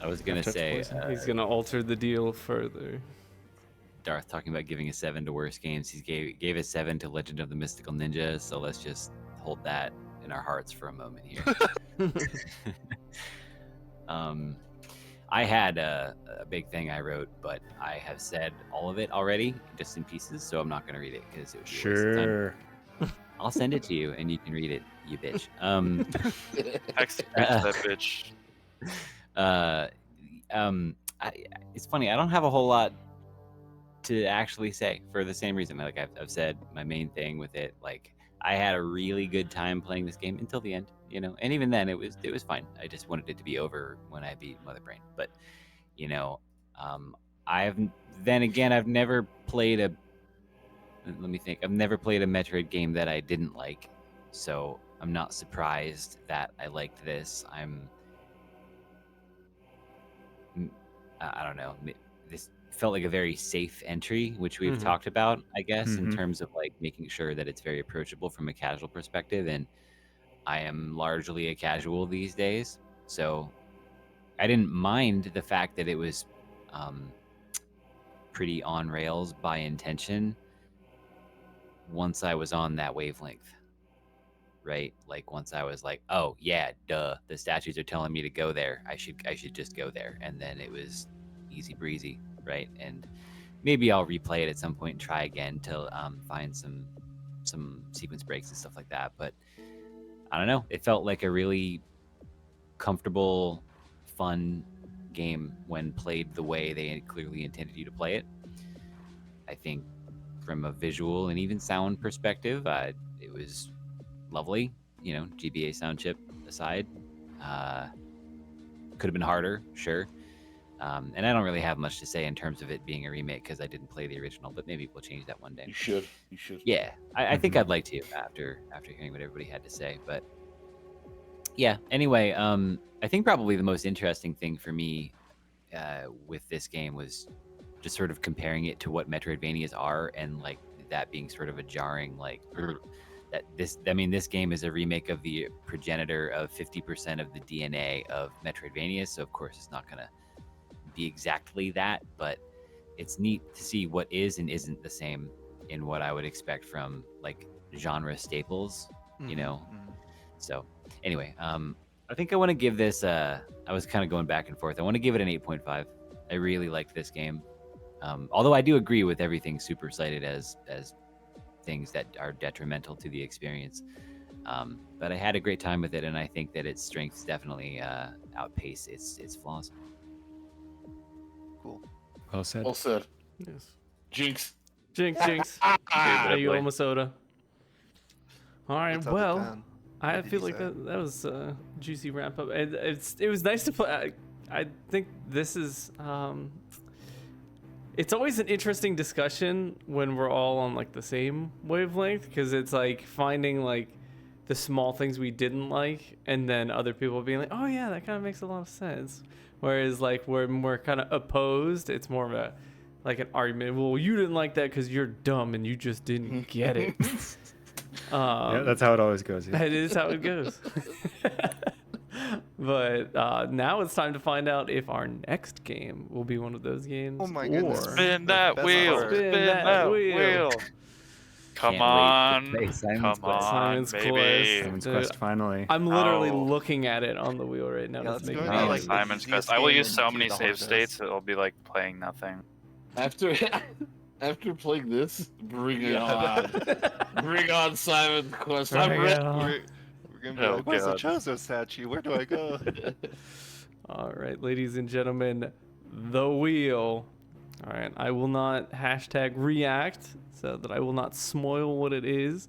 I was gonna Touch say poison. He's gonna alter the deal further. Darth talking about giving a 7 to worse games. He gave a 7 to Legend of the Mystical Ninja. So let's just hold that in our hearts for a moment here. I had a big thing I wrote, but I have said all of it already, just in pieces. So I'm not going to read it because it would be a waste of time. Sure. I'll send it to you, and you can read it, you bitch. Text that bitch. It's funny. I don't have a whole lot to actually say for the same reason. Like I've said my main thing with it. Like I had a really good time playing this game until the end, you know, and even then it was fine. I just wanted it to be over when I beat Mother Brain. But you know, I've never played a. Let me think. I've never played a Metroid game that I didn't like, so I'm not surprised that I liked this. I don't know. This felt like a very safe entry, which we've talked about, I guess, in terms of like making sure that it's very approachable from a casual perspective. And I am largely a casual these days, so I didn't mind the fact that it was pretty on rails by intention once I was on that wavelength, right? Like once I was like, oh yeah, duh, the statues are telling me to go there. I should just go there. And then it was easy breezy, right? And maybe I'll replay it at some point and try again to find some sequence breaks and stuff like that. But I don't know. It felt like a really comfortable, fun game when played the way they clearly intended you to play it. I think from a visual and even sound perspective, it was lovely. You know, GBA sound chip aside, could have been harder, sure. And I don't really have much to say in terms of it being a remake because I didn't play the original, but maybe we'll change that one day. You should. Yeah, I think I'd like to after hearing what everybody had to say. But yeah, anyway, I think probably the most interesting thing for me with this game was just sort of comparing it to what Metroidvanias are, and like that being sort of a jarring like this game is a remake of the progenitor of 50% of the DNA of Metroidvania, so of course it's not gonna be exactly that, but it's neat to see what is and isn't the same in what I would expect from like genre staples, you know. So anyway, I think I want to give this I was kind of going back and forth. I want to give it an 8.5. I really liked this game, although I do agree with everything Super cited as things that are detrimental to the experience, but I had a great time with it, and I think that its strengths definitely outpace its flaws. Cool. Well said. Well said. Yes. Jinx. Jinx. Indubitably. You almost soda. All right. What's up with Well, Dan? I What did feel you like say? that was a juicy wrap up. It was nice to play. I think this is it's always an interesting discussion when we're all on like the same wavelength, because it's like finding like the small things we didn't like, and then other people being like, oh yeah, that kind of makes a lot of sense. Whereas like when we're kind of opposed, it's more of a like an argument. Well, you didn't like that because you're dumb and you just didn't get it. Yeah, that's how it always goes. Yeah. That is how it goes. But now it's time to find out if our next game will be one of those games. Oh my goodness. or- Spin The that best wheel. part. Spin Spin that that wheel. wheel. Come Can't wait to on. play Simon's Come Quest. on, Simon's baby. Quest. Simon's Dude, Quest finally. I'm literally Oh. looking at it on the wheel right now. Yeah, It's let's making go me into, Oh, like, happy. the Simon's Quest. easiest I will game use and so do many the save hardest. states, it'll be like playing nothing. After After playing this, bring it Yeah. on. Bring on Simon's Quest. Bring I'm it ready. on. We're gonna be Oh, like, where's the God. Chozo statue? Where do I go? All right, ladies and gentlemen, the wheel. All right, I will not hashtag react so that I will not spoil what it is.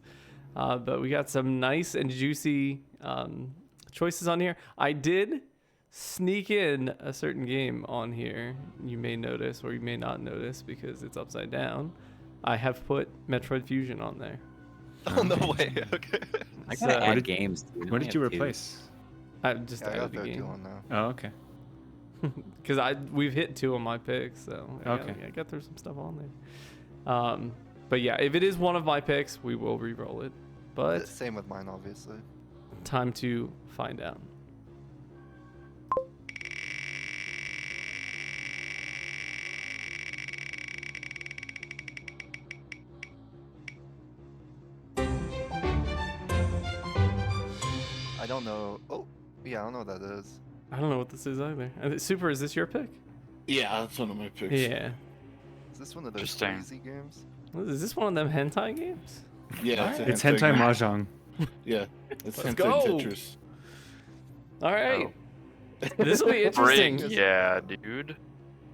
But we got some nice and juicy choices on here. I did sneak in a certain game on here. You may notice or you may not notice because it's upside down. I have put Metroid Fusion on there. Oh, no way. Okay. I So- gotta What add did- games. Dude. What I did you have two. replace? I just Yeah, I added got the third two game on now. Oh, okay. because we've hit 2 of my picks, so Okay. I got through some stuff on there. But yeah, if it is one of my picks, we will re-roll it. But Same with mine, obviously. time to find out. I don't know. Oh, yeah, I don't know what that is. I don't know what this is either. Super, is this your pick? Yeah, that's one of my picks. Yeah. Is this one of those Interesting. crazy games? Is this one of them hentai games? Yeah, It's hentai mahjong. Yeah, it's Let's hentai go. Tetris. All right. Oh. This will be interesting Bring, yeah, dude.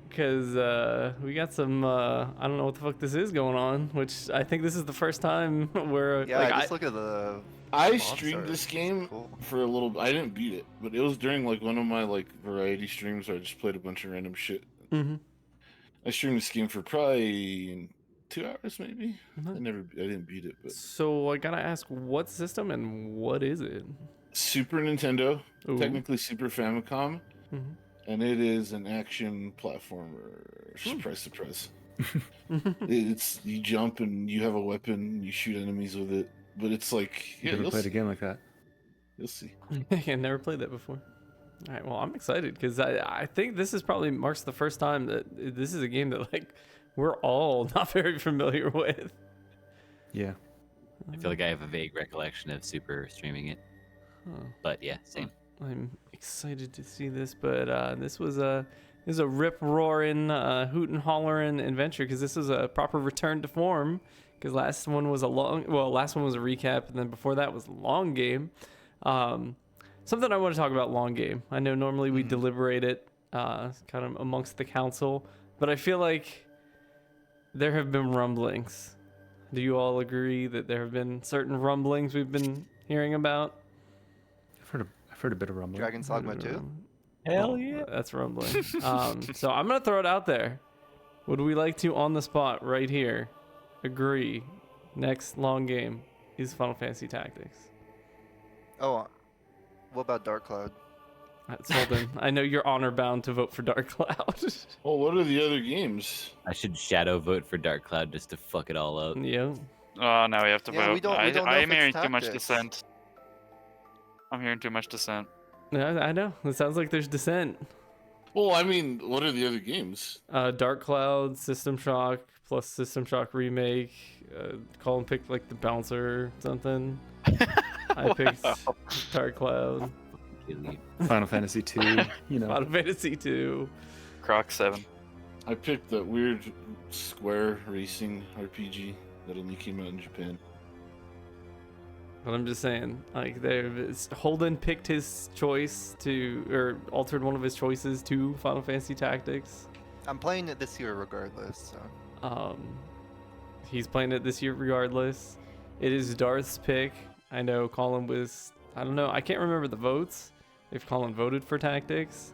because we got some. I don't know what the fuck this is going on. Which I think this is the first time where Yeah, like, I just look at the. I Mods streamed are this game cool. for a little. I didn't beat it, but it was during like one of my like variety streams where I just played a bunch of random shit. Mhm. I streamed this game for probably 2 hours, maybe. Mhm. I didn't beat it, but So I gotta ask, what system and what is it? Super Nintendo, Ooh. technically Super Famicom, Mhm. and it is an action platformer. Surprise, surprise! It's you jump and you have a weapon, you shoot enemies with it, but it's like You yeah, never you'll played see. a game like that. You'll see. I never played that before. All right, well, I'm excited because I think this is probably marks the first time that this is a game that like we're all not very familiar with. Yeah. I feel like I have a vague recollection of Super streaming it, Huh. but yeah, same. I'm excited to see this, but this was a rip roaring, hoot and hollering adventure because this was a proper return to form. Because last one was a recap, and then before that was a long game. Something I want to talk about long game. I know normally we deliberate it kind of amongst the council, but I feel like there have been rumblings. Do you all agree that there have been certain rumblings we've been hearing about? I've heard a bit of rumbling. Dragon's Dogma 2? Hell yeah. That's rumbling. So I'm going to throw it out there. Would we like to, on the spot right here, agree next long game is Final Fantasy Tactics? Oh, what about Dark Cloud? That's Holden. I know you're honor bound to vote for Dark Cloud. Well, what are the other games? I should shadow vote for Dark Cloud just to fuck it all up. Yeah. Oh, now we have to Yeah, vote. we don't know I'm if it's hearing too much tactics. dissent. I'm hearing too much dissent. Yeah, I know. It sounds like there's dissent. Well, I mean, what are the other games? Dark Cloud, System Shock, plus System Shock Remake. Colin picked like the Bouncer or something. I picked Dark Cloud. Kill you. Final Fantasy 2, you know. Final Fantasy 2. Croc 7. I picked that weird Square racing RPG that only came out in Japan. But I'm just saying, like, Holden picked his choice to, or altered one of his choices to Final Fantasy Tactics. I'm playing it this year regardless, so. He's playing it this year regardless. It is Darth's pick. I know Colin was, I don't know, I can't remember the votes. If Colin voted for Tactics.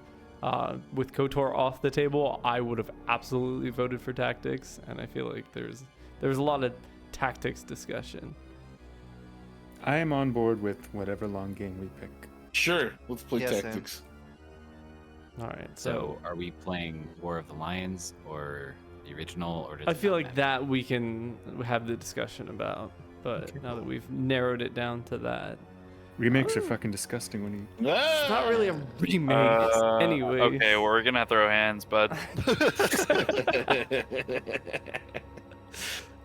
With KOTOR off the table, I would have absolutely voted for Tactics. And I feel like there's a lot of Tactics discussion. I am on board with whatever long game we pick. Sure, let's play Yeah, same. Tactics. All right, So, are we playing War of the Lions or the original, or does I it feel not like matter? that we can have the discussion about, but Okay. now that we've narrowed it down to that, Remakes are fucking disgusting when you. it's not really a remake anyway. Okay, well, we're gonna throw hands, bud.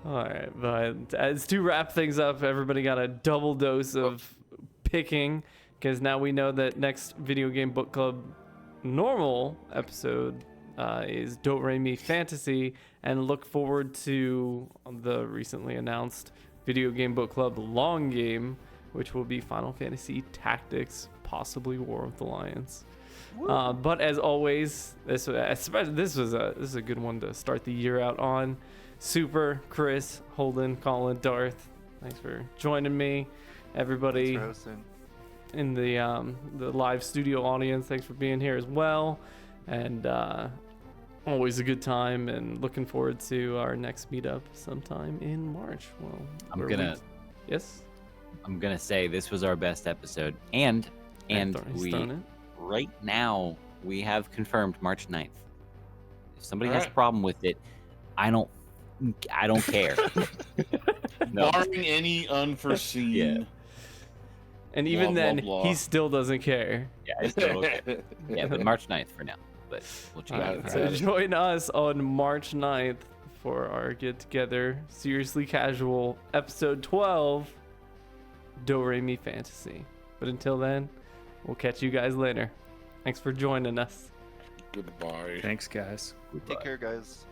All right, but as to wrap things up, everybody got a double dose of picking because now we know that next video game book club normal episode is Do Re Mi Fantasy, and look forward to the recently announced Video Game Book Club long game, which will be Final Fantasy Tactics, possibly War of the Lions. But as always, this is a good one to start the year out on. Super, Chris, Holden, Colin, Darth, thanks for joining me. Everybody Thanks for hosting. in the live studio audience, thanks for being here as well. And always a good time, and looking forward to our next meetup sometime in March. Well, yes, I'm gonna say this was our best episode, and He's we thrown it. right now we have confirmed March 9th. If somebody has a Alright. problem with it, I don't care. No. Barring any unforeseen. Yeah. And even Blah, blah, then, blah. he still doesn't care. Yeah, it's still okay. Yeah, but March 9th for now. But we'll check Alright, out. so join us on March 9th for our get together, Seriously Casual, episode 12, Do Re Mi Fantasy. But until then, we'll catch you guys later. Thanks for joining us. Goodbye. Thanks, guys. Take care, guys.